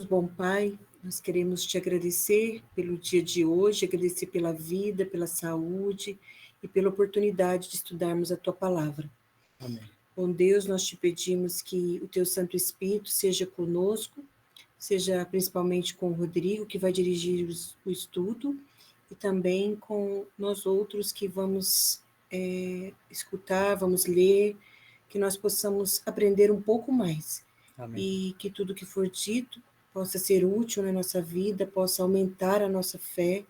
bom Pai, nós queremos te agradecer pelo dia de hoje, agradecer pela vida, pela saúde e pela oportunidade de estudarmos a tua palavra. Amém. Bom Deus, nós te pedimos que o teu Santo Espírito seja conosco, seja principalmente com o Rodrigo, que vai dirigir o estudo, e também com nós outros que vamos escutar, vamos ler, que nós possamos aprender um pouco mais. Amém. E que tudo que for dito possa ser útil na nossa vida, possa aumentar a nossa fé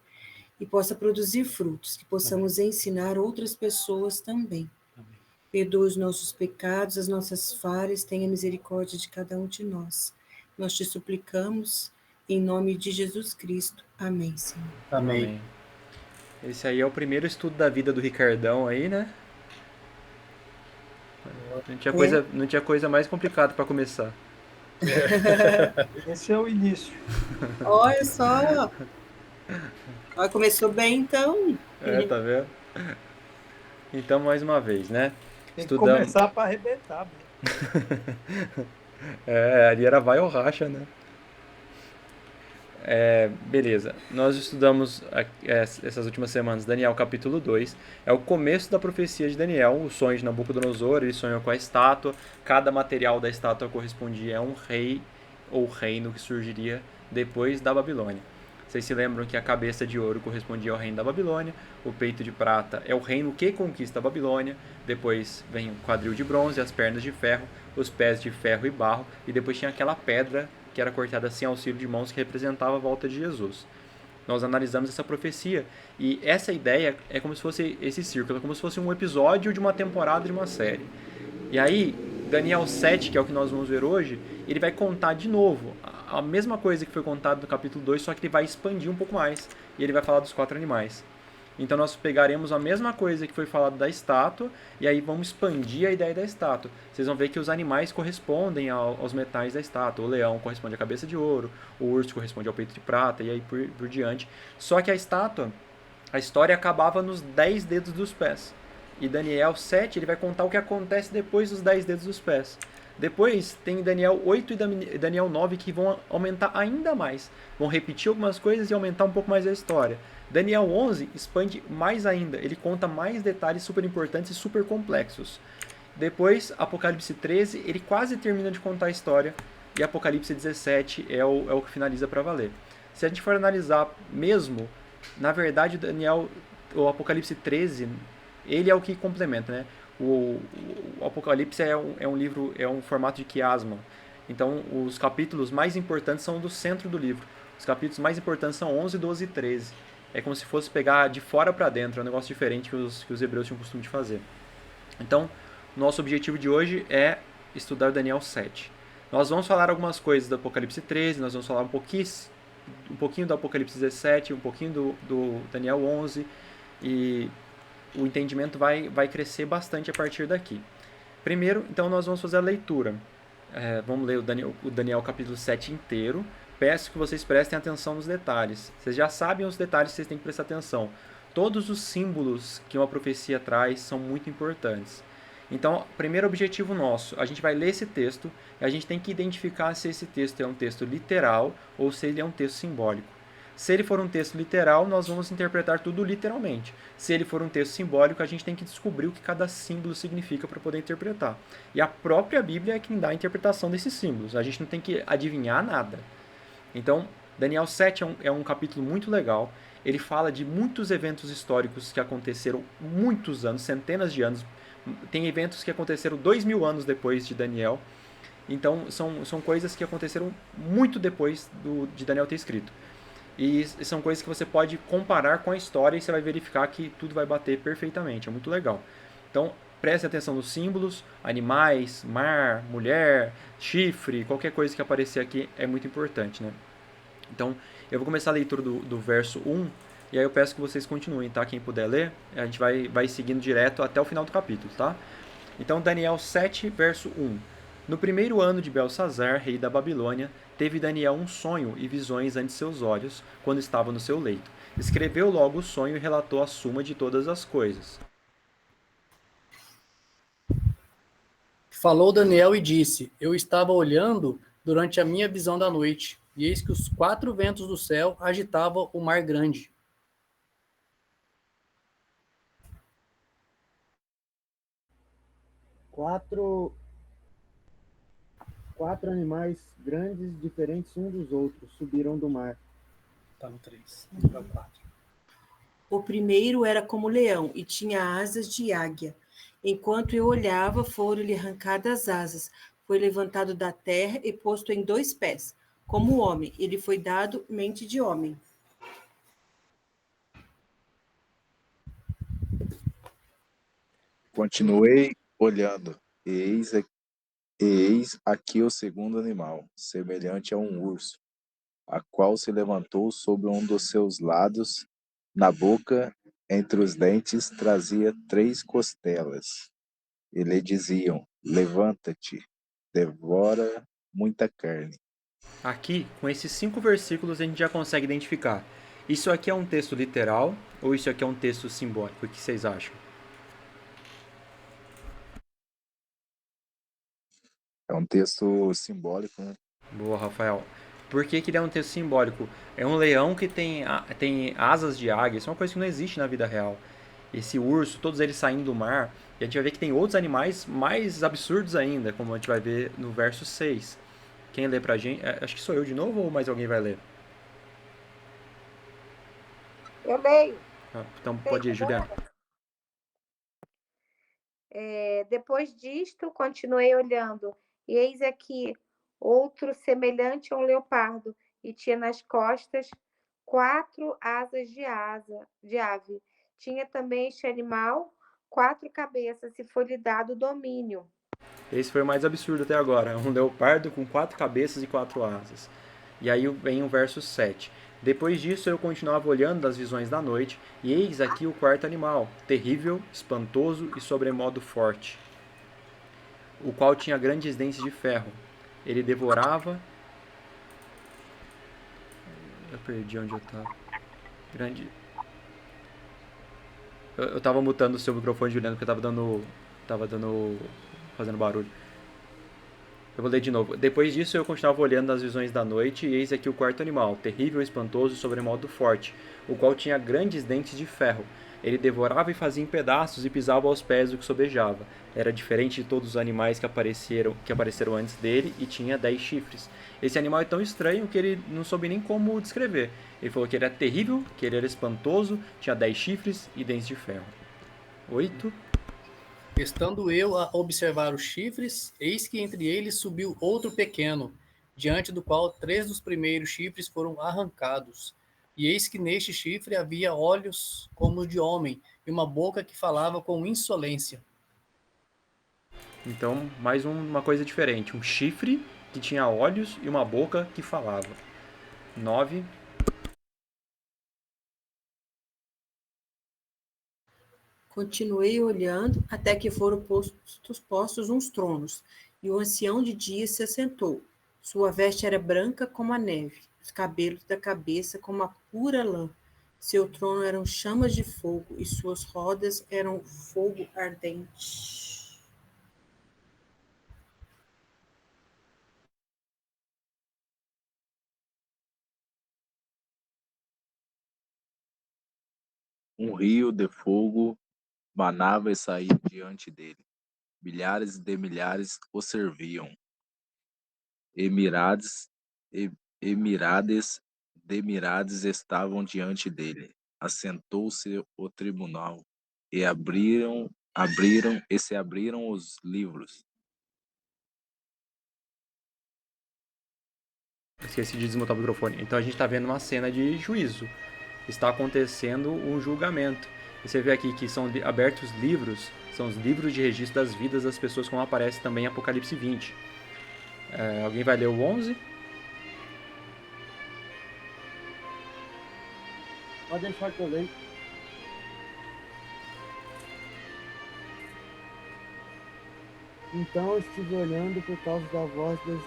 e possa produzir frutos, que possamos ensinar outras pessoas também. Amém. Perdoa os nossos pecados, as nossas falhas, tenha misericórdia de cada um de nós. Nós te suplicamos, em nome de Jesus Cristo. Amém, Senhor. Amém. Esse aí é o primeiro estudo da vida do Ricardão aí, né? Não tinha coisa mais complicada para começar. Esse é o início. Olha só! Olha, começou bem, então. Tá vendo? Então, mais uma vez, né? Tem que começar para arrebentar. Ali era vai ou racha, né? Beleza. Nós estudamos essas últimas semanas Daniel capítulo 2. É o começo da profecia de Daniel, o sonho de Nabucodonosor. Ele sonhou com a estátua. Cada material da estátua correspondia a um rei ou reino que surgiria depois da Babilônia. Vocês se lembram que a cabeça de ouro correspondia ao reino da Babilônia, o peito de prata é o reino que conquista a Babilônia, depois vem o quadril de bronze, as pernas de ferro, os pés de ferro e barro, e depois tinha aquela pedra que era cortada sem auxílio de mãos, que representava a volta de Jesus. Nós analisamos essa profecia, e essa ideia é como se fosse esse círculo, é como se fosse um episódio de uma temporada de uma série. E aí, Daniel 7, que é o que nós vamos ver hoje, ele vai contar de novo a mesma coisa que foi contada no capítulo 2, só que ele vai expandir um pouco mais, e ele vai falar dos 4 animais. Então nós pegaremos a mesma coisa que foi falado da estátua, e aí vamos expandir a ideia da estátua. Vocês vão ver que os animais correspondem aos metais da estátua. O leão corresponde à cabeça de ouro, o urso corresponde ao peito de prata, e aí por diante. Só que a estátua, a história acabava nos 10 dedos dos pés. E Daniel 7, ele vai contar o que acontece depois dos 10 dedos dos pés. Depois tem Daniel 8 e Daniel 9 que vão aumentar ainda mais. Vão repetir algumas coisas e aumentar um pouco mais a história. Daniel 11 expande mais ainda. Ele conta mais detalhes super importantes e super complexos. Depois, Apocalipse 13, ele quase termina de contar a história. E Apocalipse 17 é o que finaliza para valer. Se a gente for analisar mesmo, na verdade, o Apocalipse 13, ele é o que complementa, né? O Apocalipse é um livro, é um formato de quiasma. Então, os capítulos mais importantes são do centro do livro. Os capítulos mais importantes são 11, 12 e 13. É como se fosse pegar de fora para dentro. É um negócio diferente que os hebreus tinham o costume de fazer. Então, nosso objetivo de hoje é estudar Daniel 7. Nós vamos falar algumas coisas do Apocalipse 13, nós vamos falar um pouquinho do Apocalipse 17, um pouquinho do Daniel 11, e o entendimento vai crescer bastante a partir daqui. Primeiro, então, nós vamos fazer a leitura. Vamos ler o Daniel capítulo 7 inteiro. Peço que vocês prestem atenção nos detalhes. Vocês já sabem os detalhes que vocês têm que prestar atenção. Todos os símbolos que uma profecia traz são muito importantes. Então, primeiro objetivo nosso, a gente vai ler esse texto e a gente tem que identificar se esse texto é um texto literal ou se ele é um texto simbólico. Se ele for um texto literal, nós vamos interpretar tudo literalmente. Se ele for um texto simbólico, a gente tem que descobrir o que cada símbolo significa para poder interpretar. E a própria Bíblia é quem dá a interpretação desses símbolos. A gente não tem que adivinhar nada. Então, Daniel 7 é um capítulo muito legal. Ele fala de muitos eventos históricos que aconteceram muitos anos, centenas de anos. Tem eventos que aconteceram 2000 anos depois de Daniel. Então, são coisas que aconteceram muito depois de Daniel ter escrito. E são coisas que você pode comparar com a história e você vai verificar que tudo vai bater perfeitamente. É muito legal. Então, preste atenção nos símbolos, animais, mar, mulher, chifre, qualquer coisa que aparecer aqui é muito importante, né? Então, eu vou começar a leitura do verso 1, e aí eu peço que vocês continuem, tá? Quem puder ler, a gente vai seguindo direto até o final do capítulo, tá? Então, Daniel 7, verso 1. No primeiro ano de Belsazar, rei da Babilônia, teve Daniel um sonho e visões ante seus olhos, quando estava no seu leito. Escreveu logo o sonho e relatou a suma de todas as coisas. Falou Daniel e disse: Eu estava olhando durante a minha visão da noite, e eis que os 4 ventos do céu agitavam o mar grande. Quatro animais grandes, diferentes uns dos outros, subiram do mar. Tá no 3, não, 4. O primeiro era como leão e tinha asas de águia. Enquanto eu olhava, foram-lhe arrancadas as asas. Foi levantado da terra e posto em 2 pés. Como homem, ele foi dado mente de homem. Continuei olhando, eis aqui o segundo animal, semelhante a um urso, a qual se levantou sobre um dos seus lados, na boca, entre os dentes, trazia 3 costelas. E lhe diziam: levanta-te, devora muita carne. Aqui, com esses 5 versículos, a gente já consegue identificar. Isso aqui é um texto literal ou isso aqui é um texto simbólico? O que vocês acham? É um texto simbólico, né? Boa, Rafael. Por que ele é um texto simbólico? É um leão que tem asas de águia. Isso é uma coisa que não existe na vida real. Esse urso, todos eles saindo do mar. E a gente vai ver que tem outros animais mais absurdos ainda, como a gente vai ver no verso 6. Quem lê pra gente? Acho que sou eu de novo ou mais alguém vai ler? Eu leio. Então pode ir, Juliana. Depois disto, continuei olhando, e eis aqui outro semelhante a um leopardo, e tinha nas costas 4 asas de ave. Tinha também este animal 4 cabeças, e foi-lhe dado domínio. Esse foi o mais absurdo até agora. Um leopardo com 4 cabeças e 4 asas. E aí vem o verso 7. Depois disso eu continuava olhando das visões da noite, e eis aqui o quarto animal, terrível, espantoso e sobremodo forte, o qual tinha grandes dentes de ferro. Ele devorava... Eu perdi onde eu estava. Eu estava mutando o seu microfone, Juliano, porque fazendo barulho. Eu vou ler de novo. Depois disso eu continuava olhando as visões da noite, e eis aqui o quarto animal, terrível, espantoso e sobremodo forte, o qual tinha grandes dentes de ferro. Ele devorava e fazia em pedaços e pisava aos pés do que sobejava. Era diferente de todos os animais que apareceram antes dele e tinha 10 chifres. Esse animal é tão estranho que ele não soube nem como descrever. Ele falou que ele era terrível, que ele era espantoso, tinha 10 chifres e dentes de ferro. 8. Estando eu a observar os chifres, eis que entre eles subiu outro pequeno, diante do qual 3 dos primeiros chifres foram arrancados. E eis que neste chifre havia olhos como os de homem, e uma boca que falava com insolência. Então, mais uma coisa diferente. Um chifre que tinha olhos e uma boca que falava. 9. Continuei olhando até que foram postos uns tronos, e o ancião de dias se assentou. Sua veste era branca como a neve, os cabelos da cabeça como a pura lã. Seu trono eram chamas de fogo, e suas rodas eram fogo ardente. Um rio de fogo manava e saía diante dele. Milhares de milhares o serviam. Emirades de mirades estavam diante dele. Assentou-se o tribunal e se abriram os livros. Esqueci de desmontar o microfone. Então a gente está vendo uma cena de juízo. Está acontecendo um julgamento. E você vê aqui que são abertos livros, são os livros de registro das vidas das pessoas, como aparece também em Apocalipse 20. Alguém vai ler o 11? Pode deixar que eu leio. Então eu estive olhando por causa da voz das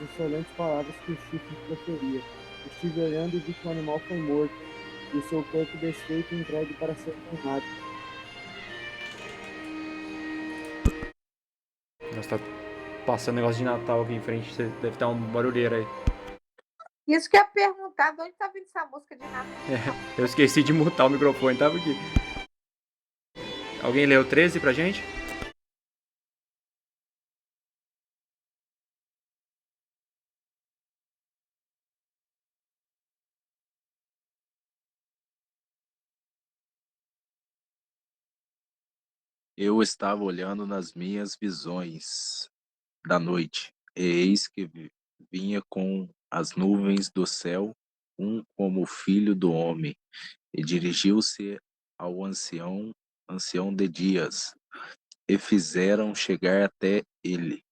insolentes palavras que o chifre proferia. Estive olhando e vi que o animal foi morto, e o seu corpo desfeito e entregue para ser queimado. Nossa, tá passando negócio de Natal aqui em frente, deve estar um barulheiro aí. Isso que eu ia perguntar, de onde tá vindo essa música de Natal? Eu esqueci de mutar o microfone, tava aqui. Alguém leu 13 pra gente? Eu estava olhando nas minhas visões da noite, e eis que vinha com as nuvens do céu um como o filho do homem, e dirigiu-se ao ancião de dias, e fizeram chegar até ele.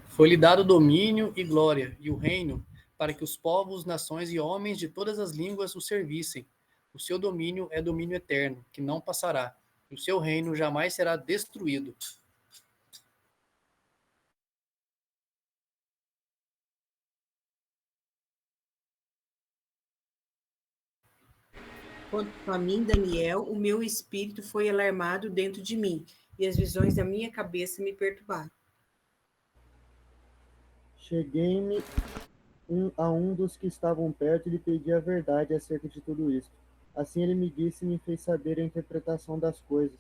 Foi-lhe dado domínio e glória, e o reino, para que os povos, nações e homens de todas as línguas o servissem. O seu domínio é domínio eterno, que não passará, e o seu reino jamais será destruído. Quanto a mim, Daniel, o meu espírito foi alarmado dentro de mim, e as visões da minha cabeça me perturbaram. Cheguei-me a um dos que estavam perto e lhe pedi a verdade acerca de tudo isto. Assim ele me disse e me fez saber a interpretação das coisas.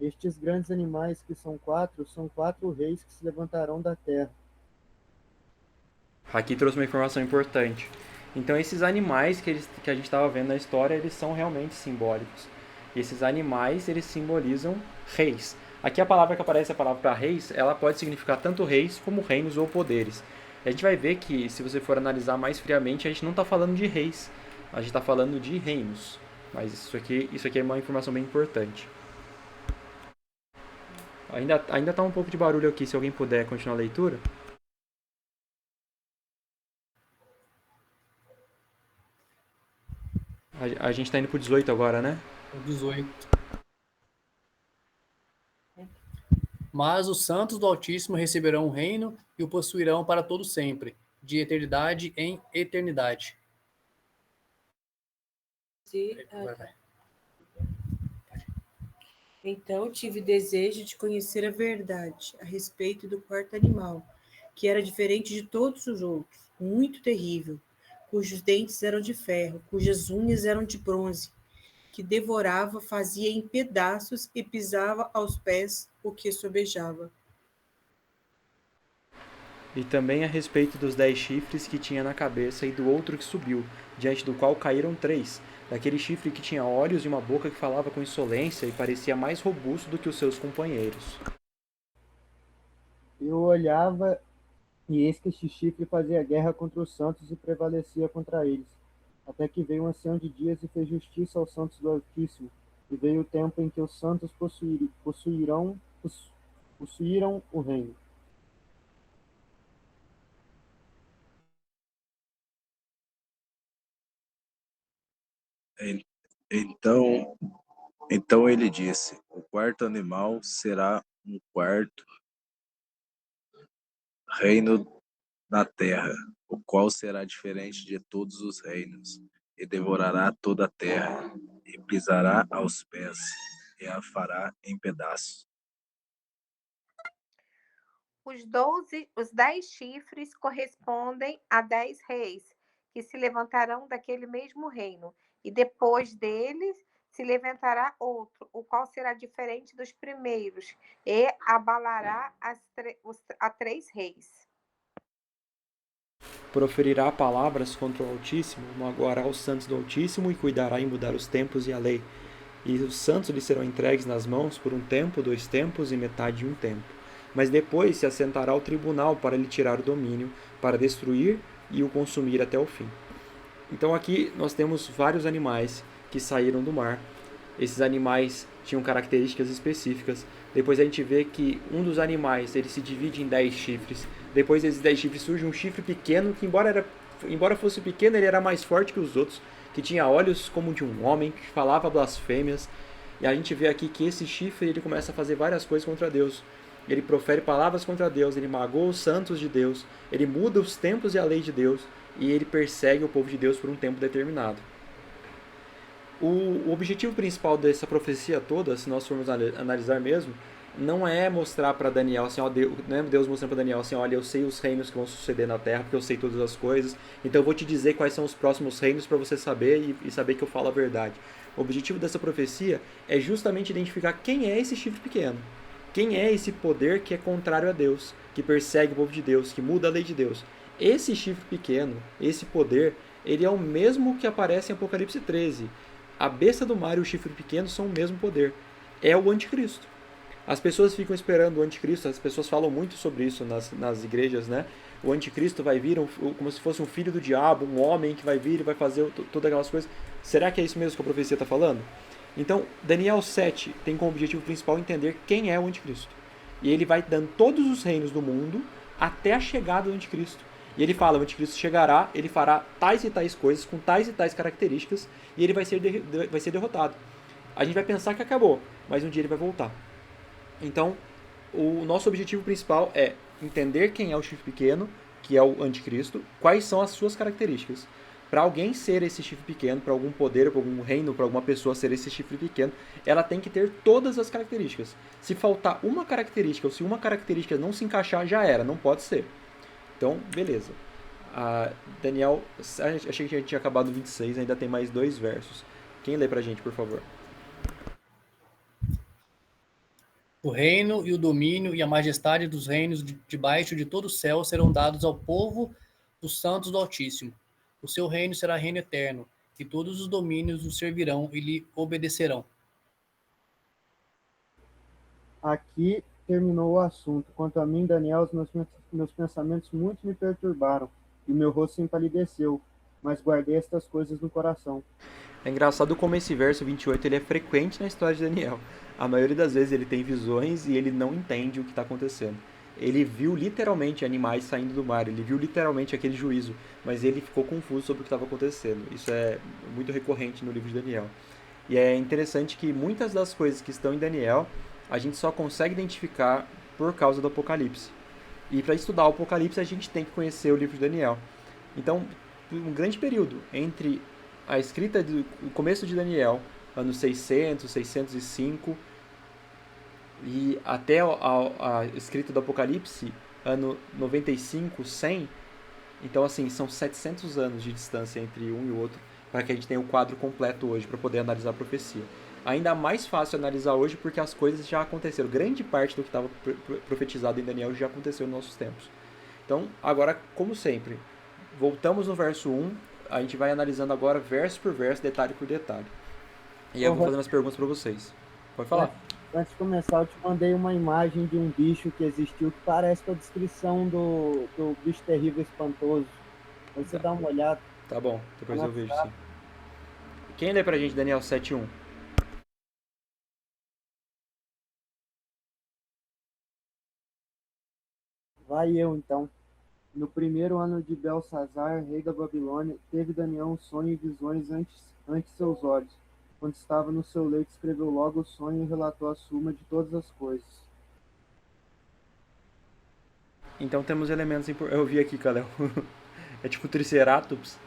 Estes grandes animais, que são quatro reis que se levantarão da terra. Aqui trouxe uma informação importante. Então esses animais que a gente estava vendo na história, eles são realmente simbólicos. E esses animais, eles simbolizam reis. Aqui a palavra que aparece, a palavra para reis, ela pode significar tanto reis como reinos ou poderes. E a gente vai ver que, se você for analisar mais friamente, a gente não está falando de reis, a gente está falando de reinos. Mas isso aqui é uma informação bem importante. Ainda está um pouco de barulho aqui, se alguém puder continuar a leitura. A gente tá indo pro 18 agora, né? O 18. Mas os santos do Altíssimo receberão o reino e o possuirão para todo sempre, de eternidade em eternidade. Então tive desejo de conhecer a verdade a respeito do quarto animal, que era diferente de todos os outros, muito terrível, cujos dentes eram de ferro, cujas unhas eram de bronze, que devorava, fazia em pedaços e pisava aos pés o que sobejava. E também a respeito dos 10 chifres que tinha na cabeça e do outro que subiu, diante do qual caíram 3, daquele chifre que tinha olhos e uma boca que falava com insolência e parecia mais robusto do que os seus companheiros. Eu olhava, e eis que este chifre fazia guerra contra os santos e prevalecia contra eles. Até que veio um ancião de dias e fez justiça aos santos do Altíssimo, e veio o tempo em que os santos possuíram o reino. Então, então ele disse: o quarto animal será um quarto reino na terra, o qual será diferente de todos os reinos, e devorará toda a terra, e pisará aos pés, e a fará em pedaços. Os 10 chifres correspondem a 10 reis, que se levantarão daquele mesmo reino, e depois deles se levantará outro, o qual será diferente dos primeiros, e abalará a 3 reis. Proferirá palavras contra o Altíssimo, magoará os santos do Altíssimo e cuidará em mudar os tempos e a lei. E os santos lhe serão entregues nas mãos por um tempo, 2 tempos e metade de um tempo. Mas depois se assentará ao tribunal para lhe tirar o domínio, para destruir e o consumir até o fim. Então aqui nós temos vários animais que saíram do mar. Esses animais tinham características específicas. Depois a gente vê que um dos animais ele se divide em 10 chifres. Depois desses 10 chifres surge um chifre pequeno que, embora fosse pequeno, ele era mais forte que os outros, que tinha olhos como de um homem, que falava blasfêmias. E a gente vê aqui que esse chifre ele começa a fazer várias coisas contra Deus. Ele profere palavras contra Deus, ele magoa os santos de Deus, ele muda os tempos e a lei de Deus, e ele persegue o povo de Deus por um tempo determinado. O objetivo principal dessa profecia toda, se nós formos analisar mesmo, não é mostrar para Daniel assim, ó, não é Deus mostrando para Daniel assim, olha, eu sei os reinos que vão suceder na Terra, porque eu sei todas as coisas, então eu vou te dizer quais são os próximos reinos para você saber e saber que eu falo a verdade. O objetivo dessa profecia é justamente identificar quem é esse chifre pequeno, quem é esse poder que é contrário a Deus, que persegue o povo de Deus, que muda a lei de Deus. Esse chifre pequeno, esse poder, ele é o mesmo que aparece em Apocalipse 13. A besta do mar e o chifre pequeno são o mesmo poder. É o anticristo. As pessoas ficam esperando o anticristo, as pessoas falam muito sobre isso nas igrejas, né? O anticristo vai vir como se fosse um filho do diabo, um homem que vai vir e vai fazer todas aquelas coisas. Será que é isso mesmo que a profecia está falando? Então, Daniel 7 tem como objetivo principal entender quem é o anticristo. E ele vai dando todos os reinos do mundo até a chegada do anticristo. E ele fala, o anticristo chegará, ele fará tais e tais coisas, com tais e tais características, e ele vai ser derrotado. A gente vai pensar que acabou, mas um dia ele vai voltar. Então, o nosso objetivo principal é entender quem é o chifre pequeno, que é o anticristo, quais são as suas características. Para alguém ser esse chifre pequeno, para algum poder, para algum reino, para alguma pessoa ser esse chifre pequeno, ela tem que ter todas as características. Se faltar uma característica, ou se uma característica não se encaixar, já era, não pode ser. Então, beleza. Daniel, achei que a gente tinha acabado o 26, ainda tem mais 2 versos. Quem lê pra gente, por favor? O reino e o domínio e a majestade dos reinos debaixo de todo o céu serão dados ao povo dos santos do Altíssimo. O seu reino será reino eterno, e todos os domínios o servirão e lhe obedecerão. Aqui terminou o assunto. Quanto a mim, Daniel, os meus pensamentos muito me perturbaram, e o meu rosto empalideceu, mas guardei estas coisas no coração. É engraçado como esse verso 28 ele é frequente na história de Daniel. A maioria das vezes ele tem visões e ele não entende o que está acontecendo. Ele viu literalmente animais saindo do mar, ele viu literalmente aquele juízo, mas ele ficou confuso sobre o que estava acontecendo. Isso é muito recorrente no livro de Daniel. E é interessante que muitas das coisas que estão em Daniel, a gente só consegue identificar por causa do Apocalipse. E para estudar o Apocalipse, a gente tem que conhecer o livro de Daniel. Então, um grande período entre a escrita do começo de Daniel, anos 600, 605, e até a escrita do Apocalipse, ano 95, 100, então assim, são 700 anos de distância entre um e o outro, para que a gente tenha o quadro completo hoje, para poder analisar a profecia. Ainda mais fácil analisar hoje, porque as coisas já aconteceram. Grande parte do que estava profetizado em Daniel já aconteceu nos nossos tempos. Então, agora, como sempre, voltamos no verso 1, a gente vai analisando agora verso por verso, detalhe por detalhe. E aí eu vou fazer umas perguntas para vocês. Pode falar. Antes de começar, eu te mandei uma imagem de um bicho que existiu que parece com a descrição do bicho terrível espantoso. Aí você dá uma olhada. Tá bom, depois eu vejo sim. Quem lê pra gente Daniel 7:1? Vai eu, então. No primeiro ano de Belsazar, rei da Babilônia, teve Daniel um sonho e visões ante seus olhos. Quando estava no seu leito, escreveu logo o sonho e relatou a suma de todas as coisas. Então temos elementos importantes. Eu vi aqui, Kalel. É tipo Triceratops.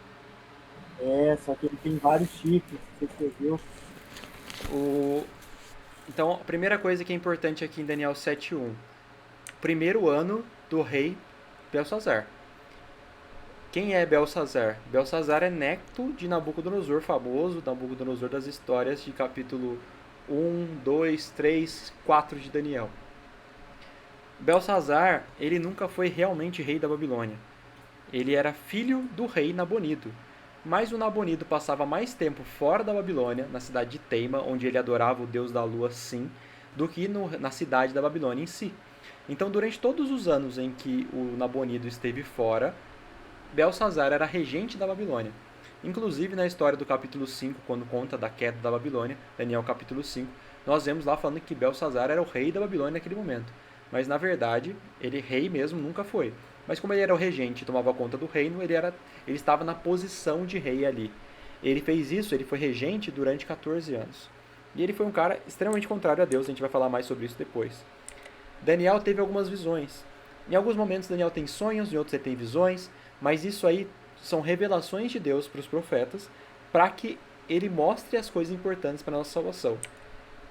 Só que ele tem vários chifres, você escreveu. Então, a primeira coisa que é importante aqui em Daniel 7:1. Primeiro ano do rei Belsazar. Quem é Belsazar? Belsazar é neto de Nabucodonosor, famoso Nabucodonosor das histórias de capítulo 1, 2, 3, 4 de Daniel. Belsazar, ele nunca foi realmente rei da Babilônia. Ele era filho do rei Nabonido. Mas o Nabonido passava mais tempo fora da Babilônia, na cidade de Teima, onde ele adorava o deus da lua Sim, do que na cidade da Babilônia em si. Então, durante todos os anos em que o Nabonido esteve fora, Belsazar era regente da Babilônia. Inclusive, na história do capítulo 5, quando conta da queda da Babilônia, Daniel capítulo 5, nós vemos lá falando que Belsazar era o rei da Babilônia naquele momento. Mas, na verdade, ele rei mesmo nunca foi. Mas como ele era o regente e tomava conta do reino, ele estava na posição de rei ali. Ele fez isso, ele foi regente durante 14 anos. E ele foi um cara extremamente contrário a Deus, a gente vai falar mais sobre isso depois. Daniel teve algumas visões. Em alguns momentos Daniel tem sonhos, em outros ele tem visões, mas isso aí são revelações de Deus para os profetas, para que ele mostre as coisas importantes para a nossa salvação.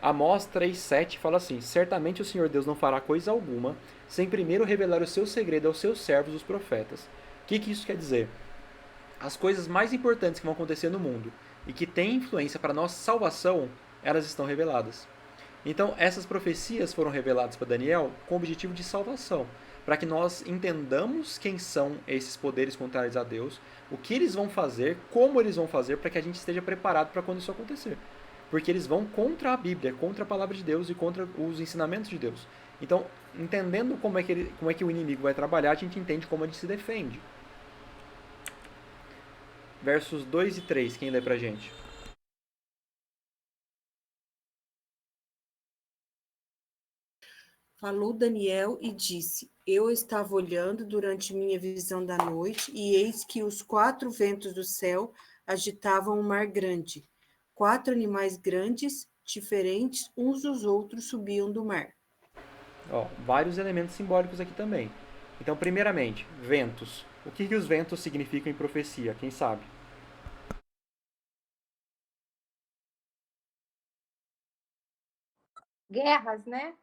Amós 3,7 fala assim: certamente o Senhor Deus não fará coisa alguma sem primeiro revelar o seu segredo aos seus servos, os profetas. O que isso quer dizer? As coisas mais importantes que vão acontecer no mundo e que têm influência para a nossa salvação, elas estão reveladas. Então, essas profecias foram reveladas para Daniel com o objetivo de salvação, para que nós entendamos quem são esses poderes contrários a Deus, o que eles vão fazer, como eles vão fazer, para que a gente esteja preparado para quando isso acontecer. Porque eles vão contra a Bíblia, contra a palavra de Deus e contra os ensinamentos de Deus. Então, entendendo como é que o inimigo vai trabalhar, a gente entende como ele se defende. Versos 2 e 3, quem lê pra gente? Falou Daniel e disse: eu estava olhando durante minha visão da noite, e eis que os 4 ventos do céu agitavam um mar grande. 4 animais grandes, diferentes uns dos outros, subiam do mar. Vários elementos simbólicos aqui também. Então, primeiramente, ventos. O que os ventos significam em profecia? Quem sabe? Guerras, né?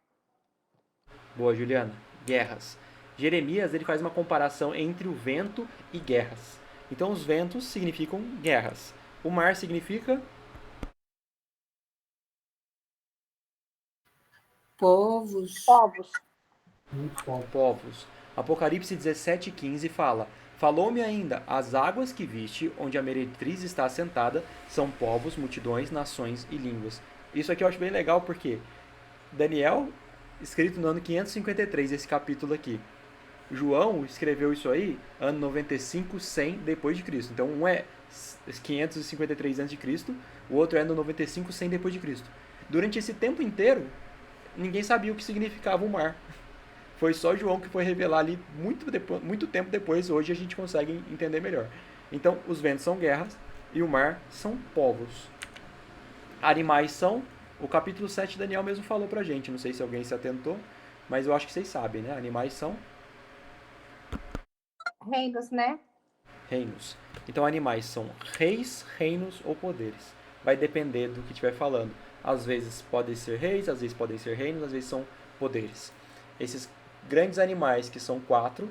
Boa, Juliana. Guerras. Jeremias ele faz uma comparação entre o vento e guerras. Então, os ventos significam guerras. O mar significa povos. Povos. Apocalipse 17,15 fala: falou-me ainda, as águas que viste, onde a meretriz está assentada, são povos, multidões, nações e línguas. Isso aqui eu acho bem legal porque Daniel, escrito no ano 553, esse capítulo aqui. João escreveu isso aí ano 95, 100 depois de Cristo. Então um é 553 a.C., o outro é no 95, 100 depois de Cristo. Durante esse tempo inteiro, ninguém sabia o que significava o mar. Foi só João que foi revelar ali muito tempo depois. Hoje a gente consegue entender melhor. Então, os ventos são guerras e o mar são povos. Animais são... O capítulo 7 Daniel mesmo falou pra gente. Não sei se alguém se atentou, mas eu acho que vocês sabem, né? Animais são... reinos, né? Reinos. Então, animais são reis, reinos ou poderes. Vai depender do que estiver falando. Às vezes podem ser reis, às vezes podem ser reinos, às vezes são poderes. Esses grandes animais, que são 4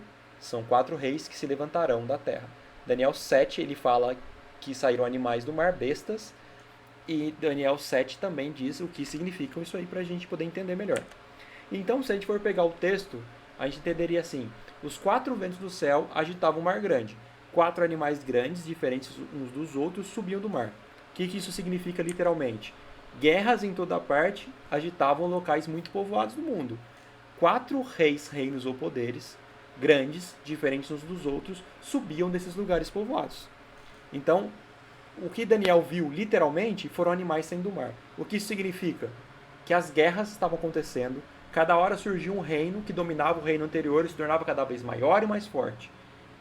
reis que se levantarão da terra. Daniel 7, ele fala que saíram animais do mar, bestas, e Daniel 7 também diz o que significam isso aí para a gente poder entender melhor. Então, se a gente for pegar o texto, a gente entenderia assim: os 4 ventos do céu agitavam o mar grande. 4 animais grandes, diferentes uns dos outros, subiam do mar. O que isso significa literalmente? Guerras em toda parte agitavam locais muito povoados do mundo. 4 reis, reinos ou poderes, grandes, diferentes uns dos outros, subiam desses lugares povoados. Então, o que Daniel viu literalmente foram animais saindo do mar. O que isso significa? Que as guerras estavam acontecendo, cada hora surgia um reino que dominava o reino anterior e se tornava cada vez maior e mais forte.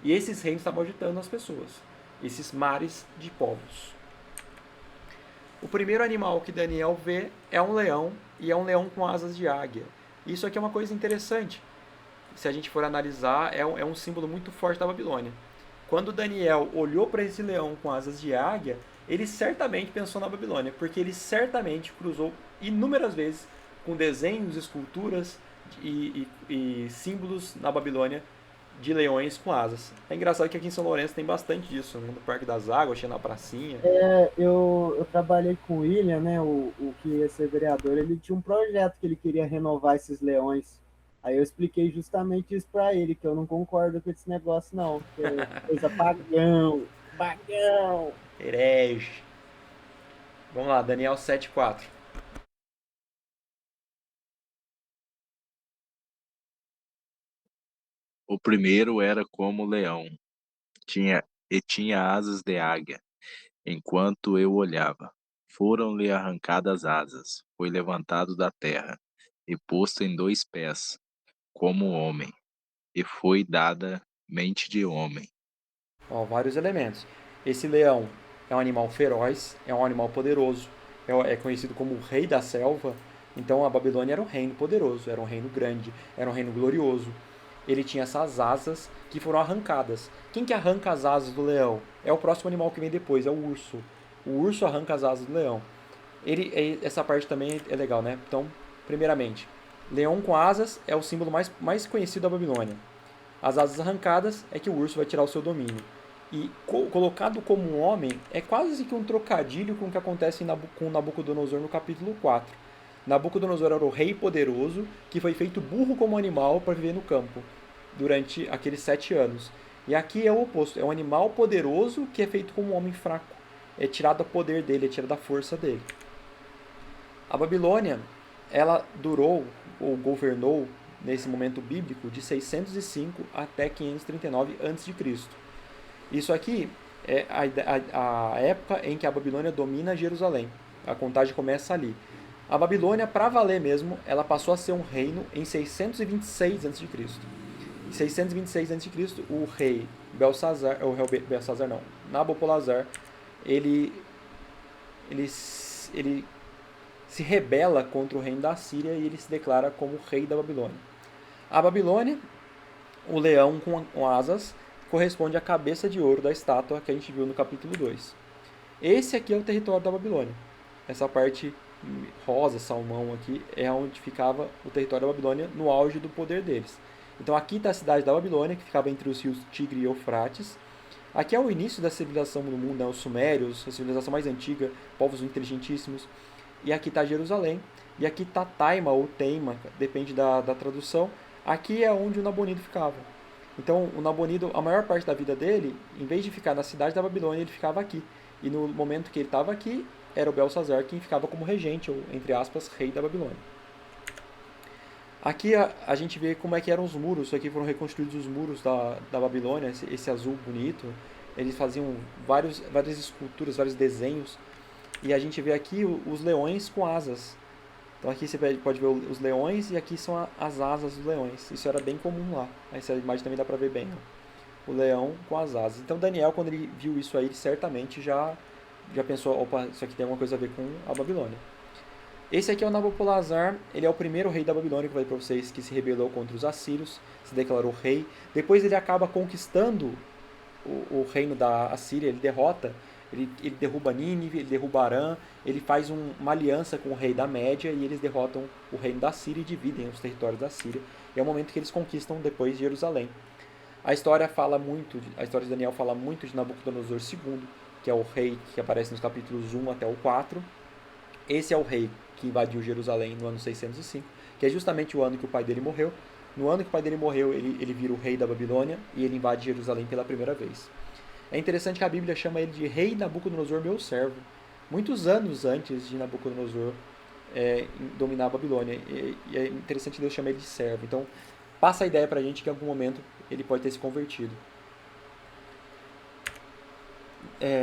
E esses reinos estavam agitando as pessoas, esses mares de povos. O primeiro animal que Daniel vê é um leão, e é um leão com asas de águia. Isso aqui é uma coisa interessante. Se a gente for analisar, é um símbolo muito forte da Babilônia. Quando Daniel olhou para esse leão com asas de águia, ele certamente pensou na Babilônia, porque ele certamente cruzou inúmeras vezes com desenhos, esculturas e símbolos na Babilônia de leões com asas. É engraçado que aqui em São Lourenço tem bastante disso, né? No Parque das Águas, tinha na pracinha. Eu trabalhei com o William, né, o que ia ser vereador, ele tinha um projeto que ele queria renovar esses leões. Aí eu expliquei justamente isso para ele, que eu não concordo com esse negócio não, que é coisa pagão. Herege. Vamos lá, Daniel 7,4. O primeiro era como leão, tinha asas de águia. Enquanto eu olhava, foram-lhe arrancadas asas, foi levantado da terra, e posto em 2 pés, como homem, e foi dada mente de homem. Vários elementos. Esse leão é um animal feroz, é um animal poderoso, é conhecido como o rei da selva. Então a Babilônia era um reino poderoso, era um reino grande, era um reino glorioso. Ele tinha essas asas que foram arrancadas. Quem que arranca as asas do leão? É o próximo animal que vem depois, é o urso. O urso arranca as asas do leão. Essa parte também é legal, né? Então, primeiramente, leão com asas é o símbolo mais conhecido da Babilônia. As asas arrancadas é que o urso vai tirar o seu domínio. E colocado como um homem é quase que um trocadilho com o que acontece com Nabucodonosor no capítulo 4. Nabucodonosor era o rei poderoso que foi feito burro como animal para viver no campo durante aqueles 7 anos. E aqui é o oposto, é um animal poderoso que é feito como um homem fraco. É tirado o poder dele, é tirado a força dele. A Babilônia, ela durou ou governou nesse momento bíblico de 605 até 539 a.C. Isso aqui é a época em que a Babilônia domina Jerusalém. A contagem começa ali. A Babilônia, para valer mesmo, ela passou a ser um reino em 626 a.C. Em 626 a.C., o rei Nabopolassar, ele se rebela contra o reino da Síria e ele se declara como rei da Babilônia. A Babilônia, o leão com asas, corresponde à cabeça de ouro da estátua que a gente viu no capítulo 2. Esse aqui é o território da Babilônia. Essa parte rosa, salmão aqui, é onde ficava o território da Babilônia no auge do poder deles. Então aqui está a cidade da Babilônia, que ficava entre os rios Tigre e Eufrates. Aqui é o início da civilização no mundo, né? Os sumérios, a civilização mais antiga, povos inteligentíssimos. E aqui está Jerusalém. E aqui está Taima ou Teima, depende da tradução. Aqui é onde o Nabonido ficava. Então o Nabonido, a maior parte da vida dele, em vez de ficar na cidade da Babilônia, ele ficava aqui. E no momento que ele estava aqui, era o Belsazar quem ficava como regente, ou entre aspas, rei da Babilônia. Aqui a gente vê como é que eram os muros. Aqui foram reconstruídos os muros da Babilônia, esse azul bonito. Eles faziam várias esculturas, vários desenhos. E a gente vê aqui os leões com asas. Então aqui você pode ver os leões e aqui são as asas dos leões. Isso era bem comum lá. Essa imagem também dá pra ver bem. Ó. O leão com as asas. Então Daniel, quando ele viu isso aí, ele certamente já pensou, opa, isso aqui tem alguma coisa a ver com a Babilônia. Esse aqui é o Nabopolassar, ele é o primeiro rei da Babilônia, que eu falei para vocês, que se rebelou contra os assírios, se declarou rei. Depois ele acaba conquistando o reino da Assíria, ele derrota, ele derruba Nínive, ele derruba Arã, ele faz uma aliança com o rei da Média e eles derrotam o reino da Síria e dividem os territórios da Síria. E é o momento que eles conquistam depois Jerusalém. A história de Daniel fala muito de Nabucodonosor II, que é o rei que aparece nos capítulos 1 até o 4. Esse é o rei que invadiu Jerusalém no ano 605, que é justamente o ano que o pai dele morreu. No ano que o pai dele morreu, ele vira o rei da Babilônia e ele invade Jerusalém pela primeira vez. É interessante que a Bíblia chama ele de rei Nabucodonosor, meu servo, muitos anos antes de Nabucodonosor dominar a Babilônia. E é interessante que Deus chama ele de servo. Então, passa a ideia pra gente que em algum momento ele pode ter se convertido.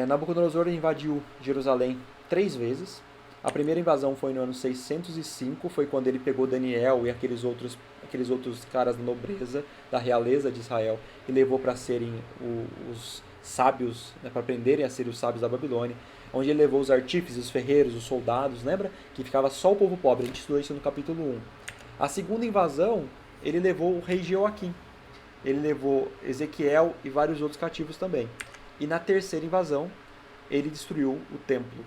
Nabucodonosor invadiu Jerusalém 3 vezes. A primeira invasão foi no ano 605, foi quando ele pegou Daniel e aqueles outros caras da nobreza, da realeza de Israel, e levou para serem os sábios, né, para aprenderem a ser os sábios da Babilônia, onde ele levou os artífices, os ferreiros, os soldados, lembra? Que ficava só o povo pobre, a gente estudou isso no capítulo 1. A segunda invasão, ele levou o rei Jeoaquim, ele levou Ezequiel e vários outros cativos também. E na terceira invasão, ele destruiu o templo.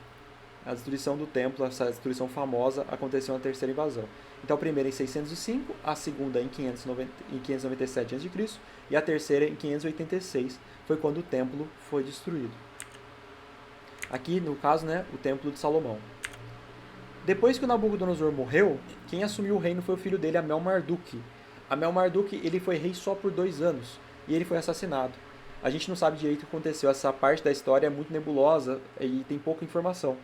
A destruição do templo, essa destruição famosa, aconteceu na terceira invasão. Então a primeira em 605, a segunda em 597 a.C. e a terceira em 586, foi quando o templo foi destruído. Aqui, no caso, né, o templo de Salomão. Depois que o Nabucodonosor morreu, quem assumiu o reino foi o filho dele, Amel-Marduk. Amel-Marduk, ele foi rei só por 2 anos e ele foi assassinado. A gente não sabe direito o que aconteceu, essa parte da história é muito nebulosa e tem pouca informação.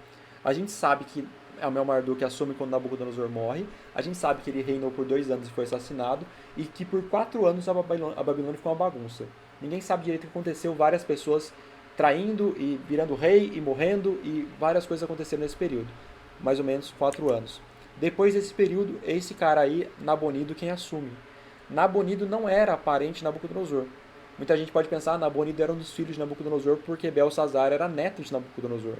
A gente sabe que Amel-Marduk assume quando Nabucodonosor morre, a gente sabe que ele reinou por 2 anos e foi assassinado, e que por 4 anos a Babilônia ficou uma bagunça. Ninguém sabe direito o que aconteceu, várias pessoas traindo e virando rei e morrendo, e várias coisas aconteceram nesse período. Mais ou menos 4 anos. Depois desse período, esse cara aí, Nabonido, quem assume. Nabonido não era parente de Nabucodonosor. Muita gente pode pensar que Nabonido era um dos filhos de Nabucodonosor porque Belsazar era neto de Nabucodonosor.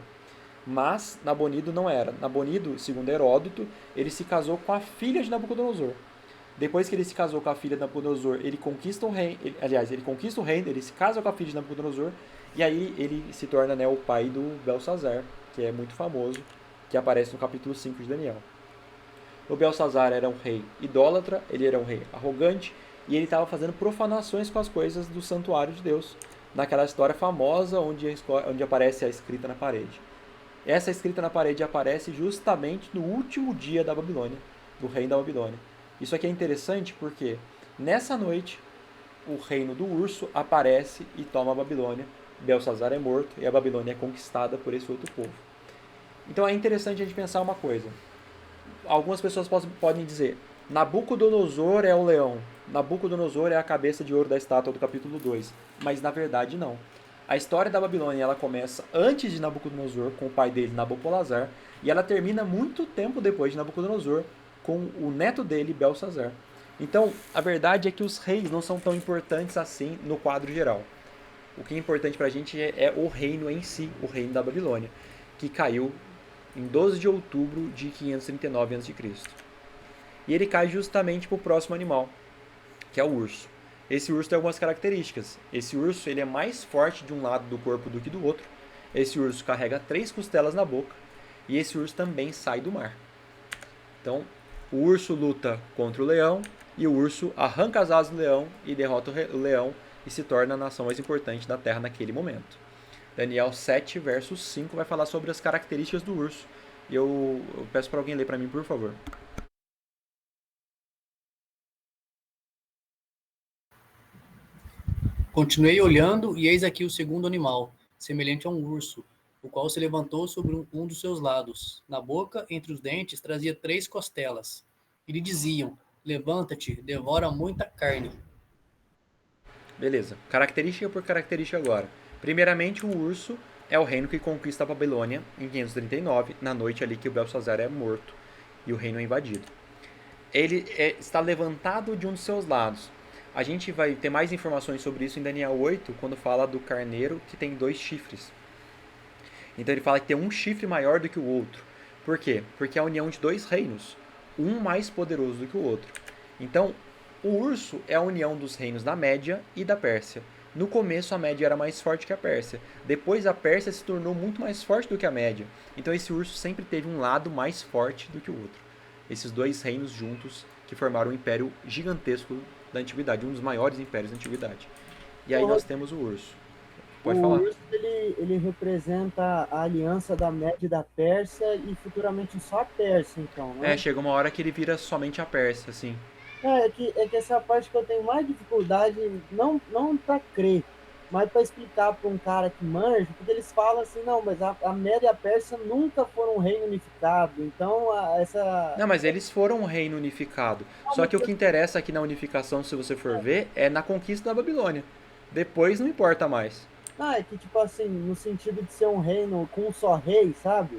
Mas Nabonido não era. Nabonido, segundo Heródoto, ele se casou com a filha de Nabucodonosor. Depois que ele se casou com a filha de Nabucodonosor, ele conquista o reino, ele se casa com a filha de Nabucodonosor, e aí ele se torna, né, o pai do Belsazar, que é muito famoso que aparece no capítulo 5 de Daniel. O Belsazar era um rei idólatra, ele era um rei arrogante, e ele estava fazendo profanações com as coisas do santuário de Deus, naquela história famosa onde aparece a escrita na parede. Essa escrita na parede aparece justamente no último dia da Babilônia, do reino da Babilônia. Isso aqui é interessante porque nessa noite o reino do urso aparece e toma a Babilônia. Belsazar é morto e a Babilônia é conquistada por esse outro povo. Então é interessante a gente pensar uma coisa. Algumas pessoas podem dizer: Nabucodonosor é o leão, Nabucodonosor é a cabeça de ouro da estátua do capítulo 2. Mas na verdade não. A história da Babilônia ela começa antes de Nabucodonosor, com o pai dele, Nabopolassar, e ela termina muito tempo depois de Nabucodonosor, com o neto dele, Belsazar. Então, a verdade é que os reis não são tão importantes assim no quadro geral. O que é importante para a gente é o reino em si, o reino da Babilônia, que caiu em 12 de outubro de 539 a.C. E ele cai justamente para o próximo animal, que é o urso. Esse urso tem algumas características. Esse urso ele é mais forte de um lado do corpo do que do outro. Esse urso carrega 3 costelas na boca. E esse urso também sai do mar. Então, o urso luta contra o leão. E o urso arranca as asas do leão e derrota o leão e se torna a nação mais importante da Terra naquele momento. Daniel 7, verso 5 vai falar sobre as características do urso. E eu peço para alguém ler para mim, por favor. Continuei olhando, e eis aqui o segundo animal, semelhante a um urso, o qual se levantou sobre um dos seus lados. Na boca, entre os dentes, trazia 3 costelas. E lhe diziam: levanta-te, devora muita carne. Beleza, característica por característica agora. Primeiramente, o urso é o reino que conquista a Babilônia em 539, na noite ali que o Belsazar é morto e o reino é invadido. Ele está levantado de um dos seus lados. A gente vai ter mais informações sobre isso em Daniel 8, quando fala do carneiro que tem 2 chifres. Então ele fala que tem um chifre maior do que o outro. Por quê? Porque é a união de 2 reinos, um mais poderoso do que o outro. Então, o urso é a união dos reinos da Média e da Pérsia. No começo a Média era mais forte que a Pérsia. Depois a Pérsia se tornou muito mais forte do que a Média. Então esse urso sempre teve um lado mais forte do que o outro. Esses 2 reinos juntos que formaram um império gigantesco da antiguidade, um dos maiores impérios da antiguidade. E aí nós temos o urso. Pode falar. O urso ele representa a aliança da Média e da Pérsia e futuramente só a Pérsia, então, né? Chega uma hora que ele vira somente a Pérsia, assim. É que essa é a parte que eu tenho mais dificuldade, não para crer, mas para explicar para um cara que manja, porque eles falam assim, não, mas a Média e a Pérsia nunca foram um reino unificado, então Não, mas eles foram um reino unificado. Só que o que interessa aqui na unificação, se você for ver, é na conquista da Babilônia. Depois não importa mais. É que tipo assim, no sentido de ser um reino com um só rei, sabe?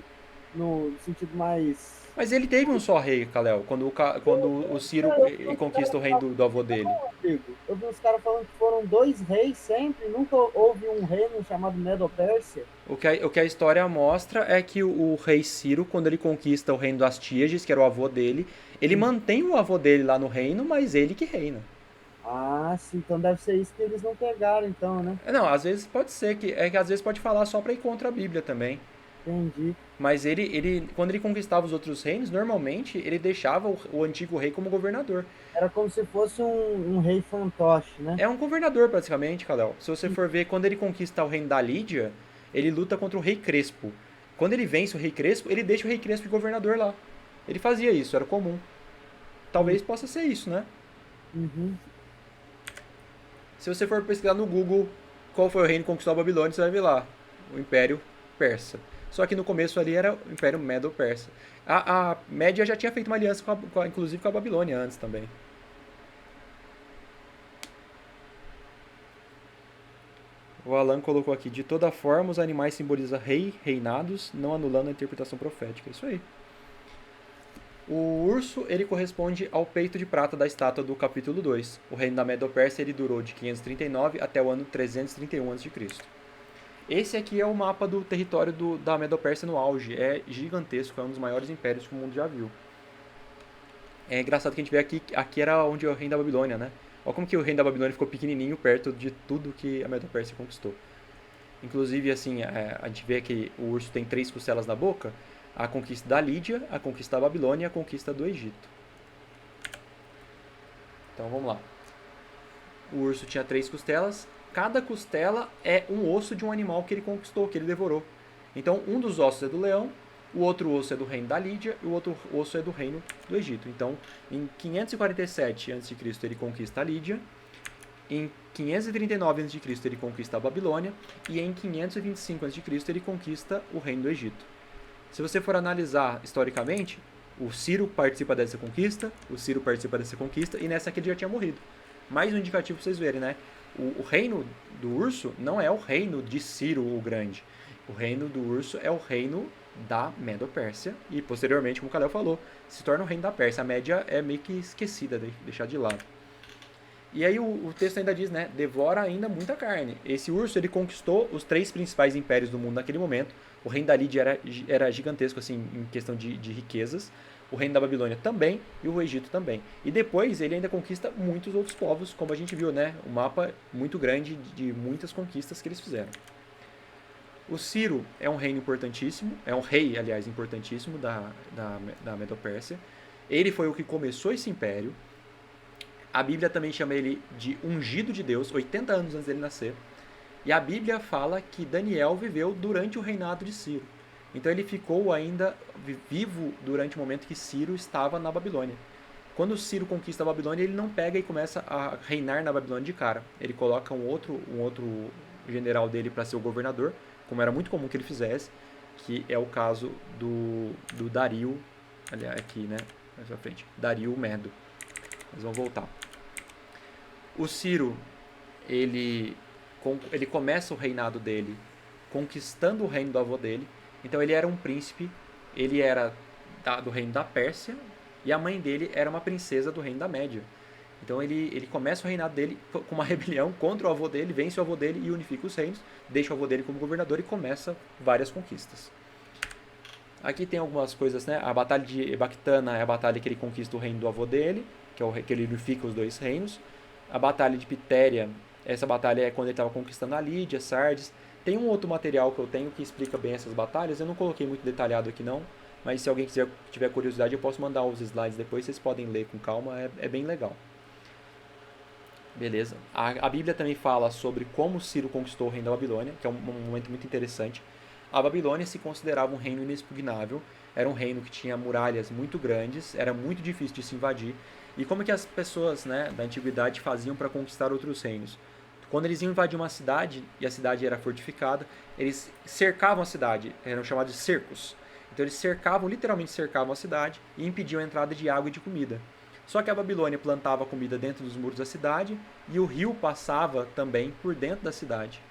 No sentido mais... Mas ele teve um só rei, Kalel, quando o Ciro conquista o reino do avô dele. Eu vi uns caras falando que foram 2 reis sempre, nunca houve um reino chamado Medo-Pérsia. O que a história mostra é que o rei Ciro, quando ele conquista o reino das Tíages, que era o avô dele, ele mantém o avô dele lá no reino, mas ele que reina. Ah, sim, então deve ser isso que eles não pegaram, então, né? Não, às vezes pode ser, que às vezes pode falar só para ir contra a Bíblia também. Entendi. Mas quando ele conquistava os outros reinos, normalmente ele deixava o antigo rei como governador. Era como se fosse um rei fantoche, né? É um governador, praticamente, Kalel. Se você for ver, quando ele conquista o reino da Lídia, ele luta contra o rei Crespo. Quando ele vence o rei Crespo, ele deixa o rei Crespo de governador lá. Ele fazia isso, era comum. Talvez possa ser isso, né? Uhum. Se você for pesquisar no Google qual foi o reino que conquistou a Babilônia, você vai ver lá. O Império Persa. Só que no começo ali era o Império Medo-Persa. A Média já tinha feito uma aliança, inclusive com a Babilônia antes também. O Alan colocou aqui: de toda forma, os animais simbolizam reinados, não anulando a interpretação profética. Isso aí. O urso, ele corresponde ao peito de prata da estátua do capítulo 2. O reino da Medo-Pérsia ele durou de 539 até o ano 331 a.C. Esse aqui é o mapa do território da Medo-Pérsia no auge. É gigantesco, é um dos maiores impérios que o mundo já viu. É engraçado que a gente vê aqui era onde é o reino da Babilônia, né? Olha como que o reino da Babilônia ficou pequenininho perto de tudo que a Medo-Pérsia conquistou. Inclusive, assim, a gente vê que o urso tem 3 costelas na boca. a conquista da Lídia, a conquista da Babilônia e a conquista do Egito. Então vamos lá. O urso tinha 3 costelas. Cada costela é um osso de um animal que ele conquistou, que ele devorou. Então um dos ossos é do leão, o outro osso é do reino da Lídia e o outro osso é do reino do Egito. Então em 547 a.C. ele conquista a Lídia, em 539 a.C. ele conquista a Babilônia e em 525 a.C. ele conquista o reino do Egito. Se você for analisar historicamente, o Ciro participa dessa conquista, e nessa aqui ele já tinha morrido. Mais um indicativo para vocês verem, né? O reino do urso não é o reino de Ciro o Grande. O reino do urso é o reino da Medo-Pérsia e, posteriormente, como o Kalel falou, se torna o reino da Pérsia. A Média é meio que esquecida, deixar de lado. E aí o texto ainda diz, né? Devora ainda muita carne. Esse urso, ele conquistou os 3 principais impérios do mundo naquele momento. O reino da Lídia era gigantesco, assim, em questão de riquezas. O reino da Babilônia também e o Egito também. E depois ele ainda conquista muitos outros povos, como a gente viu, né? Um mapa muito grande de muitas conquistas que eles fizeram. O Ciro é um reino importantíssimo, é um rei, aliás, importantíssimo da Medo-Pérsia. Ele foi o que começou esse império. A Bíblia também chama ele de ungido de Deus, 80 anos antes dele nascer. E a Bíblia fala que Daniel viveu durante o reinado de Ciro. Então ele ficou ainda vivo durante o momento que Ciro estava na Babilônia. Quando Ciro conquista a Babilônia, ele não pega e começa a reinar na Babilônia de cara. Ele coloca um outro general dele para ser o governador, como era muito comum que ele fizesse, que é o caso do Dario, aliás, aqui, né, mais pra frente, Dario Medo. Mas vamos voltar. O Ciro, ele começa o reinado dele conquistando o reino do avô dele. Então ele era um príncipe, ele era do reino da Pérsia e a mãe dele era uma princesa do reino da Média. Então ele começa o reinado dele com uma rebelião contra o avô dele, vence o avô dele e unifica os reinos, deixa o avô dele como governador e começa várias conquistas. Aqui tem algumas coisas, né? A batalha de Ecbatana é a batalha que ele conquista o reino do avô dele, que ele unifica os 2 reinos. A batalha de Pitéria, essa batalha é quando ele estava conquistando a Lídia, Sardes. Tem um outro material que eu tenho que explica bem essas batalhas, eu não coloquei muito detalhado aqui não, mas se alguém tiver curiosidade eu posso mandar os slides depois, vocês podem ler com calma, é bem legal. Beleza. A Bíblia também fala sobre como Ciro conquistou o reino da Babilônia, que é um momento muito interessante. A Babilônia se considerava um reino inexpugnável, era um reino que tinha muralhas muito grandes, era muito difícil de se invadir. E como que as pessoas, né, da antiguidade faziam para conquistar outros reinos? Quando eles iam invadir uma cidade, e a cidade era fortificada, eles cercavam a cidade, eram chamados de cercos. Então eles literalmente cercavam a cidade e impediam a entrada de água e de comida. Só que a Babilônia plantava comida dentro dos muros da cidade e o rio passava também por dentro da cidade.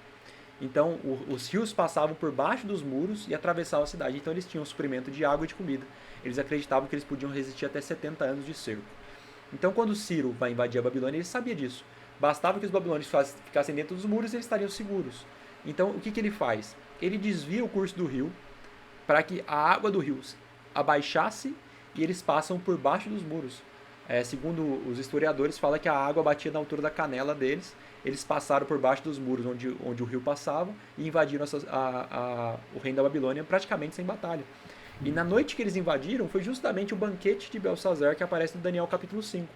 Então os rios passavam por baixo dos muros e atravessavam a cidade. Então eles tinham suprimento de água e de comida. Eles acreditavam que eles podiam resistir até 70 anos de cerco. Então quando Ciro vai invadir a Babilônia, ele sabia disso. Bastava que os babilônios ficassem dentro dos muros e eles estariam seguros. Então, o que ele faz? Ele desvia o curso do rio para que a água do rio abaixasse e eles passam por baixo dos muros. Segundo os historiadores, fala que a água batia na altura da canela deles. Eles passaram por baixo dos muros onde o rio passava e invadiram o reino da Babilônia praticamente sem batalha. E na noite que eles invadiram, foi justamente o banquete de Belsazar que aparece no Daniel capítulo 5.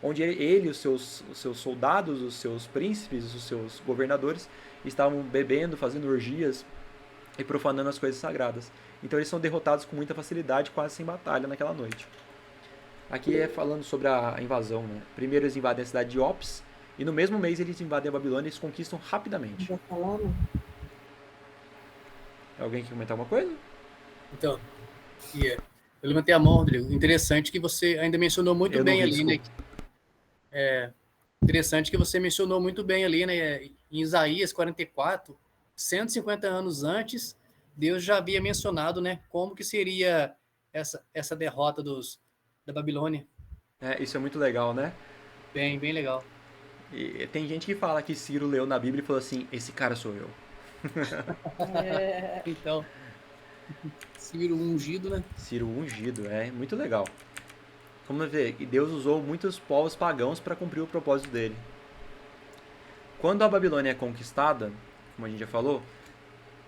Onde ele, os seus soldados, os seus príncipes, os seus governadores estavam bebendo, fazendo orgias e profanando as coisas sagradas. Então eles são derrotados com muita facilidade, quase sem batalha naquela noite. Aqui é falando sobre a invasão, né? Primeiro eles invadem a cidade de Opis e no mesmo mês eles invadem a Babilônia e eles conquistam rapidamente. Já falaram? Alguém quer comentar alguma coisa? Então, eu levantei a mão, Rodrigo. Interessante que você ainda mencionou muito bem ali, né? Interessante que você mencionou muito bem ali, né? Em Isaías 44, 150 anos antes, Deus já havia mencionado, né? Como que seria essa derrota da Babilônia. Isso é muito legal, né? Bem legal. E tem gente que fala que Ciro leu na Bíblia e falou assim, esse cara sou eu. Então, Ciro ungido, né? Ciro ungido, muito legal. Vamos ver, que Deus usou muitos povos pagãos para cumprir o propósito dele. Quando a Babilônia é conquistada, como a gente já falou,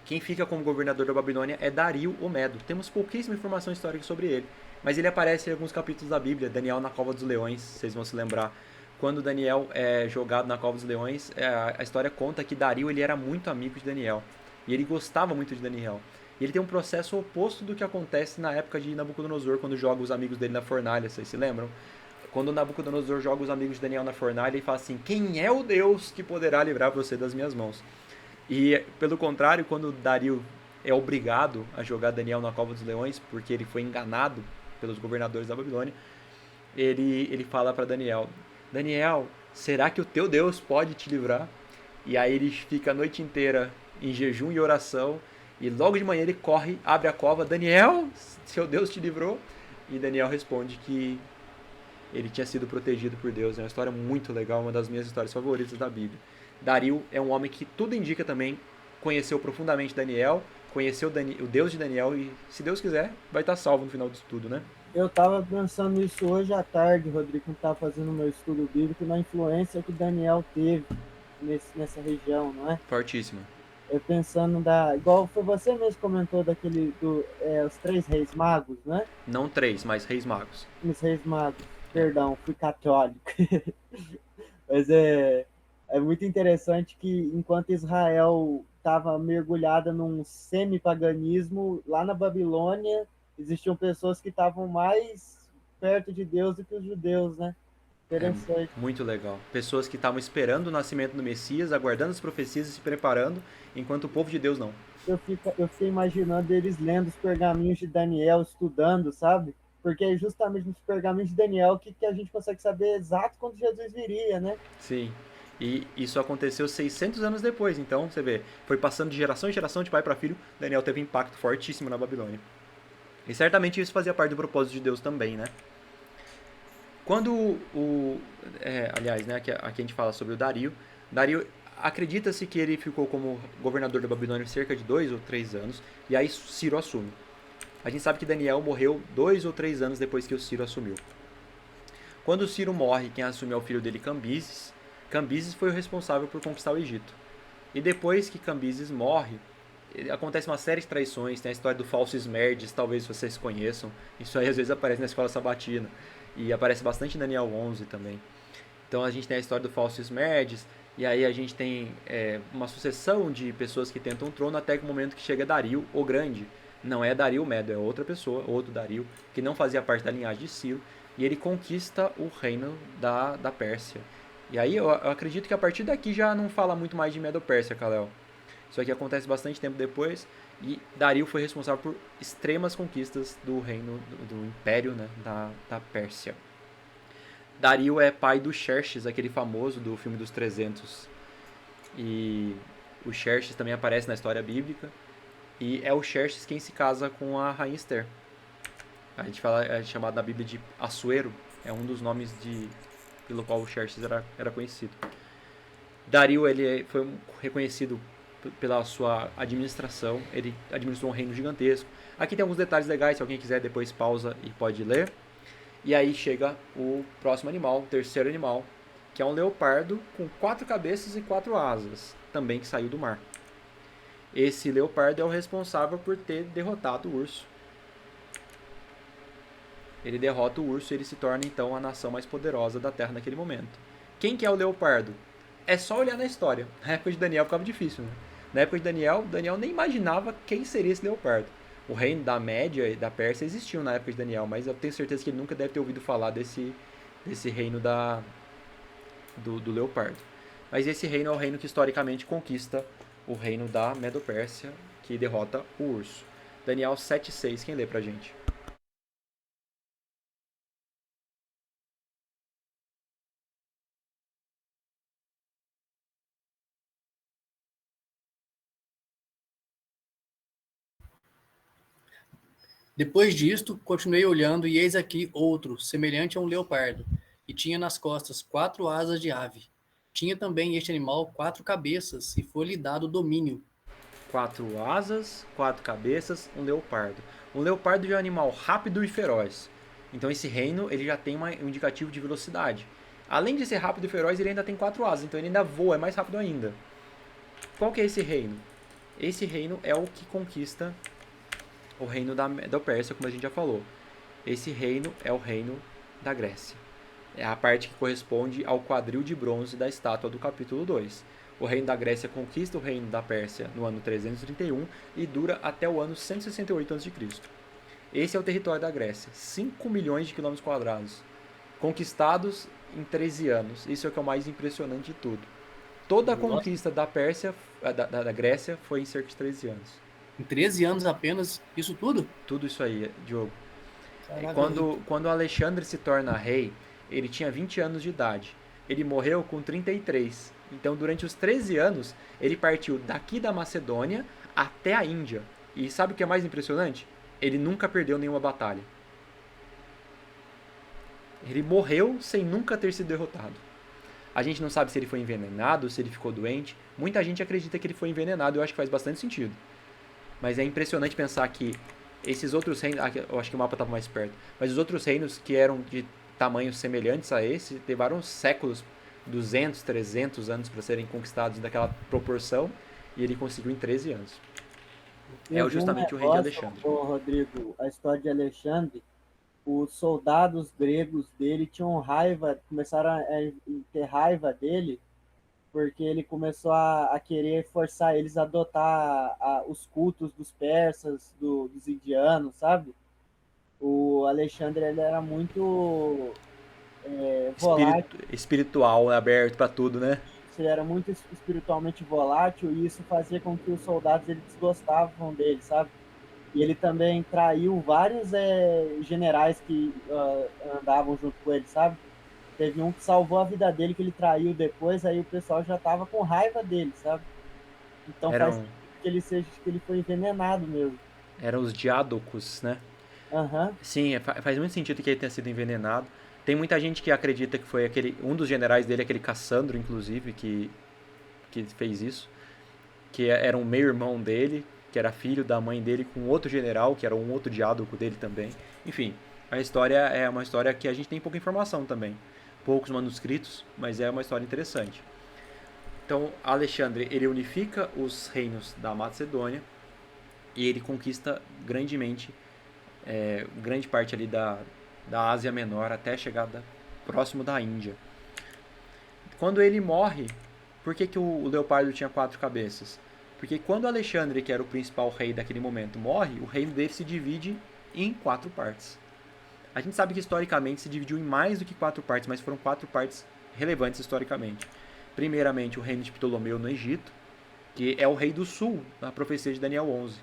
Quem fica como governador da Babilônia é Dario o Medo. Temos pouquíssima informação histórica sobre ele, mas ele aparece em alguns capítulos da Bíblia. Daniel na Cova dos Leões, vocês vão se lembrar. Quando Daniel é jogado na Cova dos Leões, a história conta que Dario ele era muito amigo de Daniel. E ele gostava muito de Daniel. E ele tem um processo oposto do que acontece na época de Nabucodonosor, quando joga os amigos dele na fornalha, vocês se lembram? Quando Nabucodonosor joga os amigos de Daniel na fornalha, ele fala assim: quem é o Deus que poderá livrar você das minhas mãos? E, pelo contrário, quando Dario é obrigado a jogar Daniel na Cova dos Leões, porque ele foi enganado pelos governadores da Babilônia, ele fala para Daniel: Daniel, será que o teu Deus pode te livrar? E aí ele fica a noite inteira em jejum e oração, e logo de manhã ele corre, abre a cova: Daniel, seu Deus te livrou? E Daniel responde que ele tinha sido protegido por Deus. É uma história muito legal, uma das minhas histórias favoritas da Bíblia. Dario é um homem que tudo indica também conheceu profundamente Daniel, conheceu o Deus de Daniel, e se Deus quiser, vai estar salvo no final disso tudo, né? Eu estava pensando nisso hoje à tarde, Rodrigo, quando estava fazendo meu estudo bíblico, na influência que Daniel teve nessa região, não é? Fortíssima. Eu pensando igual foi você mesmo comentou os 3 reis magos, né? Não 3, mas reis magos. Os reis magos, perdão, fui católico. Mas é muito interessante que enquanto Israel estava mergulhada num semi-paganismo, lá na Babilônia existiam pessoas que estavam mais perto de Deus do que os judeus, né? Interessante. Muito legal. Pessoas que estavam esperando o nascimento do Messias, aguardando as profecias e se preparando, enquanto o povo de Deus não. Eu fiquei imaginando eles lendo os pergaminhos de Daniel, estudando, sabe? Porque é justamente nos pergaminhos de Daniel que a gente consegue saber exato quando Jesus viria, né? Sim. E isso aconteceu 600 anos depois. Então, você vê, foi passando de geração em geração, de pai para filho. Daniel teve um impacto fortíssimo na Babilônia. E certamente isso fazia parte do propósito de Deus também, né? Quando aliás, né, aqui a gente fala sobre o Dario. Dario, acredita-se que ele ficou como governador da Babilônia cerca de 2 ou 3 anos, e aí Ciro assume. A gente sabe que Daniel morreu 2 ou 3 anos depois que o Ciro assumiu. Quando o Ciro morre, quem assumiu é o filho dele, Cambises. Cambises foi o responsável por conquistar o Egito. E depois que Cambises morre, acontece uma série de traições. Tem a história do falso Esmerdes, talvez vocês conheçam. Isso aí às vezes aparece na escola sabatina. E aparece bastante em Daniel 11 também. Então a gente tem a história do falso Esmerdes. E aí a gente tem uma sucessão de pessoas que tentam o trono, até que o momento que chega Dario o Grande. Não é Dario o Medo, é outra pessoa, outro Dario, que não fazia parte da linhagem de Ciro. E ele conquista o reino da Pérsia. E aí eu acredito que a partir daqui já não fala muito mais de Medo-Pérsia, Kalel. Isso aqui acontece bastante tempo depois. E Dario foi responsável por extremas conquistas do reino, do império, né, da Pérsia. Dario é pai do Xerxes, aquele famoso do filme dos 300. E o Xerxes também aparece na história bíblica. E é o Xerxes quem se casa com a rainha Esther. A gente fala, é chamado na Bíblia de Assuero. É um dos nomes pelo qual o Xerxes era conhecido. Dario ele foi reconhecido pela sua administração. Ele administrou um reino gigantesco. Aqui tem alguns detalhes legais, se alguém quiser depois pausa e pode ler. E aí chega o próximo animal, o terceiro animal, que é um leopardo com 4 cabeças e 4 asas, também que saiu do mar. Esse leopardo é o responsável por ter derrotado o urso. Ele derrota o urso e ele se torna então a nação mais poderosa da Terra naquele momento. Quem que é o leopardo? É só olhar na história. Na época de Daniel ficava difícil, né? Na época de Daniel nem imaginava quem seria esse leopardo. O reino da Média e da Pérsia existiam na época de Daniel, mas eu tenho certeza que ele nunca deve ter ouvido falar desse reino do leopardo. Mas esse reino é o reino que historicamente conquista o reino da Medo-Pérsia, que derrota o urso. Daniel 7,6, quem lê pra gente? Depois disto, continuei olhando, e eis aqui outro, semelhante a um leopardo, e tinha nas costas 4 asas de ave. Tinha também este animal 4 cabeças, e foi-lhe dado domínio. 4 asas, 4 cabeças, um leopardo. Um leopardo já é um animal rápido e feroz. Então esse reino ele já tem um indicativo de velocidade. Além de ser rápido e feroz, ele ainda tem 4 asas, então ele ainda voa, é mais rápido ainda. Qual que é esse reino? Esse reino é o que conquista o reino da Pérsia, como a gente já falou. Esse reino é o reino da Grécia. É a parte que corresponde ao quadril de bronze da estátua do capítulo 2. O reino da Grécia conquista o reino da Pérsia no ano 331 e dura até o ano 168 a.C. Esse é o território da Grécia, 5 milhões de quilômetros quadrados, conquistados em 13 anos. Isso é o que é o mais impressionante de tudo. Toda a conquista da Pérsia, da Grécia, foi em cerca de 13 anos. Em 13 anos apenas, isso tudo? Tudo isso aí, Diogo. Caraca, Quando Alexandre se torna rei, ele tinha 20 anos de idade. Ele morreu com 33. Então, durante os 13 anos, ele partiu daqui da Macedônia até a Índia. E sabe o que é mais impressionante? Ele nunca perdeu nenhuma batalha. Ele morreu sem nunca ter sido derrotado. A gente não sabe se ele foi envenenado, se ele ficou doente. Muita gente acredita que ele foi envenenado, eu acho que faz bastante sentido. Mas é impressionante pensar que esses outros reinos... eu acho que o mapa estava mais perto. Mas os outros reinos que eram de tamanhos semelhantes a esse, levaram séculos, 200, 300 anos para serem conquistados daquela proporção, e ele conseguiu em 13 anos. É justamente o rei de Alexandre. Rodrigo, a história de Alexandre, os soldados gregos dele tinham raiva, começaram a ter raiva dele, porque ele começou a querer forçar eles a adotar os cultos dos persas, dos indianos, sabe? O Alexandre, ele era muito volátil. Espiritual, aberto para tudo, né? Ele era muito espiritualmente volátil, e isso fazia com que os soldados eles desgostavam dele, sabe? E ele também traiu vários generais que andavam junto com ele, sabe? Teve um que salvou a vida dele, que ele traiu depois, aí o pessoal já tava com raiva dele, sabe? Então faz que ele foi envenenado mesmo. Eram os diádocos, né? Uhum. Sim, faz muito sentido que ele tenha sido envenenado. Tem muita gente que acredita que foi um dos generais dele, aquele Cassandro, inclusive, que fez isso. Que era um meio-irmão dele, que era filho da mãe dele com outro general, que era um outro diádoco dele também. Enfim, a história é uma história que a gente tem pouca informação também. Poucos manuscritos, mas é uma história interessante. Então, Alexandre, ele unifica os reinos da Macedônia e ele conquista grandemente, grande parte ali da Ásia Menor até chegar próximo da Índia. Quando ele morre, por que o leopardo tinha 4 cabeças? Porque quando Alexandre, que era o principal rei daquele momento, morre, o reino dele se divide em 4 partes. A gente sabe que historicamente se dividiu em mais do que 4 partes, mas foram 4 partes relevantes historicamente. Primeiramente, o reino de Ptolomeu no Egito, que é o rei do sul, na profecia de Daniel 11.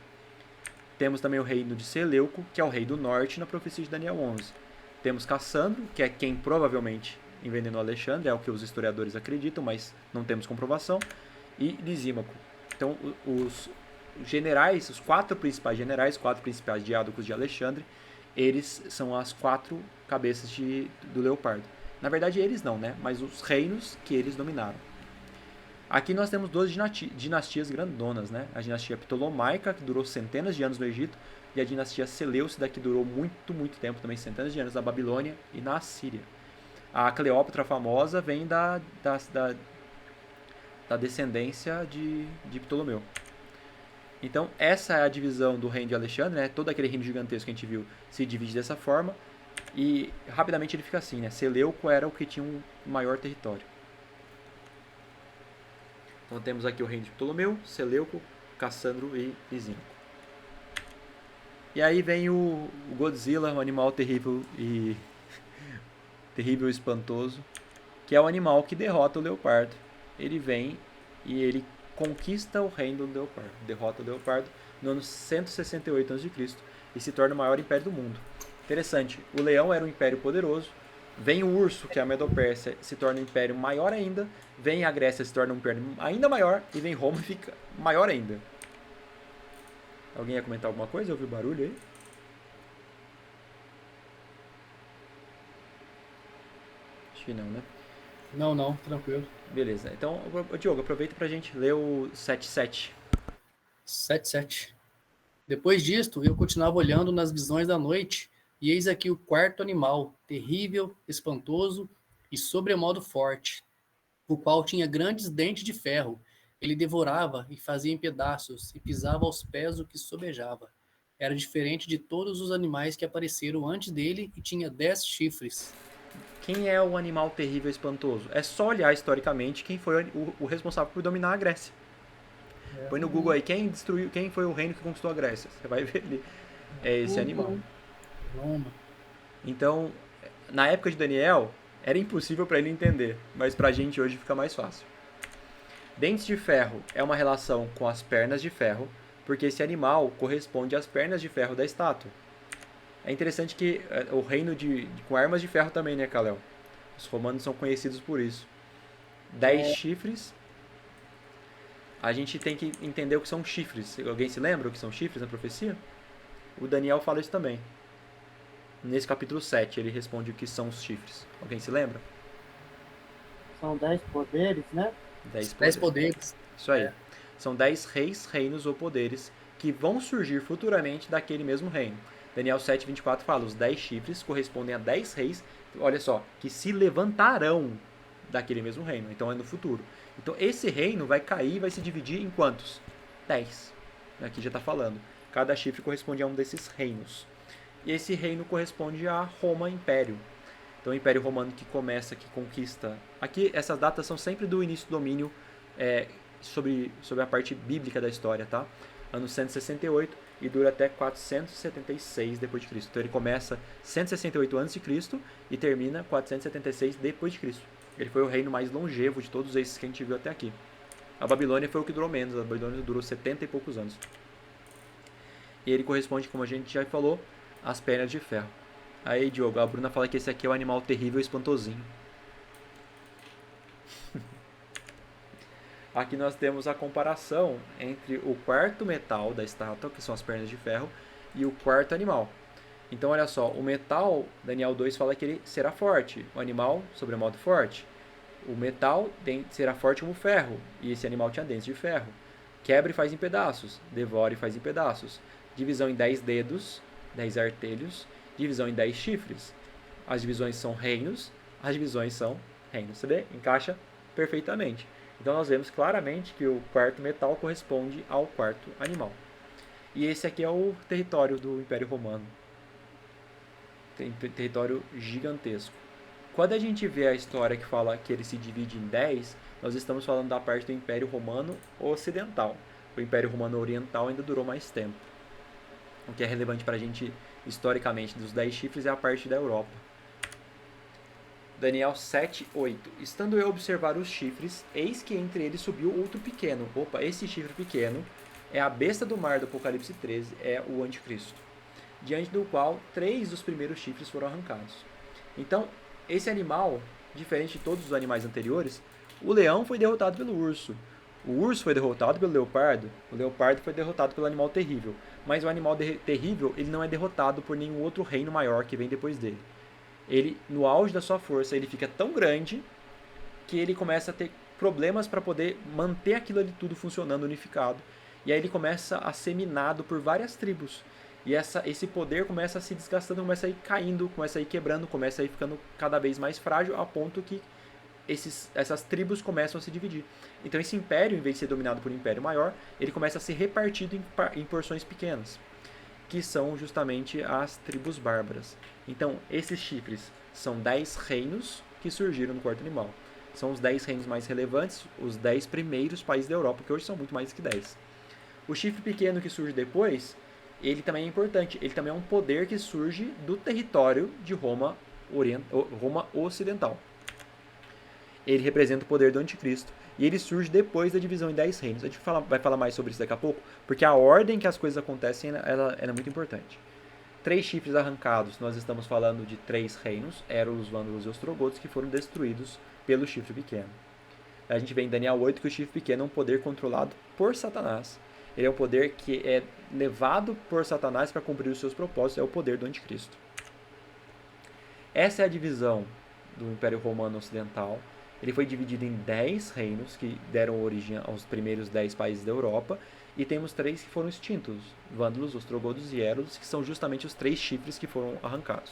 Temos também o reino de Seleuco, que é o rei do norte, na profecia de Daniel 11. Temos Cassandro, que é quem provavelmente envenenou Alexandre, é o que os historiadores acreditam, mas não temos comprovação, e Lisímaco. Então, os generais, os 4 principais generais, 4 principais diádocos de Alexandre, eles são as 4 cabeças do leopardo. Na verdade, eles não, né? Mas os reinos que eles dominaram. Aqui nós temos 2 dinastias grandonas, né? A dinastia Ptolomaica, que durou centenas de anos no Egito, e a dinastia Seleucida, que durou muito, muito tempo, também centenas de anos, na Babilônia e na Assíria. A Cleópatra famosa vem da descendência de Ptolomeu. Então, essa é a divisão do reino de Alexandre, né? Todo aquele reino gigantesco que a gente viu se divide dessa forma, e rapidamente ele fica assim, né? Seleuco era o que tinha um maior território. Então temos aqui o reino de Ptolomeu, Seleuco, Cassandro e Lisímaco. E aí vem o Godzilla, um animal terrível e espantoso, que é o animal que derrota o leopardo. Ele vem e ele conquista o reino do leopardo, derrota o leopardo no ano 168 a.C. e se torna o maior império do mundo. Interessante, o leão era um império poderoso, vem o urso, que é a Medo-Pérsia, se torna um império maior ainda, vem a Grécia, se torna um império ainda maior, e vem Roma e fica maior ainda. Alguém ia comentar alguma coisa? Ouviu barulho aí? Acho que não, né? Não, tranquilo. Beleza, então, Diogo, aproveita pra gente ler o 7.7. 7.7. Depois disto, eu continuava olhando nas visões da noite, e eis aqui o 4º animal, terrível, espantoso e sobremodo forte, o qual tinha grandes dentes de ferro, Ele devorava e fazia em pedaços, e pisava aos pés o que sobejava. Era diferente de todos os animais que apareceram antes dele e tinha 10 chifres. Quem é o animal terrível e espantoso? É só olhar historicamente quem foi o responsável por dominar a Grécia. Põe no Google aí quem foi o reino que conquistou a Grécia. Você vai ver ali. É esse animal. Roma. Então, na época de Daniel, era impossível para ele entender, mas pra gente hoje fica mais fácil. Dentes de ferro é uma relação com as pernas de ferro, porque esse animal corresponde às pernas de ferro da estátua. É interessante que o reino com armas de ferro também, né, Kalel? Os romanos são conhecidos por isso. 10 chifres. A gente tem que entender o que são chifres. Alguém se lembra o que são chifres na profecia? O Daniel fala isso também. Nesse capítulo 7, ele responde o que são os chifres. Alguém se lembra? São 10 poderes, né? 10 poderes. Isso aí. São 10 reis, reinos ou poderes que vão surgir futuramente daquele mesmo reino. Daniel 7:24 fala, os 10 chifres correspondem a 10 reis, olha só, que se levantarão daquele mesmo reino. Então é no futuro. Então esse reino vai cair e vai se dividir em quantos? 10. Aqui já está falando. Cada chifre corresponde a um desses reinos. E esse reino corresponde a Roma Império. Então o Império Romano que começa, que conquista... Aqui essas datas são sempre do início do domínio sobre a parte bíblica da história, tá? Ano 168 e dura até 476 depois de Cristo. Então ele começa 168 a.C. e termina 476 depois de Cristo. Ele foi o reino mais longevo de todos esses que a gente viu até aqui. A Babilônia foi o que durou menos. A Babilônia durou 70 e poucos anos. E ele corresponde, como a gente já falou, às pernas de ferro. Aí, Diogo, a Bruna fala que esse aqui é o animal terrível e espantosinho. Aqui nós temos a comparação entre o quarto metal da estátua, que são as pernas de ferro, e o quarto animal. Então, olha só, o metal, Daniel 2 fala que ele será forte, o animal, sobremodo forte. O metal será forte como ferro, e esse animal tinha dentes de ferro. Quebra e faz em pedaços, devora e faz em pedaços. Divisão em 10 dedos, 10 artelhos, divisão em 10 chifres. As divisões são reinos, as divisões são reinos. Você vê? Encaixa perfeitamente. Então nós vemos claramente que o quarto metal corresponde ao quarto animal. E esse aqui é o território do Império Romano. Tem território gigantesco. Quando a gente vê a história que fala que ele se divide em 10, nós estamos falando da parte do Império Romano Ocidental. O Império Romano Oriental ainda durou mais tempo. O que é relevante para a gente historicamente dos 10 chifres é a parte da Europa. Daniel 7:8. Estando eu a observar os chifres, eis que entre eles subiu outro pequeno. Opa, esse chifre pequeno é a besta do mar do Apocalipse 13, é o anticristo. Diante do qual 3 dos primeiros chifres foram arrancados. Então, esse animal, diferente de todos os animais anteriores, o leão foi derrotado pelo urso. O urso foi derrotado pelo leopardo, o leopardo foi derrotado pelo animal terrível. Mas o animal terrível, ele não é derrotado por nenhum outro reino maior que vem depois dele. Ele, no auge da sua força, ele fica tão grande que ele começa a ter problemas para poder manter aquilo ali tudo funcionando unificado. E aí ele começa a ser minado por várias tribos. E esse poder começa a se desgastando, começa a ir caindo, começa a ir quebrando, começa a ir ficando cada vez mais frágil, a ponto que essas tribos começam a se dividir. Então esse império, em vez de ser dominado por um império maior, ele começa a ser repartido em porções pequenas, que são justamente as tribos bárbaras. Então esses chifres são 10 reinos que surgiram no quarto animal. São os 10 reinos mais relevantes, os 10 primeiros países da Europa, que hoje são muito mais que 10. O chifre pequeno que surge depois, ele também é importante. Ele também é um poder que surge do território de Roma Ocidental. Ele representa o poder do anticristo. E ele surge depois da divisão em 10 reinos. A gente vai falar mais sobre isso daqui a pouco, porque a ordem que as coisas acontecem ela é muito importante. 3 chifres arrancados, nós estamos falando de 3 reinos, Érulos, Vândalos e Ostrogodos, que foram destruídos pelo chifre pequeno. A gente vê em Daniel 8 que o chifre pequeno é um poder controlado por Satanás. Ele é um poder que é levado por Satanás para cumprir os seus propósitos, é o poder do anticristo. Essa é a divisão do Império Romano Ocidental. Ele foi dividido em 10 reinos que deram origem aos primeiros 10 países da Europa. E temos 3 que foram extintos, Vândalos, Ostrogodos e Érulos, que são justamente os 3 chifres que foram arrancados.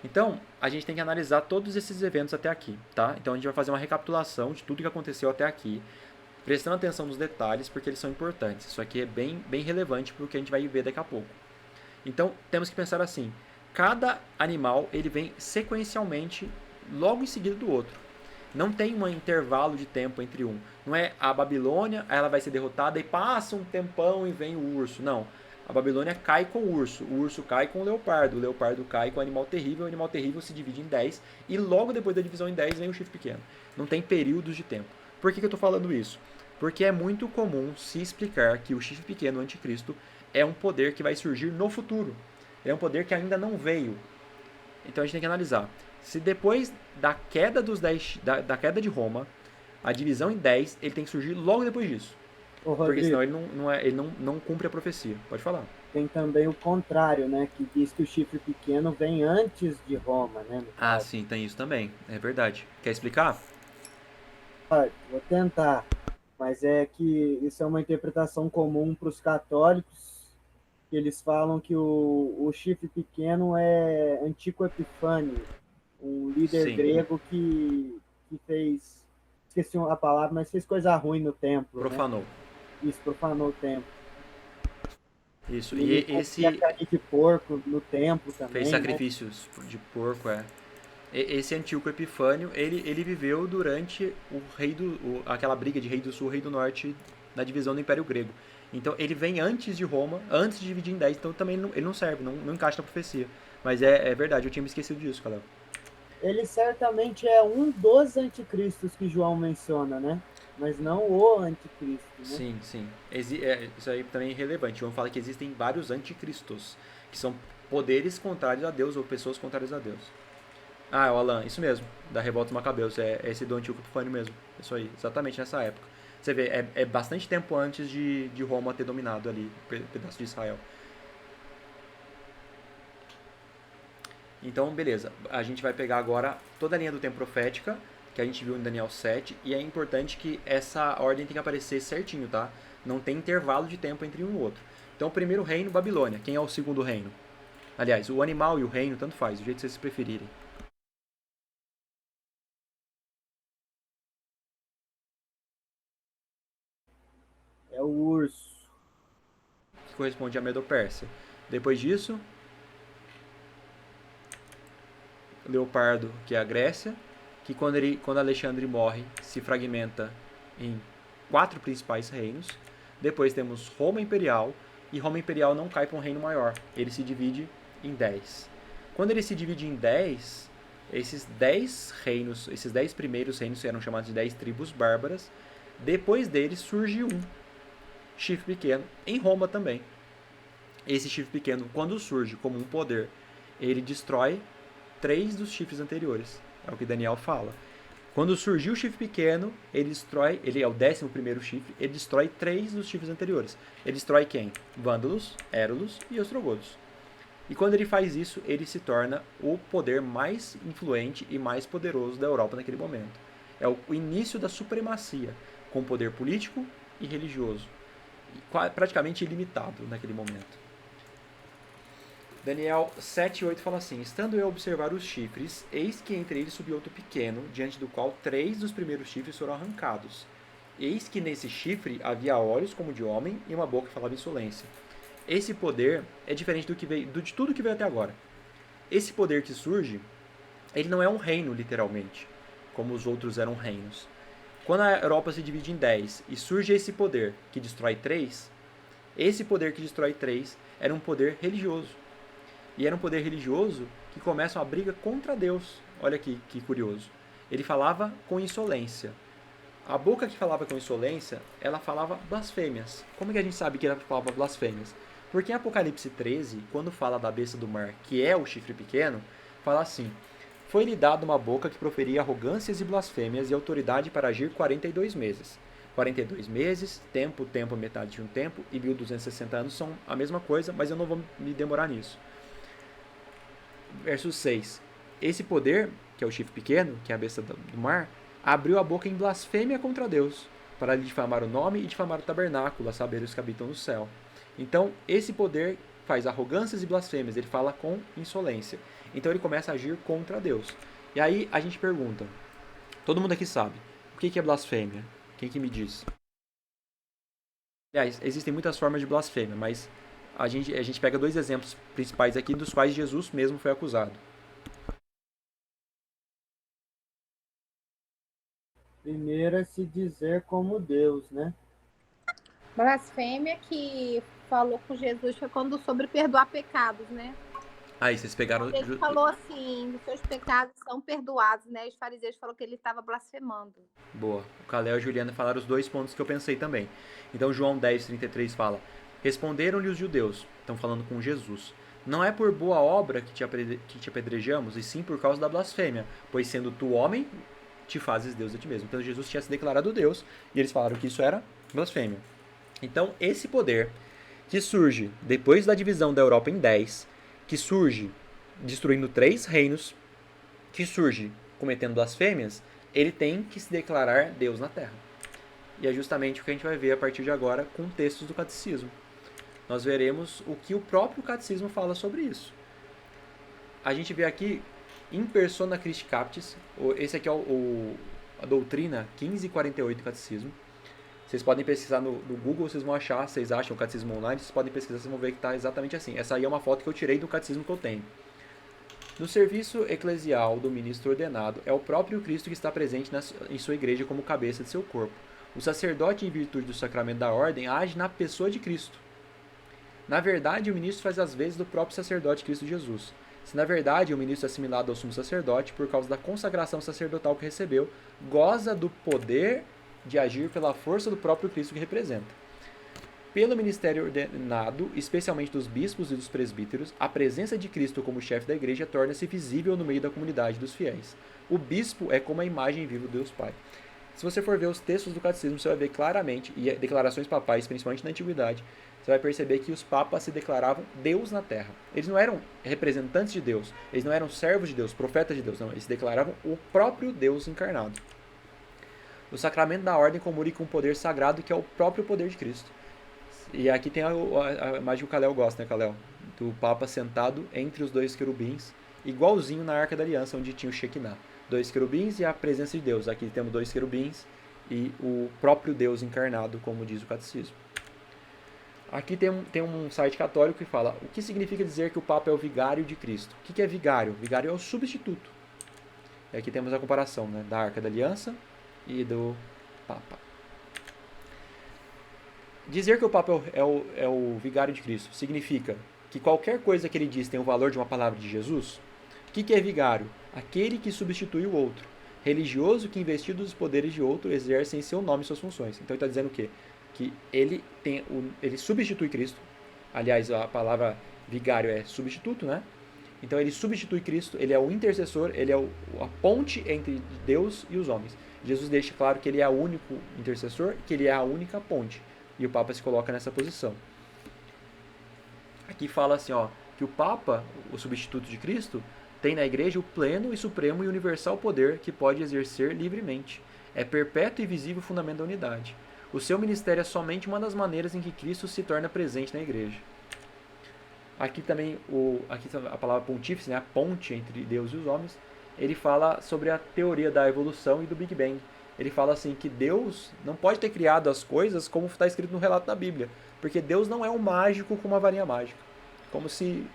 Então, a gente tem que analisar todos esses eventos até aqui, tá? Então a gente vai fazer uma recapitulação de tudo que aconteceu até aqui. prestando atenção nos detalhes, porque eles são importantes. Isso aqui é bem relevante para o que a gente vai ver daqui a pouco. Então, temos que pensar assim, cada animal ele vem sequencialmente logo em seguida do outro. Não tem um intervalo de tempo entre um. Não é a Babilônia, ela vai ser derrotada e passa um tempão e vem o urso. Não. A Babilônia cai com o urso cai com o leopardo cai com o animal terrível se divide em 10 e logo depois da divisão em 10 vem o chifre pequeno. Não tem períodos de tempo. Por que eu estou falando isso? Porque é muito comum se explicar que o chifre pequeno, o anticristo, é um poder que vai surgir no futuro. É um poder que ainda não veio. Então a gente tem que analisar. Se depois da queda da queda de Roma, a divisão em 10, ele tem que surgir logo depois disso. Ô, porque Rodrigo, senão ele não cumpre a profecia. Pode falar. tem também o contrário, né? Que diz que o chifre pequeno vem antes de Roma, né? Ah, sim, tem isso também. É verdade. Quer explicar? Vou tentar, mas é que isso é uma interpretação comum para os católicos, que eles falam que o chifre pequeno é Antíoco Epifânio, um líder Sim. grego que fez, esqueci a palavra, mas fez coisa ruim no templo. Profanou. Né? Isso, profanou o templo. Isso. Ele E esse carne de porco no templo também. fez sacrifícios de porco, Esse Antíoco Epifânio, ele viveu durante aquela briga de rei do sul, rei do norte, na divisão do Império Grego. Então ele vem antes de Roma, antes de dividir em 10, então também ele não serve, não encaixa na profecia. Mas é verdade, eu tinha me esquecido disso, Caleb. Ele certamente é um dos anticristos que João menciona, né? Mas não o anticristo, né? Sim, sim. Isso aí também é relevante. João fala que existem vários anticristos, que são poderes contrários a Deus ou pessoas contrárias a Deus. Ah, o Alan, isso mesmo, da Revolta dos Macabeus, é esse do Antíoco Epifânio mesmo. Isso aí, exatamente nessa época. Você vê, é bastante tempo antes de Roma ter dominado ali um pedaço de Israel. Então, beleza, a gente vai pegar agora toda a linha do tempo profética, que a gente viu em Daniel 7, e é importante que essa ordem tem que aparecer certinho, tá? Não tem intervalo de tempo entre um e o outro. Então, o primeiro reino, Babilônia. Quem é o segundo reino? Aliás, o animal e o reino, tanto faz, do jeito que vocês preferirem. É o urso. Que corresponde à Medo-Pérsia. Depois disso, Leopardo, que é a Grécia, que quando Alexandre morre, se fragmenta em 4 principais reinos. Depois temos Roma Imperial, e Roma Imperial não cai para um reino maior, ele se divide em 10. Quando ele se divide em 10, esses 10 reinos, esses 10 primeiros reinos eram chamados de 10 tribos bárbaras. Depois deles surge um chifre pequeno, em Roma também. Esse chifre pequeno, quando surge como um poder, ele destrói 3 dos chifres anteriores. É o que Daniel fala. Quando surgiu o chifre pequeno, ele é o 11º chifre, ele destrói 3 dos chifres anteriores. Ele destrói quem? Vândalos, Érulos e Ostrogodos. E quando ele faz isso, ele se torna o poder mais influente e mais poderoso da Europa naquele momento. É o início da supremacia, com poder político e religioso. Praticamente ilimitado naquele momento. Daniel 7:8 fala assim: estando eu a observar os chifres, eis que entre eles subiu outro pequeno, diante do qual 3 dos primeiros chifres foram arrancados. Eis que nesse chifre havia olhos como de homem e uma boca que falava insolência. Esse poder é diferente de tudo que veio até agora. Esse poder que surge, ele não é um reino literalmente, como os outros eram reinos. Quando a Europa se divide em 10 e surge esse poder que destrói 3, esse poder que destrói 3 era um poder religioso. E era um poder religioso que começa uma briga contra Deus. Olha que curioso. Ele falava com insolência. A boca que falava com insolência, ela falava blasfêmias. Como é que a gente sabe que ela falava blasfêmias? Porque em Apocalipse 13, quando fala da besta do mar, que é o chifre pequeno, fala assim: foi-lhe dado uma boca que proferia arrogâncias e blasfêmias e autoridade para agir 42 meses. 42 meses, tempo, metade de um tempo, e 1260 anos são a mesma coisa, mas eu não vou me demorar nisso. Verso 6. Esse poder, que é o chifre pequeno, que é a besta do mar, abriu a boca em blasfêmia contra Deus, para lhe difamar o nome e difamar o tabernáculo, a saber, os que habitam no céu. Então, esse poder faz arrogâncias e blasfêmias, ele fala com insolência. Então, ele começa a agir contra Deus. E aí, a gente pergunta, todo mundo aqui sabe, o que é blasfêmia? Quem que me diz? Aliás, existem muitas formas de blasfêmia, mas a gente pega 2 exemplos principais aqui, dos quais Jesus mesmo foi acusado. Primeiro é se dizer como Deus, né? Blasfêmia que falou com Jesus foi quando sobre perdoar pecados, né? Aí, vocês pegaram... Ele falou assim, os seus pecados são perdoados, né? Os fariseus falaram que ele estava blasfemando. Boa. O Calel e a Juliana falaram os 2 pontos que eu pensei também. Então, João 10:33 fala: Responderam-lhe os judeus, estão falando com Jesus, não é por boa obra que te apedrejamos, e sim por causa da blasfêmia, pois sendo tu homem, te fazes Deus a ti mesmo. Então, Jesus tinha se declarado Deus, e eles falaram que isso era blasfêmia. Então, esse poder que surge depois da divisão da Europa em 10, que surge destruindo 3 reinos, que surge cometendo blasfêmias, ele tem que se declarar Deus na Terra. E é justamente o que a gente vai ver a partir de agora com textos do Catecismo. Nós veremos o que o próprio Catecismo fala sobre isso. A gente vê aqui, in persona Christi Captis, esse aqui é a doutrina 1548 do Catecismo. Vocês podem pesquisar no Google, vocês vão achar, vocês acham o Catecismo online, vocês podem pesquisar, vocês vão ver que está exatamente assim. Essa aí é uma foto que eu tirei do Catecismo que eu tenho. No serviço eclesial do ministro ordenado, é o próprio Cristo que está presente em sua igreja como cabeça de seu corpo. O sacerdote, em virtude do sacramento da ordem, age na pessoa de Cristo. Na verdade, o ministro faz as vezes do próprio sacerdote Cristo Jesus. Se na verdade o ministro é assimilado ao sumo sacerdote, por causa da consagração sacerdotal que recebeu, goza do poder de agir pela força do próprio Cristo que representa. Pelo ministério ordenado, especialmente dos bispos e dos presbíteros, a presença de Cristo como chefe da igreja torna-se visível no meio da comunidade dos fiéis. O bispo é como a imagem viva do Deus Pai. Se você for ver os textos do Catecismo, você vai ver claramente, e declarações papais, principalmente na Antiguidade, você vai perceber que os papas se declaravam Deus na Terra. Eles não eram representantes de Deus, eles não eram servos de Deus, profetas de Deus, não. Eles se declaravam o próprio Deus encarnado. O sacramento da ordem comunica um poder sagrado que é o próprio poder de Cristo. E aqui tem a imagem que o Calel gosta, né, Calel? Do Papa sentado entre os 2 querubins, igualzinho na Arca da Aliança, onde tinha o Shekinah. 2 querubins e a presença de Deus. Aqui temos 2 querubins e o próprio Deus encarnado, como diz o Catecismo. Aqui tem um site católico que fala: o que significa dizer que o Papa é o vigário de Cristo? O que é vigário? Vigário é o substituto. E aqui temos a comparação, né, da Arca da Aliança e do Papa. Dizer que o Papa é o vigário de Cristo significa que qualquer coisa que ele diz tem o valor de uma palavra de Jesus? O que é vigário? Aquele que substitui o outro. Religioso que, investido dos poderes de outro, exerce em seu nome suas funções. Então ele está dizendo o quê? Que ele substitui Cristo. Aliás, a palavra vigário é substituto, né? Então ele substitui Cristo, ele é o intercessor, ele é a ponte entre Deus e os homens. Jesus deixa claro que ele é o único intercessor, que ele é a única ponte. E o Papa se coloca nessa posição. Aqui fala assim, ó, que o Papa, o substituto de Cristo, tem na igreja o pleno e supremo e universal poder que pode exercer livremente. É perpétuo e visível fundamento da unidade. O seu ministério é somente uma das maneiras em que Cristo se torna presente na igreja. Aqui também, aqui a palavra pontífice, né, a ponte entre Deus e os homens, ele fala sobre a teoria da evolução e do Big Bang. Ele fala assim que Deus não pode ter criado as coisas como está escrito no relato da Bíblia, porque Deus não é um mágico com uma varinha mágica. Como se...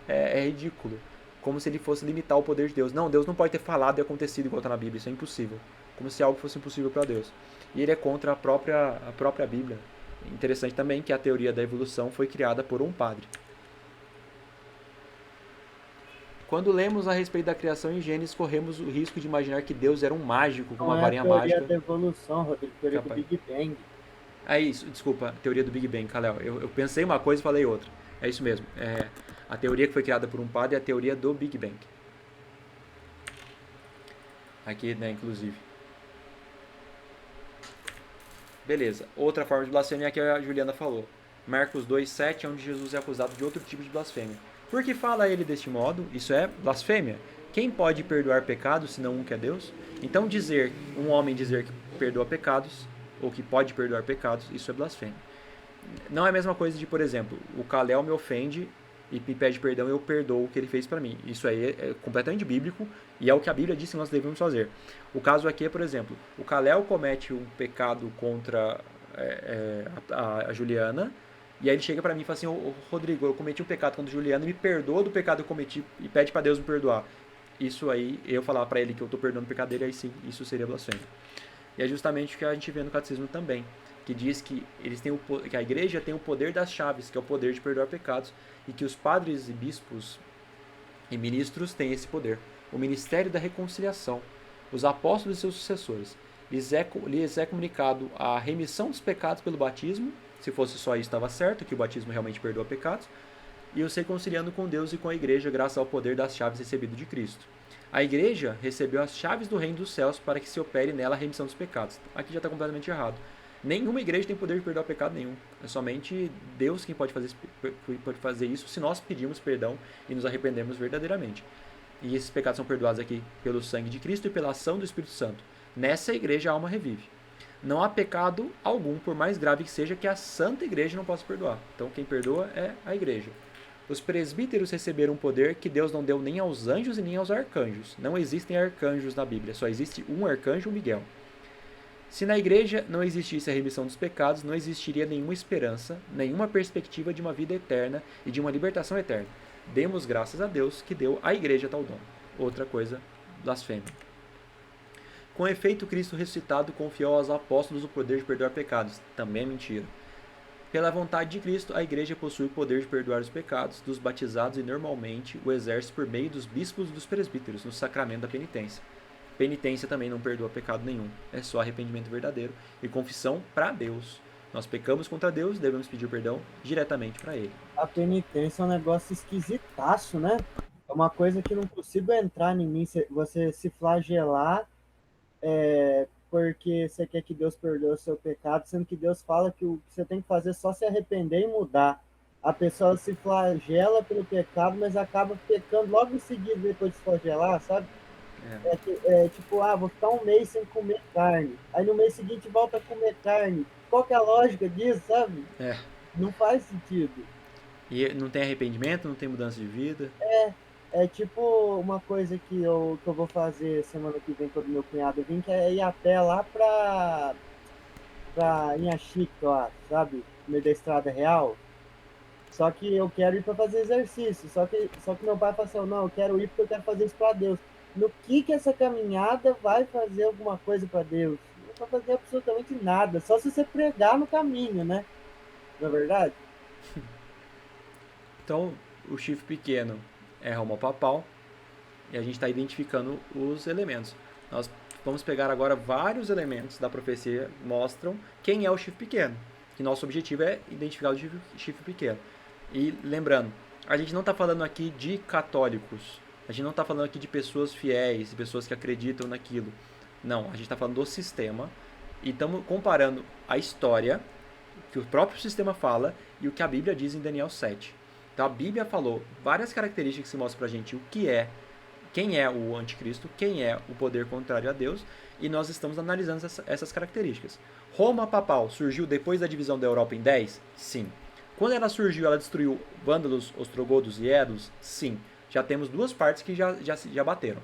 é ridículo. Como se ele fosse limitar o poder de Deus. Não, Deus não pode ter falado e acontecido igual está na Bíblia, isso é impossível. Como se algo fosse impossível para Deus. E ele é contra a própria Bíblia. Interessante também que a teoria da evolução foi criada por um padre. Quando lemos a respeito da criação em Gênesis, corremos o risco de imaginar que Deus era um mágico com uma varinha mágica. Não é a teoria da evolução, Rodrigo, a teoria do Big Bang. É isso, desculpa, teoria do Big Bang, Kalel. Eu pensei uma coisa e falei outra. É isso mesmo. A teoria que foi criada por um padre é a teoria do Big Bang. Aqui, né, inclusive. Beleza. Outra forma de blasfêmia é a que a Juliana falou. Marcos 2,7 é onde Jesus é acusado de outro tipo de blasfêmia. Por que fala ele deste modo? Isso é blasfêmia. Quem pode perdoar pecados, senão um que é Deus? Então um homem dizer que perdoa pecados, ou que pode perdoar pecados, isso é blasfêmia. Não é a mesma coisa de, por exemplo, o Kalel me ofende e me pede perdão e eu perdoo o que ele fez para mim. Isso aí é completamente bíblico e é o que a Bíblia diz que nós devemos fazer. O caso aqui é, por exemplo, o Kalel comete um pecado contra a Juliana, e aí ele chega pra mim e fala assim, ô, Rodrigo, eu cometi um pecado contra a Juliana, me perdoa do pecado que eu cometi e pede pra Deus me perdoar. Isso aí, eu falar pra ele que eu tô perdoando o pecado dele, aí sim, isso seria blasfêmia. E é justamente o que a gente vê no catecismo também, que diz que que a igreja tem o poder das chaves, que é o poder de perdoar pecados, e que os padres e bispos e ministros têm esse poder. O ministério da reconciliação. Os apóstolos e seus sucessores. Lhes é comunicado a remissão dos pecados pelo batismo, se fosse só isso estava certo, que o batismo realmente perdoa pecados, e os reconciliando com Deus e com a igreja graças ao poder das chaves recebido de Cristo. A igreja recebeu as chaves do reino dos céus para que se opere nela a remissão dos pecados. Aqui já está completamente errado. Nenhuma igreja tem poder de perdoar pecado nenhum. É somente Deus quem pode fazer isso se nós pedirmos perdão e nos arrependermos verdadeiramente. E esses pecados são perdoados aqui pelo sangue de Cristo e pela ação do Espírito Santo. Nessa igreja a alma revive. Não há pecado algum, por mais grave que seja, que a santa igreja não possa perdoar. Então quem perdoa é a igreja. Os presbíteros receberam um poder que Deus não deu nem aos anjos e nem aos arcanjos. Não existem arcanjos na Bíblia, só existe um arcanjo, Miguel. Se na igreja não existisse a remissão dos pecados, não existiria nenhuma esperança, nenhuma perspectiva de uma vida eterna e de uma libertação eterna. Demos graças a Deus que deu à igreja tal dom. Outra coisa, blasfêmia. Com efeito, Cristo ressuscitado confiou aos apóstolos o poder de perdoar pecados. Também é mentira. Pela vontade de Cristo, a igreja possui o poder de perdoar os pecados dos batizados e normalmente o exerce por meio dos bispos e dos presbíteros no sacramento da penitência. Penitência também não perdoa pecado nenhum, é só arrependimento verdadeiro e confissão para Deus. Nós pecamos contra Deus, devemos pedir perdão diretamente para Ele. A penitência é um negócio esquisitaço, né? É uma coisa que não consigo entrar em mim, você se flagelar porque você quer que Deus perdoe o seu pecado, sendo que Deus fala que o que você tem que fazer é só se arrepender e mudar. A pessoa se flagela pelo pecado, mas acaba pecando logo em seguida depois de se flagelar, sabe? Tipo, vou ficar um mês sem comer carne. Aí no mês seguinte volta a comer carne. Qual que é a lógica disso, sabe? Não faz sentido. E não tem arrependimento, não tem mudança de vida. É tipo uma coisa que eu vou fazer semana que vem quando meu cunhado vir, que é ir a pé lá pra Inhaxique, lá, sabe? No meio da estrada real. Só que eu quero ir para fazer exercício. Só que meu pai fala assim, não, eu quero ir porque eu quero fazer isso para Deus. No que essa caminhada vai fazer alguma coisa para Deus? Não vai fazer absolutamente nada. Só se você pregar no caminho, né? Não é verdade? Então, o chifre pequeno é Roma papal e a gente está identificando os elementos. Nós vamos pegar agora vários elementos da profecia que mostram quem é o chifre pequeno. Que nosso objetivo é identificar o chifre pequeno. E lembrando, a gente não está falando aqui de católicos. A gente não está falando aqui de pessoas fiéis, de pessoas que acreditam naquilo. Não, a gente está falando do sistema e estamos comparando a história que o próprio sistema fala e o que a Bíblia diz em Daniel 7. Então a Bíblia falou várias características que mostram pra gente o que é, quem é o anticristo, quem é o poder contrário a Deus, e nós estamos analisando essas características. Roma papal surgiu depois da divisão da Europa em 10? Sim. Quando ela surgiu, ela destruiu vândalos, ostrogodos e édulos? Sim. Já temos duas partes que já bateram.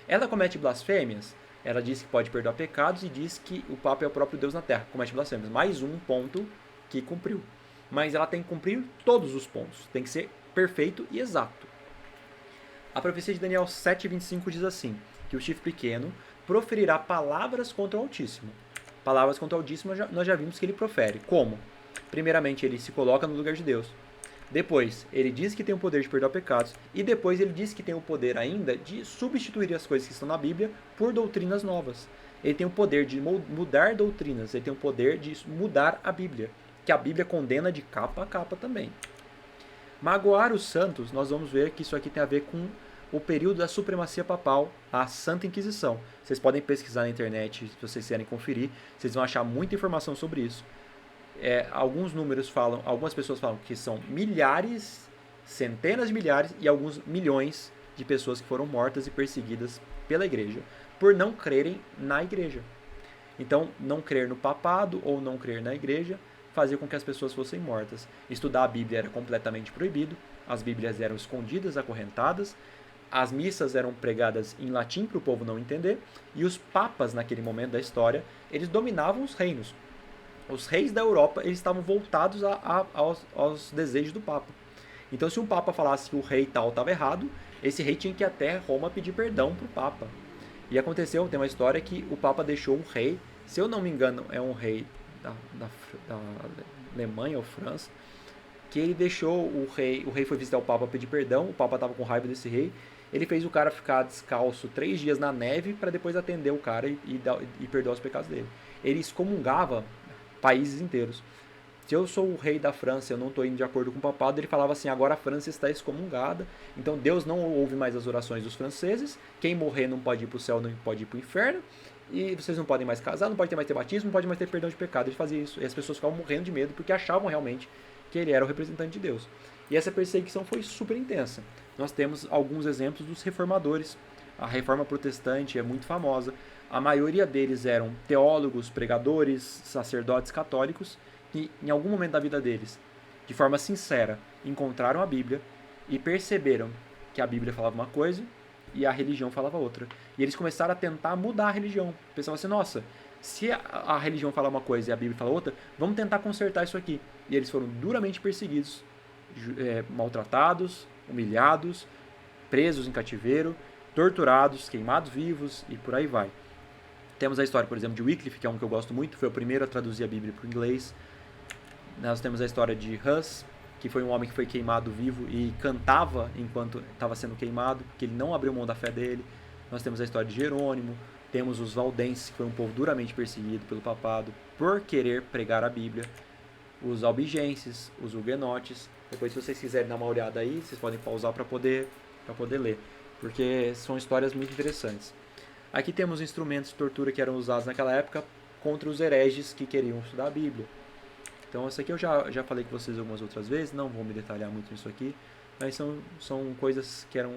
Ela comete blasfêmias? Ela diz que pode perdoar pecados e diz que o Papa é o próprio Deus na Terra. Comete blasfêmias. Mais um ponto que cumpriu. Mas ela tem que cumprir todos os pontos. Tem que ser perfeito e exato. A profecia de Daniel 7,25 diz assim, que o chifre pequeno proferirá palavras contra o Altíssimo. Palavras contra o Altíssimo nós já vimos que ele profere. Como? Primeiramente, ele se coloca no lugar de Deus. Depois, ele diz que tem o poder de perdoar pecados. E depois, ele diz que tem o poder ainda de substituir as coisas que estão na Bíblia por doutrinas novas. Ele tem o poder de mudar doutrinas. Ele tem o poder de mudar a Bíblia. Que a Bíblia condena de capa a capa também. Magoar os santos, nós vamos ver que isso aqui tem a ver com o período da supremacia papal, a Santa Inquisição. Vocês podem pesquisar na internet, se vocês quiserem conferir. Vocês vão achar muita informação sobre isso. Alguns números falam, algumas pessoas falam que são milhares, centenas de milhares e alguns milhões de pessoas que foram mortas e perseguidas pela igreja por não crerem na igreja. Então, não crer no papado ou não crer na igreja fazia com que as pessoas fossem mortas. Estudar a Bíblia era completamente proibido, as Bíblias eram escondidas, acorrentadas, as missas eram pregadas em latim para o povo não entender, e os papas, naquele momento da história, eles dominavam os reinos. os reis da Europa eles estavam voltados aos desejos do Papa. Então, se um Papa falasse que o rei tal estava errado, esse rei tinha que ir até Roma pedir perdão para o Papa. E aconteceu, tem uma história que o Papa deixou um rei, se eu não me engano, é um rei da Alemanha ou França, que ele deixou o rei foi visitar o Papa pedir perdão, o Papa estava com raiva desse rei, ele fez o cara ficar descalço 3 dias na neve para depois atender o cara e perdoar os pecados dele. Ele excomungava países inteiros. Se eu sou o rei da França, eu não estou indo de acordo com o papado, ele falava assim, agora a França está excomungada, então Deus não ouve mais as orações dos franceses, quem morrer não pode ir para o céu, não pode ir para o inferno, e vocês não podem mais casar, não pode mais ter batismo, não pode mais ter perdão de pecado. Ele fazia isso, e as pessoas ficavam morrendo de medo, porque achavam realmente que ele era o representante de Deus. E essa perseguição foi super intensa. Nós temos alguns exemplos dos reformadores. A reforma protestante é muito famosa. A maioria deles eram teólogos, pregadores, sacerdotes católicos, que em algum momento da vida deles, de forma sincera, encontraram a Bíblia e perceberam que a Bíblia falava uma coisa e a religião falava outra. E eles começaram a tentar mudar a religião. Pensavam assim, nossa, se a religião fala uma coisa e a Bíblia fala outra, vamos tentar consertar isso aqui. E eles foram duramente perseguidos, maltratados, humilhados, presos em cativeiro, torturados, queimados vivos e por aí vai. Temos a história, por exemplo, de Wycliffe, que é um que eu gosto muito, foi o primeiro a traduzir a Bíblia para o inglês. Nós temos a história de Hus, que foi um homem que foi queimado vivo e cantava enquanto estava sendo queimado, porque ele não abriu mão da fé dele. Nós temos a história de Jerônimo, temos os valdenses, que foi um povo duramente perseguido pelo papado por querer pregar a Bíblia. Os albigenses, os huguenotes. Depois, se vocês quiserem dar uma olhada aí, vocês podem pausar para poder ler, porque são histórias muito interessantes. Aqui temos instrumentos de tortura que eram usados naquela época contra os hereges que queriam estudar a Bíblia. Então, isso aqui eu já falei com vocês algumas outras vezes, não vou me detalhar muito nisso aqui, mas são coisas que eram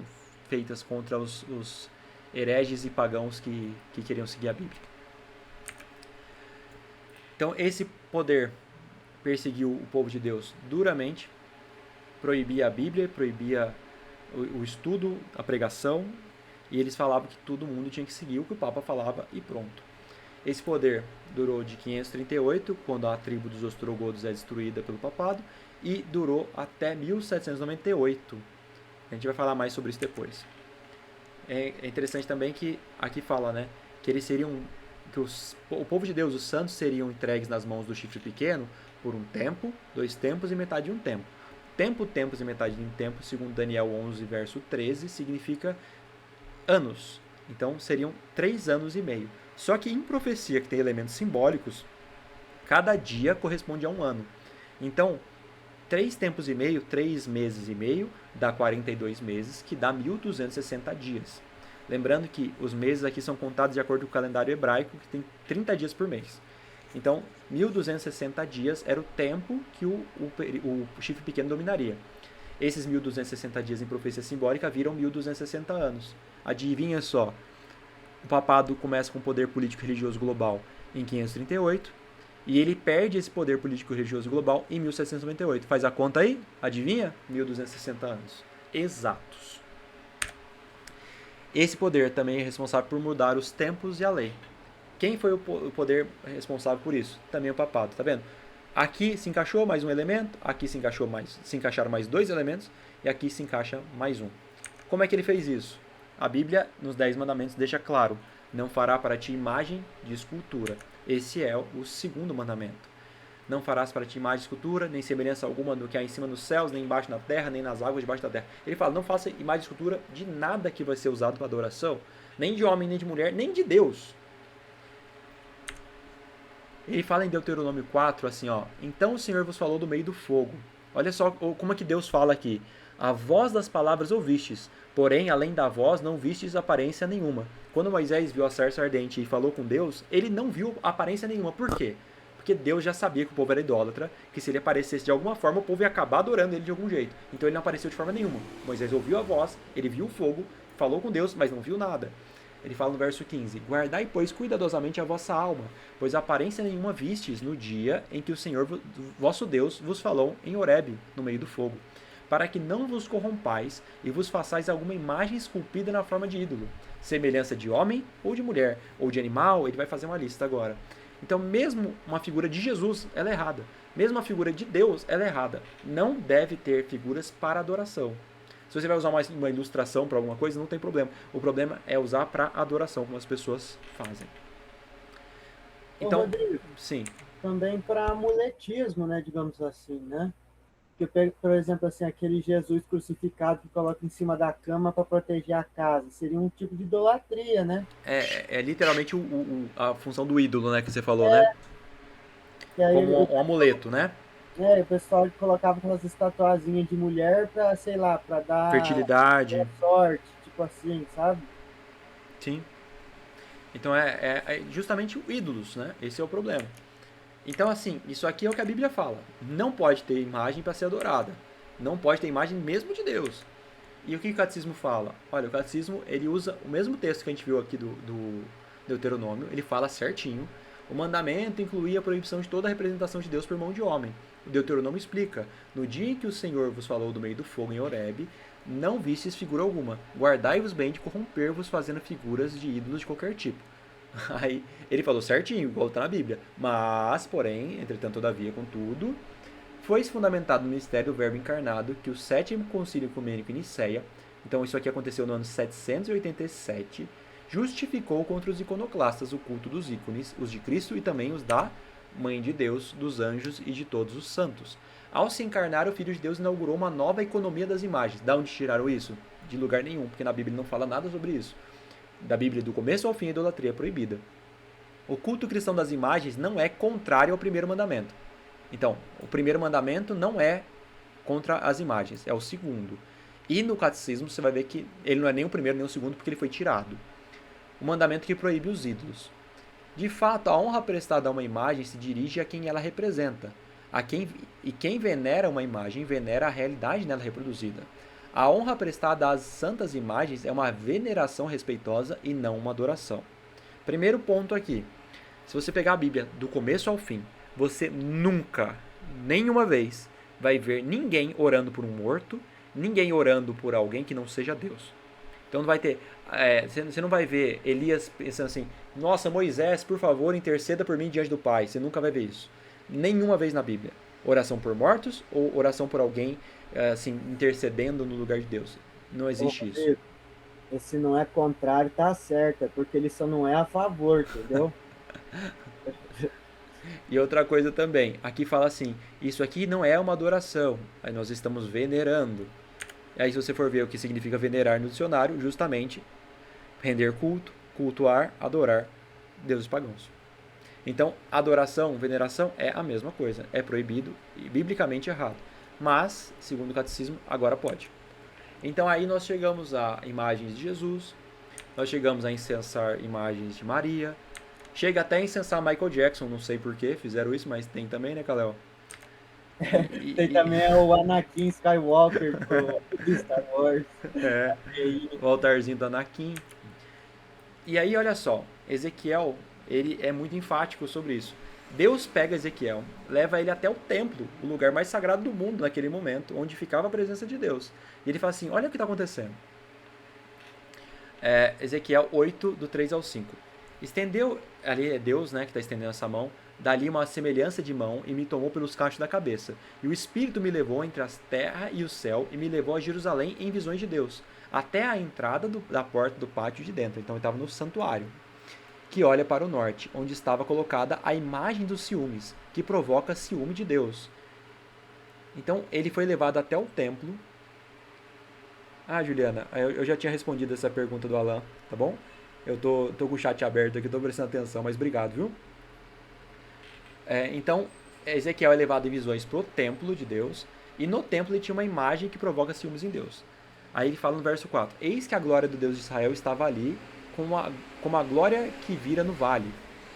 feitas contra os hereges e pagãos que queriam seguir a Bíblia. Então, esse poder perseguiu o povo de Deus duramente, proibia a Bíblia, proibia o estudo, a pregação, e eles falavam que todo mundo tinha que seguir o que o Papa falava e pronto. Esse poder durou de 538, quando a tribo dos ostrogodos é destruída pelo papado, e durou até 1798. A gente vai falar mais sobre isso depois. É interessante também que aqui fala, né, que eles seriam, que o povo de Deus, os santos, seriam entregues nas mãos do chifre pequeno por um tempo, 2 tempos e metade de um tempo. Tempo, tempos e metade de um tempo, segundo Daniel 11, verso 13, significa anos. Então, seriam 3 anos e meio. Só que em profecia, que tem elementos simbólicos, cada dia corresponde a um ano. Então, 3 tempos e meio, 3 meses e meio, dá 42 meses, que dá 1.260 dias. Lembrando que os meses aqui são contados de acordo com o calendário hebraico, que tem 30 dias por mês. Então, 1.260 dias era o tempo que o chifre pequeno dominaria. Esses 1.260 dias em profecia simbólica viram 1.260 anos. Adivinha só, o papado começa com o poder político e religioso global em 538 e ele perde esse poder político e religioso global em 1798. Faz a conta aí? Adivinha? 1.260 anos. Exatos. Esse poder também é responsável por mudar os tempos e a lei. Quem foi o poder responsável por isso? Também o papado, tá vendo? Aqui se encaixou mais um elemento, aqui se encaixaram mais 2 elementos e aqui se encaixa mais um. Como é que ele fez isso? A Bíblia, nos 10 mandamentos, deixa claro, não fará para ti imagem de escultura. Esse é o segundo mandamento. Não farás para ti imagem de escultura, nem semelhança alguma do que há em cima nos céus, nem embaixo na terra, nem nas águas debaixo da terra. Ele fala, não faça imagem de escultura de nada que vai ser usado para adoração, nem de homem, nem de mulher, nem de Deus. Ele fala em Deuteronômio 4, assim, ó, então o Senhor vos falou do meio do fogo. Olha só como é que Deus fala aqui. A voz das palavras ouvistes, porém, além da voz, não vistes aparência nenhuma. Quando Moisés viu a sarça ardente e falou com Deus, ele não viu aparência nenhuma. Por quê? Porque Deus já sabia que o povo era idólatra, que se ele aparecesse de alguma forma, o povo ia acabar adorando ele de algum jeito. Então ele não apareceu de forma nenhuma. Moisés ouviu a voz, ele viu o fogo, falou com Deus, mas não viu nada. Ele fala no verso 15, guardai, pois, cuidadosamente a vossa alma, pois aparência nenhuma vistes no dia em que o Senhor, vosso Deus, vos falou em Horebe, no meio do fogo, para que não vos corrompais e vos façais alguma imagem esculpida na forma de ídolo, semelhança de homem ou de mulher, ou de animal, ele vai fazer uma lista agora, Então, mesmo uma figura de Jesus, ela é errada. Mesmo a figura de Deus, ela é errada. Não deve ter figuras para adoração. Se você vai usar uma ilustração para alguma coisa, não tem problema. O problema é usar para adoração, como as pessoas fazem. Então, Rodrigo, sim. também para amuletismo, né, digamos assim, né? Porque, por exemplo, assim, aquele Jesus crucificado que coloca em cima da cama para proteger a casa, seria um tipo de idolatria, né? É literalmente a função do ídolo, né, que você falou, né? E aí, Como um amuleto, né? o pessoal colocava aquelas estatuazinhas de mulher para, sei lá, para dar Fertilidade. sorte, tipo assim, sabe? Sim. Então é justamente ídolos, né? Esse é o problema. Então, assim, isso aqui é o que a Bíblia fala. Não pode ter imagem para ser adorada. Não pode ter imagem mesmo de Deus. E o que o catecismo fala? Olha, o catecismo, ele usa o mesmo texto que a gente viu aqui do Deuteronômio, ele fala certinho. O mandamento incluía a proibição de toda a representação de Deus por mão de homem. O Deuteronômio explica: no dia em que o Senhor vos falou do meio do fogo em Horebe, não vistes figura alguma. Guardai-vos bem de corromper-vos fazendo figuras de ídolos de qualquer tipo. Aí ele falou certinho, igual está na Bíblia. Mas, porém, entretanto, todavia, contudo, foi-se fundamentado no mistério do Verbo encarnado que o sétimo concílio ecumênico em Nicéia, então isso aqui aconteceu no ano 787, justificou contra os iconoclastas o culto dos ícones, os de Cristo e também os da Mãe de Deus, dos anjos e de todos os santos. Ao se encarnar, o Filho de Deus inaugurou uma nova economia das imagens. Da onde tiraram isso? De lugar nenhum, porque na Bíblia não fala nada sobre isso. Da Bíblia, do começo ao fim, a idolatria é proibida. O culto cristão das imagens não é contrário ao primeiro mandamento. Então, o primeiro mandamento não é contra as imagens, é o segundo. E no catecismo você vai ver que ele não é nem o primeiro nem o segundo, porque ele foi tirado. O mandamento que proíbe os ídolos. De fato, a honra prestada a uma imagem se dirige a quem ela representa. E quem venera uma imagem, venera a realidade nela reproduzida. A honra prestada às santas imagens é uma veneração respeitosa e não uma adoração. Primeiro ponto aqui. Se você pegar a Bíblia do começo ao fim, você nunca, nenhuma vez, vai ver ninguém orando por um morto, ninguém orando por alguém que não seja Deus. Então não vai ter, você não vai ver Elias pensando assim: nossa, Moisés, por favor, interceda por mim diante do Pai. Você nunca vai ver isso. Nenhuma vez na Bíblia. Oração por mortos ou oração por alguém assim, intercedendo no lugar de Deus. Não existe isso. Esse não é contrário, tá certo, é porque ele só não é a favor, entendeu? E outra coisa também, aqui fala assim: isso aqui não é uma adoração, aí nós estamos venerando. E aí se você for ver o que significa venerar no dicionário, justamente render culto, cultuar, adorar deuses pagãos. Então, adoração, veneração é a mesma coisa, é proibido e biblicamente errado. Mas, segundo o catecismo, agora pode. Então aí nós chegamos a imagens de Jesus, nós chegamos a incensar imagens de Maria, chega até a incensar Michael Jackson, não sei porquê fizeram isso, mas tem também, né, Kalel? Tem também o Anakin Skywalker do Star Wars. O altarzinho do Anakin. E aí, olha só, Ezequiel, ele é muito enfático sobre isso. Deus pega Ezequiel, leva ele até o templo, o lugar mais sagrado do mundo naquele momento, onde ficava a presença de Deus. E ele fala assim: olha o que está acontecendo. Ezequiel 8, do 3 ao 5. Estendeu, ali é Deus, né, que está estendendo essa mão, dali uma semelhança de mão e me tomou pelos cachos da cabeça. E o Espírito me levou entre as terra e o céu e me levou a Jerusalém em visões de Deus, até a entrada da porta do pátio de dentro. Então ele estava no santuário, que olha para o norte, onde estava colocada a imagem dos ciúmes, que provoca ciúme de Deus. Então ele foi levado até o templo. Ah, Juliana, eu já tinha respondido essa pergunta do Alan, tá bom? Eu tô com o chat aberto aqui, tô prestando atenção, mas obrigado, viu? Então, Ezequiel é levado em visões pro templo de Deus, e no templo ele tinha uma imagem que provoca ciúmes em Deus. Aí ele fala no verso 4: eis que a glória do Deus de Israel estava ali, como a glória que vira no vale.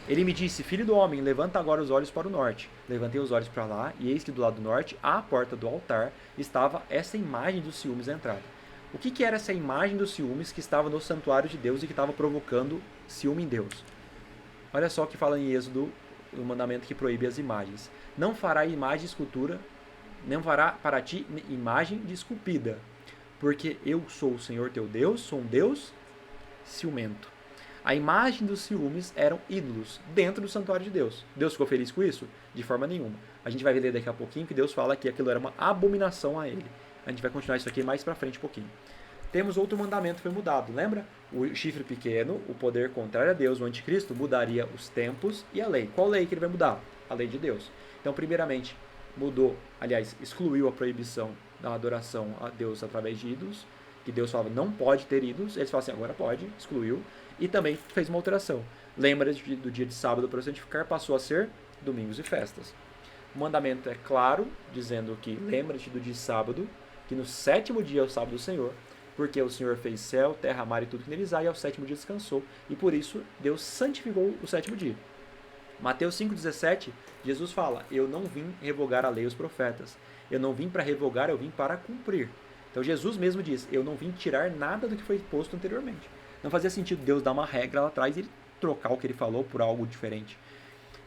Ele me disse: filho do homem, levanta agora os olhos para o norte. Levantei os olhos para lá, e eis que do lado do norte, à porta do altar, estava essa imagem dos ciúmes à entrada. O que era essa imagem dos ciúmes que estava no santuário de Deus e que estava provocando ciúme em Deus? Olha só o que fala em Êxodo, o mandamento que proíbe as imagens. Não fará imagem de escultura, não fará para ti imagem de esculpida, porque eu sou o Senhor teu Deus, sou um Deus ciumento. A imagem dos ciúmes eram ídolos dentro do santuário de Deus. Deus ficou feliz com isso? De forma nenhuma. A gente vai ler daqui a pouquinho que Deus fala que aquilo era uma abominação a ele. A gente vai continuar isso aqui mais pra frente um pouquinho. Temos outro mandamento que foi mudado, lembra? O chifre pequeno, o poder contrário a Deus, o anticristo, mudaria os tempos e a lei. Qual lei que ele vai mudar? A lei de Deus. Então, primeiramente, mudou, aliás, excluiu a proibição da adoração a Deus através de ídolos, que Deus falava não pode ter ídolos, eles falam assim, agora pode, excluiu, e também fez uma alteração. Lembra do dia de sábado para santificar, passou a ser domingos e festas. O mandamento é claro, dizendo que lembra-te do dia de sábado, que no sétimo dia é o sábado do Senhor, porque o Senhor fez céu, terra, mar e tudo que neles há, e ao sétimo dia descansou, e por isso Deus santificou o sétimo dia. Mateus 5,17, Jesus fala, eu não vim revogar a lei e os profetas, eu não vim para revogar, eu vim para cumprir. Então Jesus mesmo diz, eu não vim tirar nada do que foi posto anteriormente. Não fazia sentido Deus dar uma regra lá atrás e ele trocar o que ele falou por algo diferente.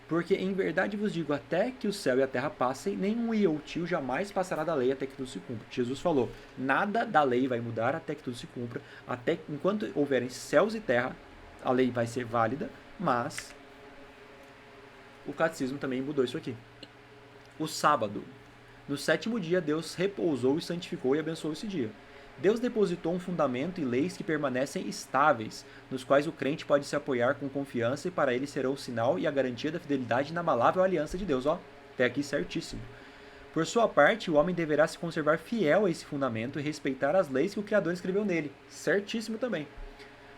Porque em verdade vos digo, até que o céu e a terra passem, nenhum i ou tio jamais passará da lei até que tudo se cumpra. Jesus falou, nada da lei vai mudar até que tudo se cumpra, até enquanto houverem céus e terra, a lei vai ser válida, mas o catecismo também mudou isso aqui. O sábado. No sétimo dia, Deus repousou e santificou e abençoou esse dia. Deus depositou um fundamento e leis que permanecem estáveis, nos quais o crente pode se apoiar com confiança e para ele serão o sinal e a garantia da fidelidade inabalável à aliança de Deus. Ó, até aqui certíssimo. Por sua parte, o homem deverá se conservar fiel a esse fundamento e respeitar as leis que o Criador escreveu nele. Certíssimo também.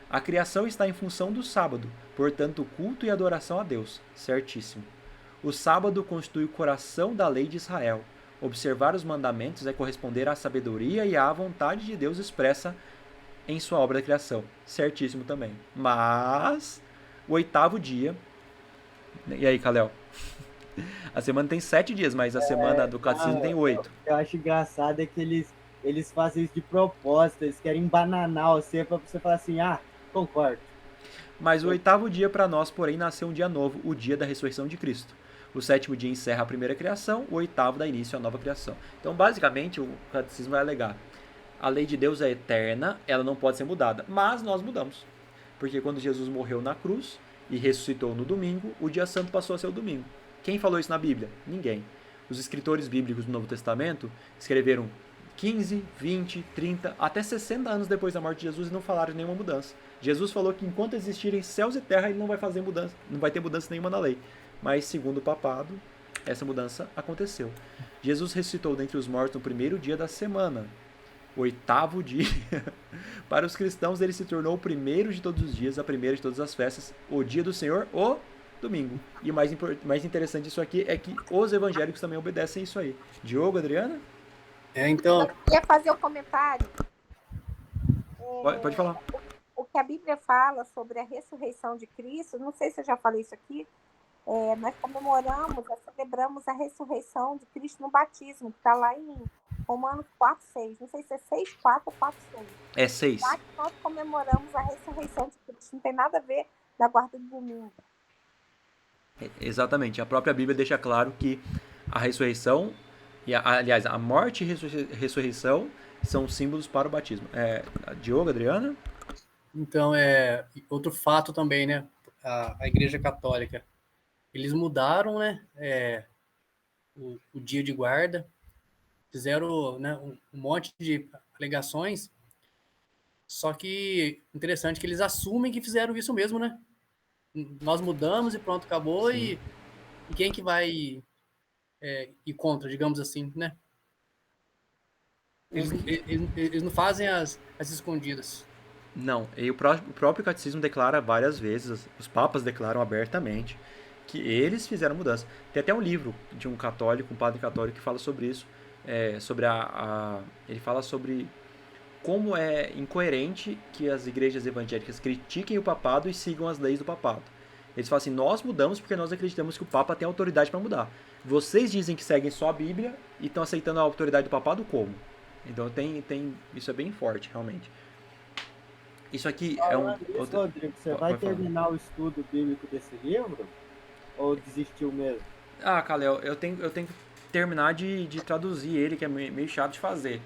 A criação está em função do sábado, portanto, culto e adoração a Deus. Certíssimo. O sábado constitui o coração da lei de Israel. Observar os mandamentos é corresponder à sabedoria e à vontade de Deus expressa em sua obra da criação. Certíssimo também. Mas, o oitavo dia... E aí, Kalel? A semana tem 7 dias, mas a semana do catecismo tem 8. Eu acho engraçado é que eles fazem isso de propósito, eles querem embananar você para você falar assim, concordo. Mas o oitavo dia para nós, porém, nasceu um dia novo, o dia da ressurreição de Cristo. O sétimo dia encerra a primeira criação, o oitavo dá início à nova criação. Então, basicamente, o catecismo vai alegar, a lei de Deus é eterna, ela não pode ser mudada, mas nós mudamos. Porque quando Jesus morreu na cruz e ressuscitou no domingo, o dia santo passou a ser o domingo. Quem falou isso na Bíblia? Ninguém. Os escritores bíblicos do Novo Testamento escreveram 15, 20, 30, até 60 anos depois da morte de Jesus e não falaram de nenhuma mudança. Jesus falou que enquanto existirem céus e terra, ele não vai fazer mudança, não vai ter mudança nenhuma na lei. Mas, segundo o papado, essa mudança aconteceu. Jesus ressuscitou dentre os mortos no primeiro dia da semana, oitavo dia. Para os cristãos, ele se tornou o primeiro de todos os dias, a primeira de todas as festas, o dia do Senhor, o domingo. E o mais interessante disso aqui é que os evangélicos também obedecem isso aí. Diogo, Adriana? Então... Eu queria fazer um comentário. Pode falar. O que a Bíblia fala sobre a ressurreição de Cristo, não sei se eu já falei isso aqui, nós celebramos a ressurreição de Cristo no batismo, que está lá em Romanos 4:6. Não sei se é 6:4 ou 4:6. É 6. Lá que nós comemoramos a ressurreição de Cristo. Não tem nada a ver da guarda do domingo. Exatamente. A própria Bíblia deixa claro que a ressurreição, aliás, a morte e ressurreição são símbolos para o batismo. Diogo, Adriana? Então, outro fato também, né? A Igreja Católica. Eles mudaram, né, o dia de guarda, fizeram, né, um monte de alegações, só que interessante que eles assumem que fizeram isso mesmo, né? Nós mudamos e pronto, acabou, e quem que vai ir contra, digamos assim, né? Eles não fazem as escondidas. Não, e o próprio catecismo declara várias vezes, os papas declaram abertamente, que eles fizeram mudança. Tem até um livro de um católico, um padre católico, que fala sobre isso, ele fala sobre como é incoerente que as igrejas evangélicas critiquem o papado e sigam as leis do papado. Eles falam assim, nós mudamos porque nós acreditamos que o papa tem autoridade para mudar. Vocês dizem que seguem só a Bíblia e estão aceitando a autoridade do papado como? Então isso é bem forte, realmente. Isso aqui é um... Rodrigo, você vai terminar o estudo bíblico desse livro? Ou desistiu mesmo? Kalel, eu tenho que terminar de traduzir ele, que é meio chato de fazer.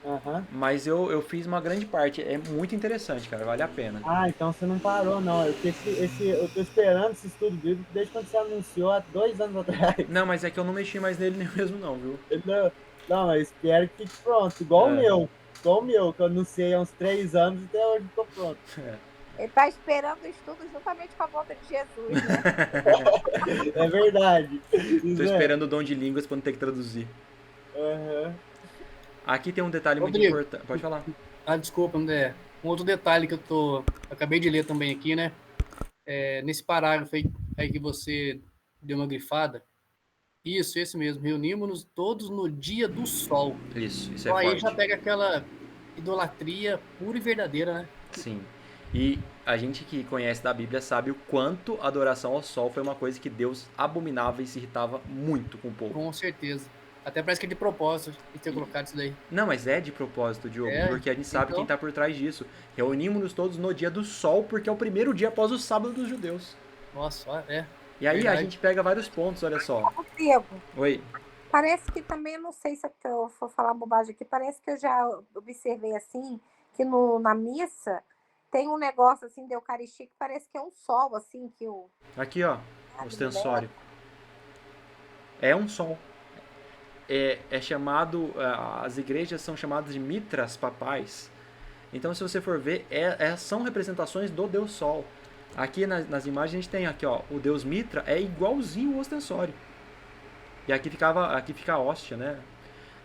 Aham. Mas eu fiz uma grande parte. É muito interessante, cara. Vale a pena. Ah, então você não parou, não. Eu tô esperando esse estudo bíblico desde quando você anunciou há 2 anos atrás. Não, mas é que eu não mexi mais nele nem mesmo não, viu? Não, não, mas espero que fique pronto. Igual o É. meu. Igual o meu, que eu anunciei há uns 3 anos e até hoje tô pronto. Ele está esperando o estudo juntamente com a volta de Jesus, né? É verdade. Tô Isso é. esperando o dom de línguas pra não ter que traduzir. Aham. Aqui tem um detalhe muito Rodrigo. importante. Pode falar. Ah, desculpa, André. Um outro detalhe que eu acabei de ler também aqui, né? Nesse parágrafo aí que você deu uma grifada. Isso, esse mesmo. Reunimos-nos todos no dia do sol. Isso é Então aí já forte. pega aquela idolatria pura e verdadeira, né? Sim. E a gente que conhece da Bíblia sabe o quanto a adoração ao sol foi uma coisa que Deus abominava e se irritava muito com o povo. Com certeza. Até parece que é de propósito de ter colocado isso daí. Não, mas é de propósito, Diogo, É, porque a gente sabe então. quem está por trás disso. Reunimos-nos todos no dia do sol, porque é o primeiro dia após o sábado dos judeus. Nossa, E aí Verdade. a gente pega vários pontos, olha só. Rodrigo, Oi. parece que também, eu não sei se eu for falar bobagem aqui, parece que eu já observei assim, que na missa tem um negócio assim de Eucaristia que parece que é um sol, assim, que o. Aqui, ó, o ostensório. É um sol. É chamado, as igrejas são chamadas de mitras papais. Então, se você for ver, são representações do Deus Sol. Aqui nas imagens a gente tem aqui, ó, o Deus Mitra é igualzinho o ostensório. E aqui fica a hóstia, né?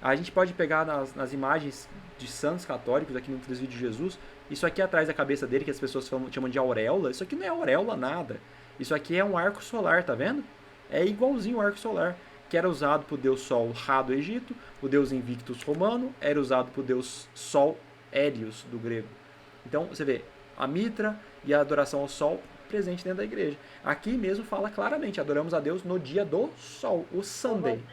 A gente pode pegar nas imagens de santos católicos, aqui no presbítero de Jesus, isso aqui atrás da cabeça dele, que as pessoas chamam de auréola, isso aqui não é auréola nada. Isso aqui é um arco solar, tá vendo? É igualzinho o arco solar, que era usado por Deus Sol Ra do Egito, o Deus Invictus romano, era usado por Deus Sol Hélios do grego. Então, você vê, a mitra e a adoração ao sol presente dentro da igreja. Aqui mesmo fala claramente, adoramos a Deus no dia do sol, o Sunday.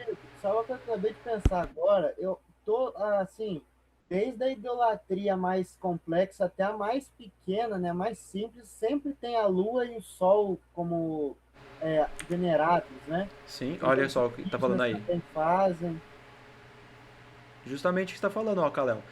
Só o que eu acabei de pensar agora, eu tô assim, desde a idolatria mais complexa até a mais pequena, né, mais simples, sempre tem a lua e o sol como venerados, né? Sim, olha só o que está falando aí. Fazem. Justamente o que está falando, ó, Calão.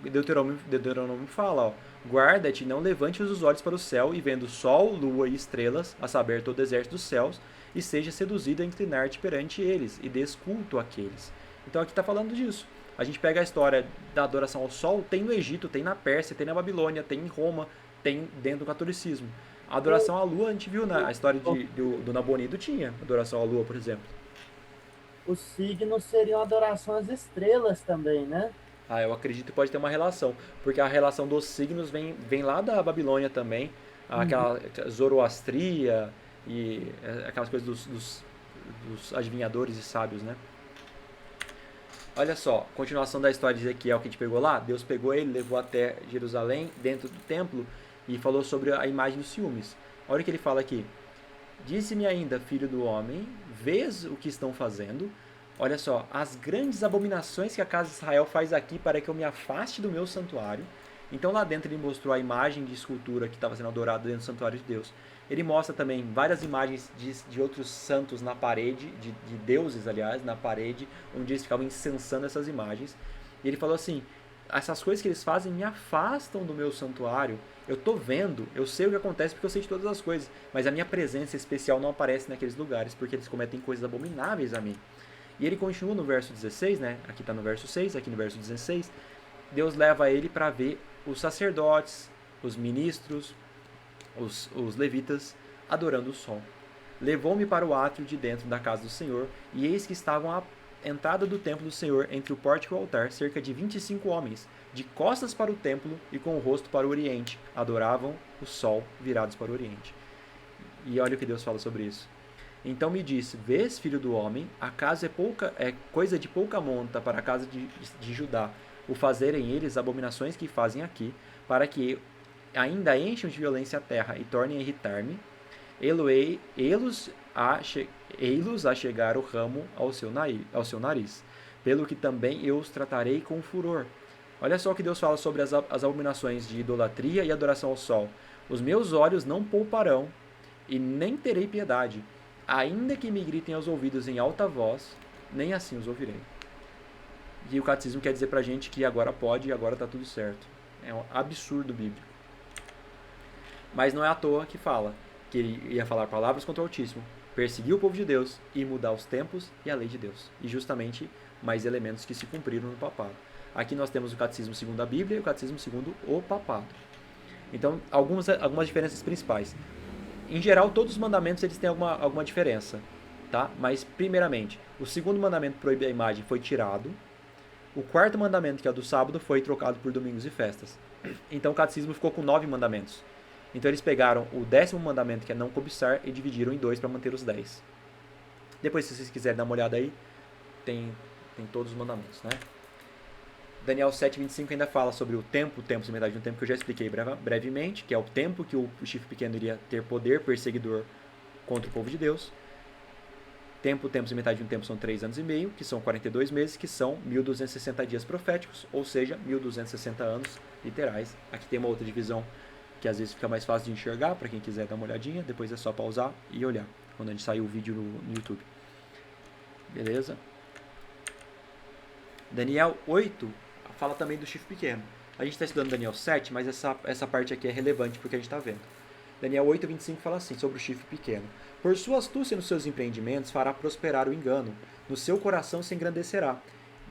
Deuteronômio fala, ó, guarda-te, não levante os olhos para o céu e vendo sol, lua e estrelas, a saber todo o exército dos céus, e seja seduzido a inclinar-te perante eles, e des culto àqueles. Então aqui está falando disso. A gente pega a história da adoração ao sol, tem no Egito, tem na Pérsia, tem na Babilônia, tem em Roma, tem dentro do catolicismo. A adoração à lua, a gente viu na história do Nabonido, tinha adoração à lua, por exemplo. Os signos seriam adoração às estrelas também, né? Eu acredito que pode ter uma relação, porque a relação dos signos vem lá da Babilônia também, aquela zoroastria e aquelas coisas dos adivinhadores e sábios, né? Olha só, continuação da história de Ezequiel que a gente pegou lá, Deus pegou ele, levou até Jerusalém, dentro do templo, e falou sobre a imagem dos ciúmes. Olha o que ele fala aqui. Disse-me ainda, filho do homem, vês o que estão fazendo? Olha só, as grandes abominações que a casa de Israel faz aqui para que eu me afaste do meu santuário. Então lá dentro ele mostrou a imagem de escultura que estava sendo adorada dentro do santuário de Deus. Ele mostra também várias imagens de outros santos na parede, de deuses, aliás, na parede, onde eles ficavam incensando essas imagens. E ele falou assim, essas coisas que eles fazem me afastam do meu santuário. Eu tô vendo, eu sei o que acontece porque eu sei de todas as coisas, mas a minha presença especial não aparece naqueles lugares, porque eles cometem coisas abomináveis a mim. E ele continua no verso 16, né? Aqui está no verso 6, aqui no verso 16. Deus leva ele para ver os sacerdotes, os ministros, os levitas adorando o sol. Levou-me para o átrio de dentro da casa do Senhor, e eis que estavam à entrada do templo do Senhor, entre o pórtico e o altar, cerca de 25 homens, de costas para o templo e com o rosto para o oriente, adoravam o sol virados para o oriente. E olha o que Deus fala sobre isso. Então me disse, vês, filho do homem, acaso é coisa de pouca monta para a casa de Judá, o fazerem eles abominações que fazem aqui, para que ainda encham de violência a terra e tornem a irritar-me, ei-los a chegar o ramo ao seu nariz, pelo que também eu os tratarei com furor. Olha só o que Deus fala sobre as abominações de idolatria e adoração ao sol. Os meus olhos não pouparão, e nem terei piedade, ainda que me gritem aos ouvidos em alta voz, nem assim os ouvirei. E o catecismo quer dizer pra gente que agora pode e agora tá tudo certo. É um absurdo bíblico. Mas não é à toa que fala que ele ia falar palavras contra o Altíssimo, perseguir o povo de Deus e mudar os tempos e a lei de Deus. E justamente mais elementos que se cumpriram no papado. Aqui nós temos o catecismo segundo a Bíblia e o catecismo segundo o papado. Então, algumas diferenças principais. Em geral, todos os mandamentos eles têm alguma diferença, tá? Mas, primeiramente, o segundo mandamento proíbe a imagem foi tirado. O quarto mandamento, que é o do sábado, foi trocado por domingos e festas. Então, o catecismo ficou com 9 mandamentos. Então, eles pegaram o 10º mandamento, que é não cobiçar, e dividiram em 2 para manter os 10. Depois, se vocês quiserem dar uma olhada aí, tem todos os mandamentos, né? Daniel 7:25 ainda fala sobre o tempo e metade de um tempo, que eu já expliquei brevemente, que é o tempo que o chifre pequeno iria ter poder perseguidor contra o povo de Deus. Tempo e metade de um tempo são 3 anos e meio, que são 42 meses, que são 1.260 dias proféticos, ou seja, 1.260 anos literais. Aqui tem uma outra divisão que às vezes fica mais fácil de enxergar, para quem quiser dar uma olhadinha, depois é só pausar e olhar, quando a gente sair o vídeo no YouTube. Beleza? Daniel 8 fala também do chifre pequeno. A gente está estudando Daniel 7, mas essa parte aqui é relevante porque a gente está vendo. Daniel 8:25 fala assim, sobre o chifre pequeno. Por sua astúcia nos seus empreendimentos fará prosperar o engano, no seu coração se engrandecerá,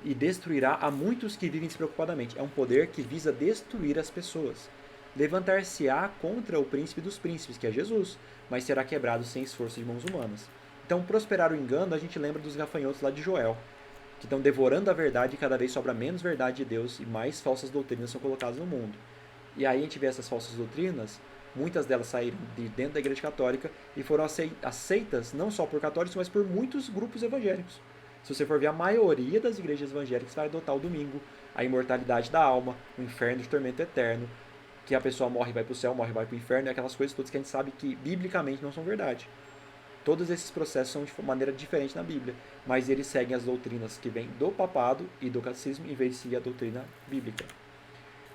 e destruirá a muitos que vivem despreocupadamente. É um poder que visa destruir as pessoas. Levantar-se-á contra o príncipe dos príncipes, que é Jesus, mas será quebrado sem esforço de mãos humanas. Então, prosperar o engano, a gente lembra dos gafanhotos lá de Joel, que estão devorando a verdade e cada vez sobra menos verdade de Deus e mais falsas doutrinas são colocadas no mundo. E aí a gente vê essas falsas doutrinas, muitas delas saíram de dentro da Igreja Católica e foram aceitas não só por católicos, mas por muitos grupos evangélicos. Se você for ver, a maioria das igrejas evangélicas vai adotar o domingo, a imortalidade da alma, o inferno de tormento eterno, que a pessoa morre e vai para o céu, morre e vai para o inferno, e aquelas coisas todas que a gente sabe que biblicamente não são verdade. Todos esses processos são de maneira diferente na Bíblia, mas eles seguem as doutrinas que vêm do papado e do catecismo, em vez de seguir a doutrina bíblica.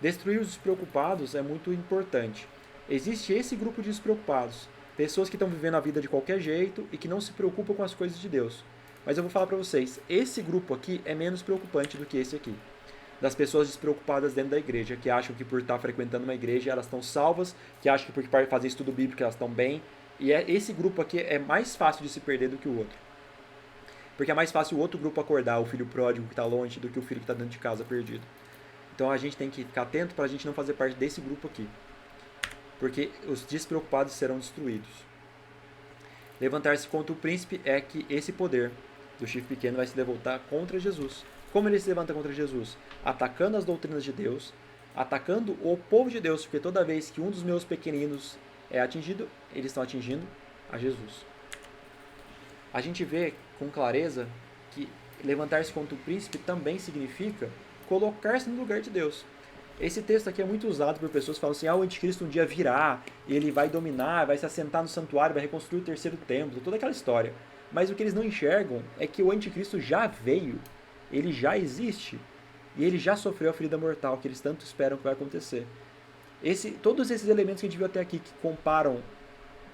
Destruir os despreocupados é muito importante. Existe esse grupo de despreocupados, pessoas que estão vivendo a vida de qualquer jeito e que não se preocupam com as coisas de Deus. Mas eu vou falar para vocês, esse grupo aqui é menos preocupante do que esse aqui. Das pessoas despreocupadas dentro da igreja, que acham que por estar frequentando uma igreja elas estão salvas, que acham que por fazer estudo bíblico elas estão bem. E esse grupo aqui é mais fácil de se perder do que o outro. Porque é mais fácil o outro grupo acordar, o filho pródigo que está longe, do que o filho que está dentro de casa perdido. Então a gente tem que ficar atento para a gente não fazer parte desse grupo aqui. Porque os despreocupados serão destruídos. Levantar-se contra o príncipe é que esse poder do chifre pequeno vai se levantar contra Jesus. Como ele se levanta contra Jesus? Atacando as doutrinas de Deus, atacando o povo de Deus, porque toda vez que um dos meus pequeninos é atingido, eles estão atingindo a Jesus. A gente vê com clareza que levantar-se contra o príncipe também significa colocar-se no lugar de Deus. Esse texto aqui é muito usado por pessoas que falam assim, o anticristo um dia virá, ele vai dominar, vai se assentar no santuário, vai reconstruir o terceiro templo, toda aquela história. Mas o que eles não enxergam é que o anticristo já veio, ele já existe, e ele já sofreu a ferida mortal que eles tanto esperam que vai acontecer. Todos esses elementos que a gente viu até aqui, que comparam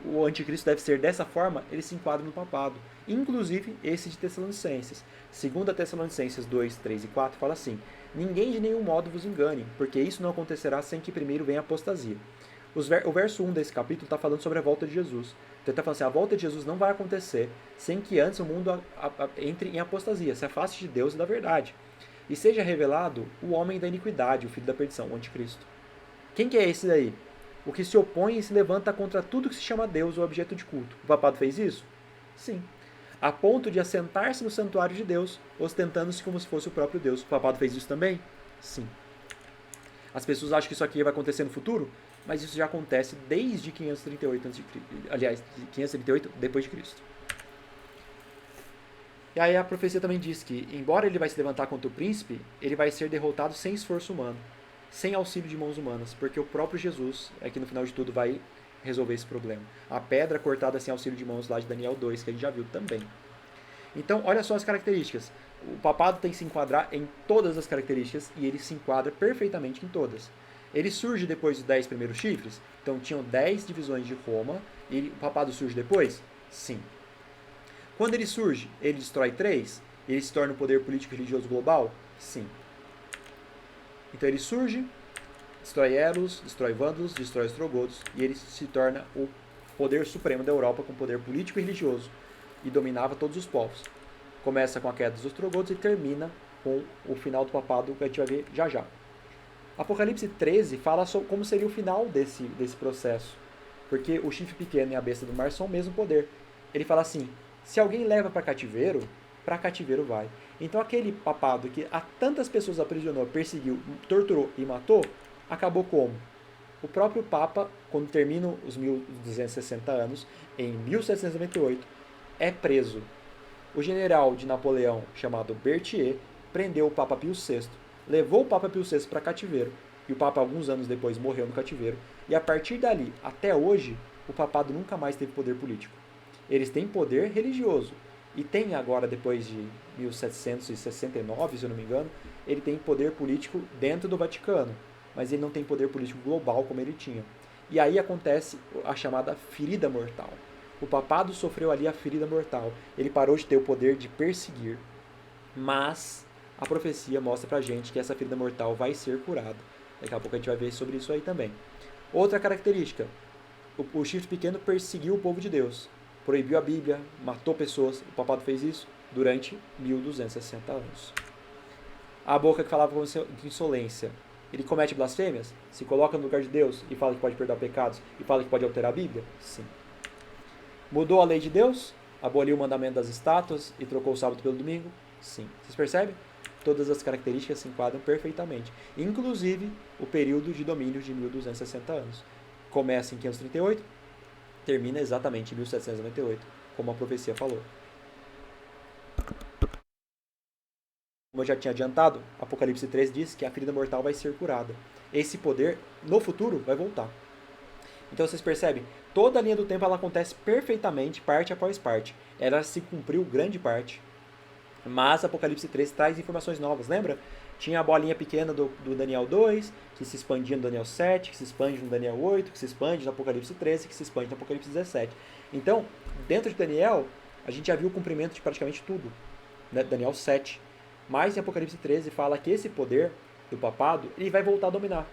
o anticristo deve ser dessa forma, eles se enquadram no papado. Inclusive esse de Tessalonicenses. 2 Tessalonicenses 2, 3 e 4 fala assim, ninguém de nenhum modo vos engane, porque isso não acontecerá sem que primeiro venha a apostasia. O verso 1 desse capítulo está falando sobre a volta de Jesus. Então ele está falando assim, a volta de Jesus não vai acontecer sem que antes o mundo entre em apostasia, se afaste de Deus e da verdade. E seja revelado o homem da iniquidade, o filho da perdição, o anticristo. Quem que é esse daí? O que se opõe e se levanta contra tudo que se chama Deus ou objeto de culto. O papado fez isso? Sim. A ponto de assentar-se no santuário de Deus, ostentando-se como se fosse o próprio Deus. O papado fez isso também? Sim. As pessoas acham que isso aqui vai acontecer no futuro, mas isso já acontece desde 538 a.C., aliás, 538 depois de Cristo. E aí a profecia também diz que, embora ele vai se levantar contra o príncipe, ele vai ser derrotado sem esforço humano, sem auxílio de mãos humanas, porque o próprio Jesus é que no final de tudo vai resolver esse problema. A pedra cortada sem auxílio de mãos lá de Daniel 2, que a gente já viu também. Então, olha só as características. O papado tem que se enquadrar em todas as características e ele se enquadra perfeitamente em todas. Ele surge depois dos 10 primeiros chifres, então tinham 10 divisões de Roma, e o papado surge depois? Sim. Quando ele surge, ele destrói 3? ele se torna o poder político e religioso global? Sim. Então ele surge, destrói Eros, destrói Vândalos, destrói Ostrogodos, e ele se torna o poder supremo da Europa com poder político e religioso, e dominava todos os povos. Começa com a queda dos Ostrogodos e termina com o final do papado, que a gente vai ver já já. Apocalipse 13 fala sobre como seria o final desse processo, porque o chifre pequeno e a besta do mar são o mesmo poder. Ele fala assim, se alguém leva para cativeiro vai. Então aquele papado que a tantas pessoas aprisionou, perseguiu, torturou e matou, acabou como? O próprio Papa, quando terminam os 1260 anos, em 1798, é preso. O general de Napoleão, chamado Berthier, prendeu o Papa Pio VI, levou o Papa Pio VI para cativeiro, e o Papa, alguns anos depois, morreu no cativeiro, e a partir dali, até hoje, o papado nunca mais teve poder político. Eles têm poder religioso, e tem agora, depois de 1769, se eu não me engano, ele tem poder político dentro do Vaticano, mas ele não tem poder político global como ele tinha. E aí acontece a chamada ferida mortal. O papado sofreu ali a ferida mortal. Ele parou de ter o poder de perseguir, mas a profecia mostra pra gente que essa ferida mortal vai ser curada. Daqui a pouco a gente vai ver sobre isso aí também. Outra característica, o chifre pequeno perseguiu o povo de Deus, proibiu a Bíblia, matou pessoas. O papado fez isso durante 1260 anos. A boca que falava com insolência, ele comete blasfêmias? Se coloca no lugar de Deus e fala que pode perdoar pecados e fala que pode alterar a Bíblia? Sim. Mudou a lei de Deus? Aboliu o mandamento das estátuas e trocou o sábado pelo domingo? Sim. Vocês percebem? Todas as características se enquadram perfeitamente. Inclusive o período de domínio de 1260 anos. Começa em 538, termina exatamente em 1798, como a profecia falou. Como eu já tinha adiantado, Apocalipse 3 diz que a ferida mortal vai ser curada. Esse poder, no futuro, vai voltar. Então vocês percebem, toda a linha do tempo ela acontece perfeitamente, parte após parte. Ela se cumpriu grande parte. Mas Apocalipse 3 traz informações novas, lembra? Tinha a bolinha pequena do Daniel 2, que se expandia no Daniel 7, que se expande no Daniel 8, que se expande no Apocalipse 13, que se expande no Apocalipse 17. Então, dentro de Daniel, a gente já viu o cumprimento de praticamente tudo. Né? Daniel 7. Mas em Apocalipse 13 fala que esse poder do papado, ele vai voltar a dominar.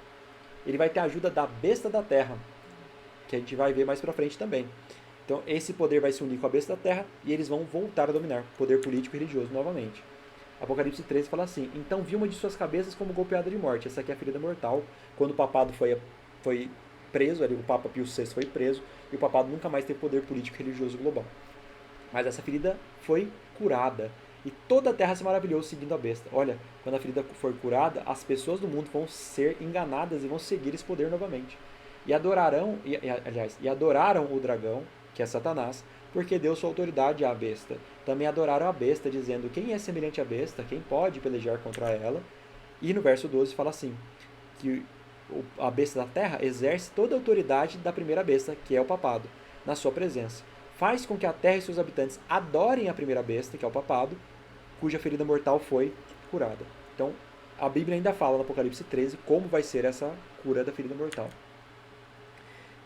Ele vai ter a ajuda da besta da terra, que a gente vai ver mais pra frente também. Então esse poder vai se unir com a besta da terra e eles vão voltar a dominar, poder político e religioso novamente. Apocalipse 13 fala assim, então vi uma de suas cabeças como golpeada de morte. Essa aqui é a ferida mortal. Quando o papado foi preso, ali, o Papa Pio VI foi preso, e o papado nunca mais teve poder político e religioso global. Mas essa ferida foi curada. E toda a terra se maravilhou seguindo a besta. Olha, quando a ferida for curada, as pessoas do mundo vão ser enganadas e vão seguir esse poder novamente. E adoraram o dragão, que é Satanás, porque deu sua autoridade à besta. Também adoraram a besta, dizendo, quem é semelhante à besta? Quem pode pelejar contra ela? E no verso 12 fala assim, que a besta da terra exerce toda a autoridade da primeira besta, que é o papado, na sua presença. Faz com que a terra e seus habitantes adorem a primeira besta, que é o papado, cuja ferida mortal foi curada. Então, a Bíblia ainda fala no Apocalipse 13 como vai ser essa cura da ferida mortal.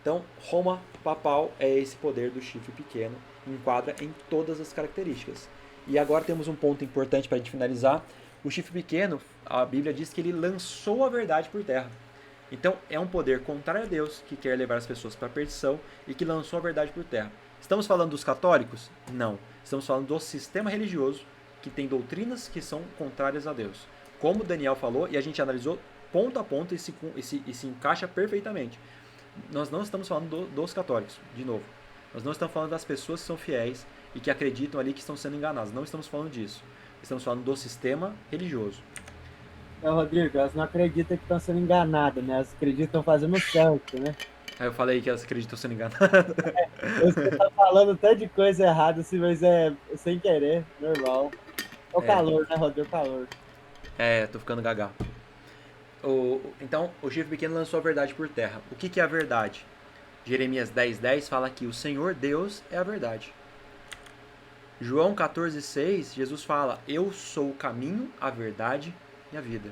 Então, Roma papal é esse poder do chifre pequeno, enquadra em todas as características. E agora temos um ponto importante para a gente finalizar. O chifre pequeno, a Bíblia diz que ele lançou a verdade por terra. Então, é um poder contrário a Deus, que quer levar as pessoas para a perdição e que lançou a verdade por terra. Estamos falando dos católicos? Não. Estamos falando do sistema religioso, que tem doutrinas que são contrárias a Deus. Como Daniel falou, e a gente analisou ponto a ponto e se encaixa perfeitamente. Nós não estamos falando dos católicos, de novo. Nós não estamos falando das pessoas que são fiéis e que acreditam ali que estão sendo enganadas. Não estamos falando disso. Estamos falando do sistema religioso. Rodrigo, elas não acreditam que estão sendo enganadas, né? Elas acreditam fazendo certo, né? Aí eu falei que elas acreditam sendo enganadas. Você tá falando tanto de coisa errada assim, mas é sem querer, normal. É o calor, né, Rodrigo? O calor. Tô ficando gaga. Então, o chifre pequeno lançou a verdade por terra. O que é a verdade? Jeremias 10:10 fala que o Senhor Deus é a verdade. João 14:6, Jesus fala, eu sou o caminho, a verdade e a vida.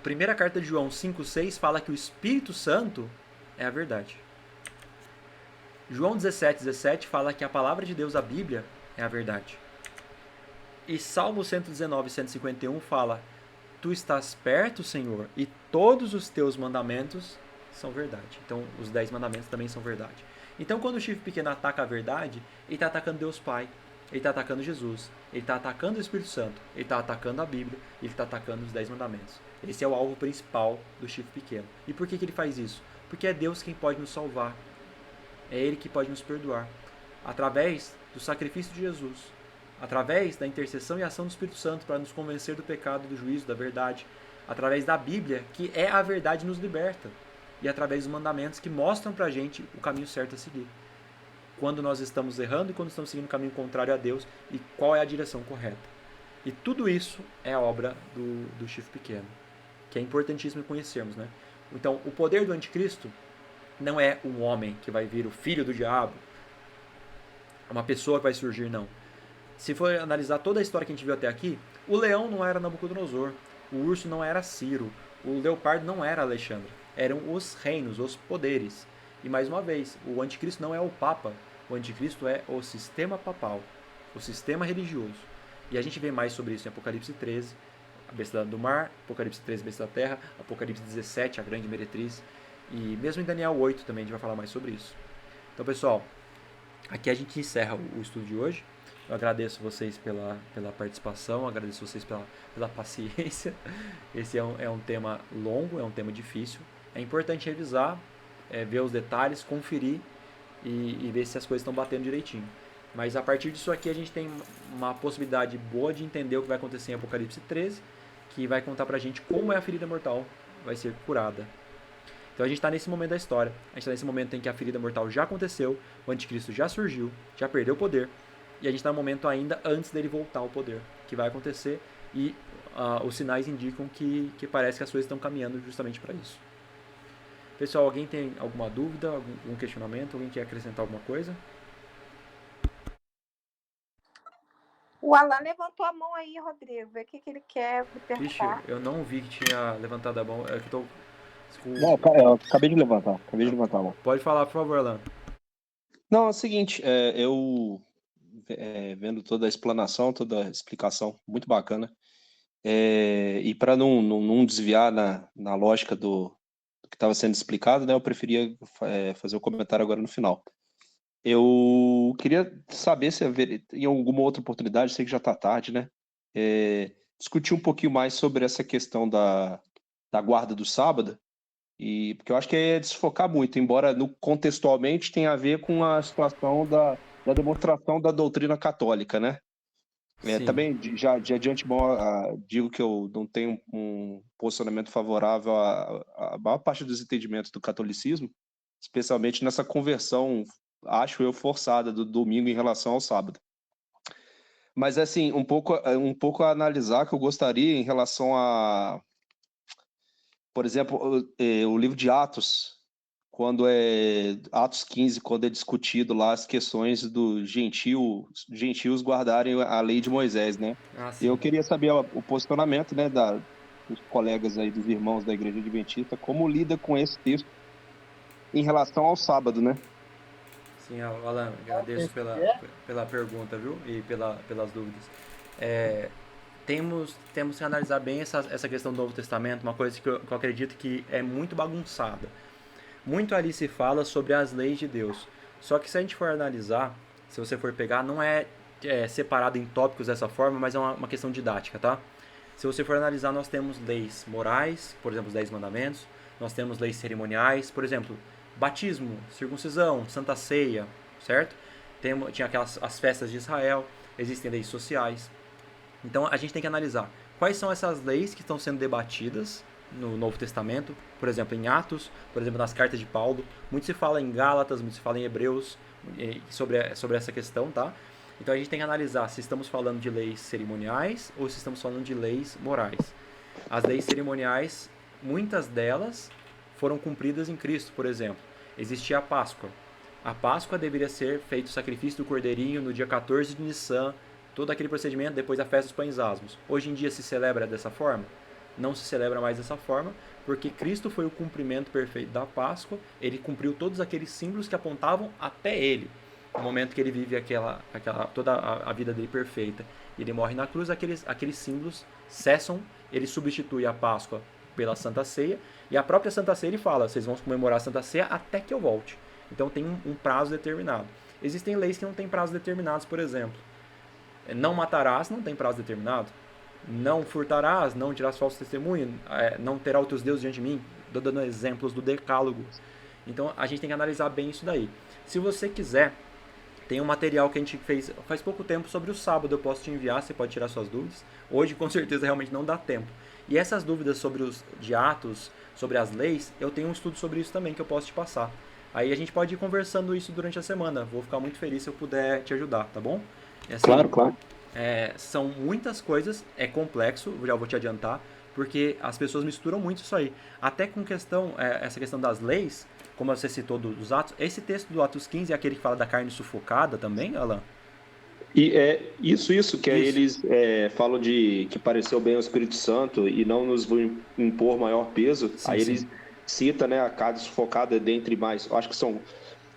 Primeira carta de João 5:6 fala que o Espírito Santo é a verdade. João 17:17 fala que a palavra de Deus, a Bíblia, é a verdade. E Salmo 119, 151 fala: Tu estás perto, Senhor, e todos os teus mandamentos são verdade. Então, os 10 mandamentos também são verdade. Então, quando o chifre pequeno ataca a verdade, ele está atacando Deus Pai, ele está atacando Jesus, ele está atacando o Espírito Santo, ele está atacando a Bíblia, ele está atacando os 10 mandamentos. Esse é o alvo principal do chifre pequeno. E por que ele faz isso? Porque é Deus quem pode nos salvar. É Ele que pode nos perdoar. Através do sacrifício de Jesus, através da intercessão e ação do Espírito Santo para nos convencer do pecado, do juízo, da verdade, através da Bíblia, que é a verdade, nos liberta, e através dos mandamentos que mostram para a gente o caminho certo a seguir. Quando nós estamos errando e quando estamos seguindo o caminho contrário a Deus e qual é a direção correta. E tudo isso é a obra do chifre pequeno, que é importantíssimo conhecermos, né? Então, o poder do anticristo não é um homem que vai vir o filho do diabo, uma pessoa que vai surgir, não. Se for analisar toda a história que a gente viu até aqui, o leão não era Nabucodonosor, o urso não era Ciro, o leopardo não era Alexandre. Eram os reinos, os poderes. E mais uma vez, o anticristo não é o Papa, o anticristo é o sistema papal, o sistema religioso. E a gente vê mais sobre isso em Apocalipse 13, a besta do mar, Apocalipse 13, a besta da terra, Apocalipse 17, a grande meretriz, e mesmo em Daniel 8 também a gente vai falar mais sobre isso. Então, pessoal, aqui a gente encerra o estudo de hoje. Eu agradeço vocês pela participação, agradeço vocês pela paciência. Esse é um tema longo, é um tema difícil. É importante revisar, ver os detalhes, conferir e ver se as coisas estão batendo direitinho. Mas a partir disso aqui a gente tem uma possibilidade boa de entender o que vai acontecer em Apocalipse 13, que vai contar pra gente como é a ferida mortal vai ser curada. Então a gente está nesse momento da história, a gente está nesse momento em que a ferida mortal já aconteceu, o anticristo já surgiu, já perdeu o poder, e a gente está no momento ainda antes dele voltar ao poder, que vai acontecer, e os sinais indicam que parece que as coisas estão caminhando justamente para isso. Pessoal, alguém tem alguma dúvida, algum questionamento, alguém quer acrescentar alguma coisa? O Alan levantou a mão aí, Rodrigo. Vê o que ele quer me perguntar. Vixe, eu não vi que tinha levantado a mão. É que tô... Não, eu acabei de levantar. A mão. Pode falar, por favor, Alan. Não, é o seguinte, eu vendo toda a explanação, toda a explicação, muito bacana. E para não desviar na lógica do que estava sendo explicado, né, eu preferia fazer o comentário agora no final. Eu queria saber se em alguma outra oportunidade, sei que já está tarde, né? Discutir um pouquinho mais sobre essa questão da guarda do sábado, porque eu acho que é desfocar muito, embora contextualmente tenha a ver com a situação da demonstração da doutrina católica, né? Também, já de antemão, digo que eu não tenho um posicionamento favorável à maior parte dos entendimentos do catolicismo, especialmente nessa conversão, acho eu, forçada do domingo em relação ao sábado. Mas, assim, um pouco a analisar que eu gostaria em relação a, por exemplo, o livro de Atos, Atos 15, quando é discutido lá as questões dos gentios guardarem a lei de Moisés, né? Eu queria saber o posicionamento, né, dos colegas aí, dos irmãos da Igreja Adventista, como lida com esse texto em relação ao sábado, né? Sim, Alan, agradeço pela pergunta, viu? E pelas dúvidas. Temos que analisar bem essa questão do Novo Testamento, uma coisa que eu acredito que é muito bagunçada. Muito ali se fala sobre as leis de Deus. Só que se a gente for analisar, se você for pegar, não é separado em tópicos dessa forma, mas é uma questão didática, tá? Se você for analisar, nós temos leis morais, por exemplo, os 10 mandamentos. Nós temos leis cerimoniais, por exemplo, batismo, circuncisão, santa ceia, certo? Tinha as festas de Israel, existem leis sociais. Então a gente tem que analisar quais são essas leis que estão sendo debatidas no Novo Testamento, por exemplo, em Atos, por exemplo, nas cartas de Paulo. Muito se fala em Gálatas, muito se fala em Hebreus sobre essa questão, tá? Então a gente tem que analisar se estamos falando de leis cerimoniais ou se estamos falando de leis morais. As leis cerimoniais, muitas delas foram cumpridas em Cristo, por exemplo. Existia a Páscoa. A Páscoa deveria ser feito o sacrifício do cordeirinho no dia 14 de Nissan, todo aquele procedimento depois da festa dos pães asmos. Hoje em dia se celebra dessa forma? Não se celebra mais dessa forma, porque Cristo foi o cumprimento perfeito da Páscoa, ele cumpriu todos aqueles símbolos que apontavam até ele, no momento que ele vive toda a vida dele perfeita. ele morre na cruz, aqueles símbolos cessam, ele substitui a Páscoa pela Santa Ceia, e a própria Santa Ceia ele fala, vocês vão comemorar a Santa Ceia até que eu volte. Então tem um prazo determinado. Existem leis que não têm prazos determinados, por exemplo. Não matarás, não tem prazo determinado. Não furtarás, não dirás falso testemunho, não terá outros deuses diante de mim. Estou dando exemplos do decálogo. Então a gente tem que analisar bem isso daí. Se você quiser, tem um material que a gente fez faz pouco tempo sobre o sábado, eu posso te enviar, você pode tirar suas dúvidas. Hoje com certeza realmente não dá tempo. E essas dúvidas sobre os de Atos, sobre as leis, eu tenho um estudo sobre isso também que eu posso te passar. Aí a gente pode ir conversando isso durante a semana. Vou ficar muito feliz se eu puder te ajudar, tá bom? Assim, Claro. São muitas coisas, é complexo, já vou te adiantar, porque as pessoas misturam muito isso aí. Até com essa questão das leis, como você citou dos Atos, esse texto do Atos 15 é aquele que fala da carne sufocada também, Alan? E é isso que eles falam de que pareceu bem ao Espírito Santo e não nos vão impor maior peso. Sim, aí sim. eles citam, né, a carne sufocada dentre mais, acho que são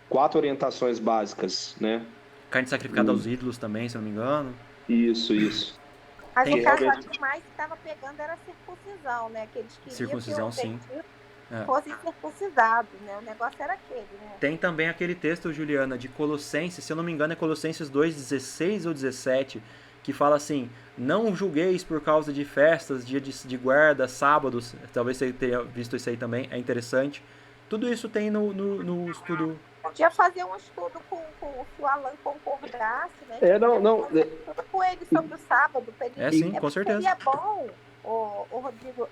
4 orientações básicas, né? Carne sacrificada aos ídolos também, se eu não me engano. Isso. Mas Tem o caso realmente- aqui mais que estava pegando era a circuncisão, né? Que eles queriam Circuncisão, que sim. os gentios É. fossem circuncidados, né? O negócio era aquele, né? Tem também aquele texto, Juliana, de Colossenses, se eu não me engano é Colossenses 2:16 ou 17, que fala assim, não julgueis por causa de festas, dia de guarda, sábados, talvez você tenha visto isso aí também, é interessante. Tudo isso tem no estudo. Podia fazer um estudo se o Alan concordasse, né? Não. Fazer um estudo com ele sobre o sábado. Pra ele, Sim, com certeza. Seria bom, o Rodrigo,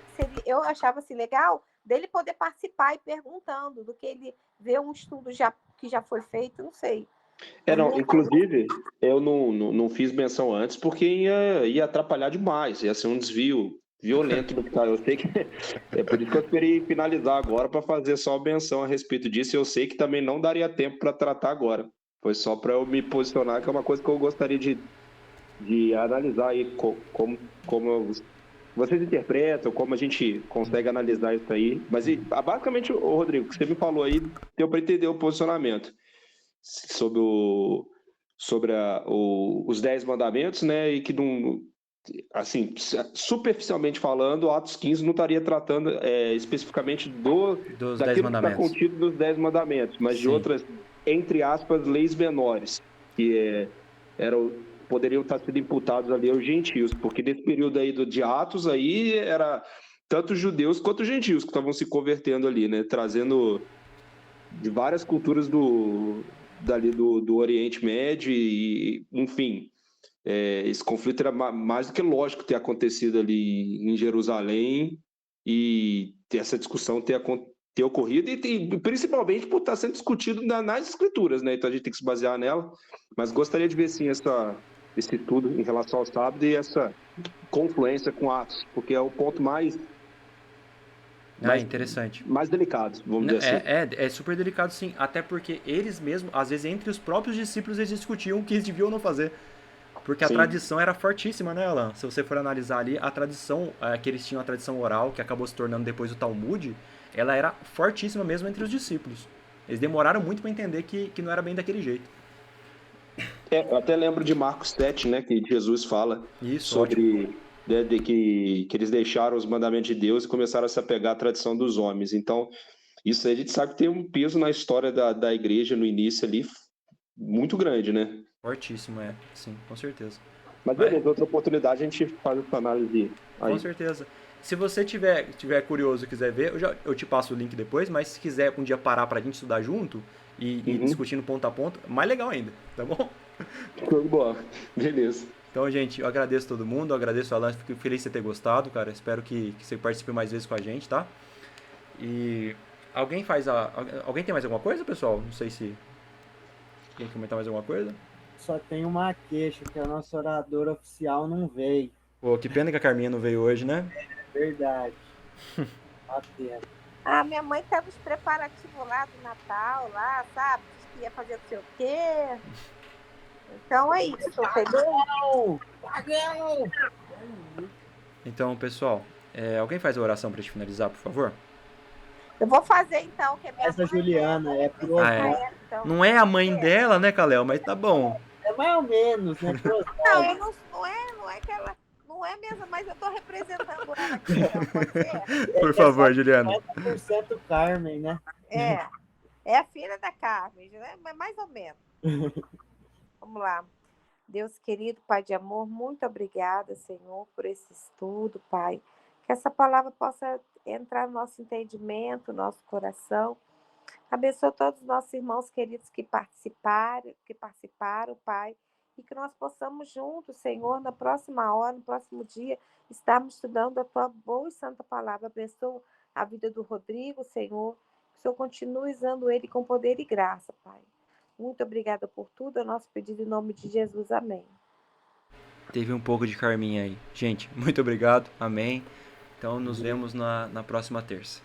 eu achava assim legal, dele poder participar e perguntando, do que ele ver um estudo que já foi feito, não sei. Inclusive, eu não fiz menção antes porque ia atrapalhar demais, ia ser um desvio violento do que tá. Eu sei que é por isso que eu esperei finalizar agora para fazer só a menção a respeito disso. Eu sei que também não daria tempo para tratar agora. Foi só para eu me posicionar, que é uma coisa que eu gostaria de analisar aí como vocês interpretam, como a gente consegue analisar isso aí. Mas basicamente, Rodrigo, o que você me falou aí, deu para entender o posicionamento sobre os 10 mandamentos, né? E que não, assim, superficialmente falando, Atos 15 não estaria tratando especificamente Dos 10 daquilo que está mandamentos. contido nos 10 mandamentos, mas de Sim. outras, entre aspas, leis menores, que poderiam estar sendo imputados ali aos gentios, porque nesse período aí de Atos aí era tanto judeus quanto gentios que estavam se convertendo ali, né? Trazendo de várias culturas do Oriente Médio e, enfim, esse conflito era mais do que lógico ter acontecido ali em Jerusalém e essa discussão ter ocorrido e principalmente por estar sendo discutido nas escrituras, né? Então a gente tem que se basear nela, mas gostaria de ver sim esse estudo em relação ao sábado e essa confluência com Atos, porque é o ponto mais Interessante. mais delicado, vamos dizer assim. É super delicado, sim. Até porque eles mesmos, às vezes, entre os próprios discípulos, eles discutiam o que eles deviam ou não fazer. Porque a Sim. tradição era fortíssima, né, Alan? Se você for analisar ali, a tradição, que eles tinham a tradição oral, que acabou se tornando depois o Talmud, ela era fortíssima mesmo entre os discípulos. Eles demoraram muito para entender que não era bem daquele jeito. Eu até lembro de Marcos 7, né, que Jesus fala Isso, sobre de que eles deixaram os mandamentos de Deus e começaram a se apegar à tradição dos homens. Então, isso aí a gente sabe que tem um peso na história da igreja no início ali muito grande, né? Fortíssimo, sim, com certeza. Mas beleza, outra oportunidade a gente faz essa análise aí. Com certeza. Se você tiver curioso e quiser ver, eu te passo o link depois, mas se quiser um dia parar pra gente estudar junto e discutindo ponto a ponto, mais legal ainda, tá bom? Tudo bom, beleza. Então, gente, eu agradeço todo mundo, eu agradeço o Alan, fico feliz de você ter gostado, cara. Espero que você participe mais vezes com a gente, tá? E alguém tem mais alguma coisa, pessoal? Não sei se quem comentar mais alguma coisa. Só tem uma queixa, que a nossa oradora oficial não veio. Pô, que pena que a Carminha não veio hoje, né? Verdade. Tá pena. Minha mãe tava os preparativos lá do Natal, lá, sabe? Diz que ia fazer não sei o quê. Então é isso, entendeu? Então, pessoal, alguém faz a oração pra gente finalizar, por favor? Eu vou fazer então, que é minha Essa mãe, Juliana é pro então. Não é a mãe dela, né, Kalel? Mas tá bom. É mais ou menos, né? Não, não não é mesmo, mas eu tô representando ela aqui, então, pode ser? Por favor, Juliana. 50% Carmen, né? É a filha da Carmen, né? Mas mais ou menos. Vamos lá. Deus querido, Pai de amor, muito obrigada, Senhor, por esse estudo, Pai. Que essa palavra possa entrar no nosso entendimento, no nosso coração. Abençoa todos os nossos irmãos queridos que participaram, Pai. E que nós possamos juntos, Senhor, na próxima hora, no próximo dia, estarmos estudando a Tua boa e santa palavra. Abençoa a vida do Rodrigo, Senhor. Que o Senhor continue usando ele com poder e graça, Pai. Muito obrigada por tudo. É o nosso pedido em nome de Jesus. Amém. Teve um pouco de Carminha aí. Gente, muito obrigado. Amém. Então, nos vemos na próxima terça.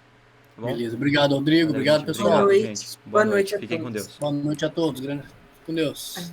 Tá bom? Beleza. Obrigado, Rodrigo. Valeu, Obrigado, gente. pessoal. Obrigado, Boa noite. gente. Boa noite a Fiquem com todos. Deus. Boa noite a todos. Com Deus.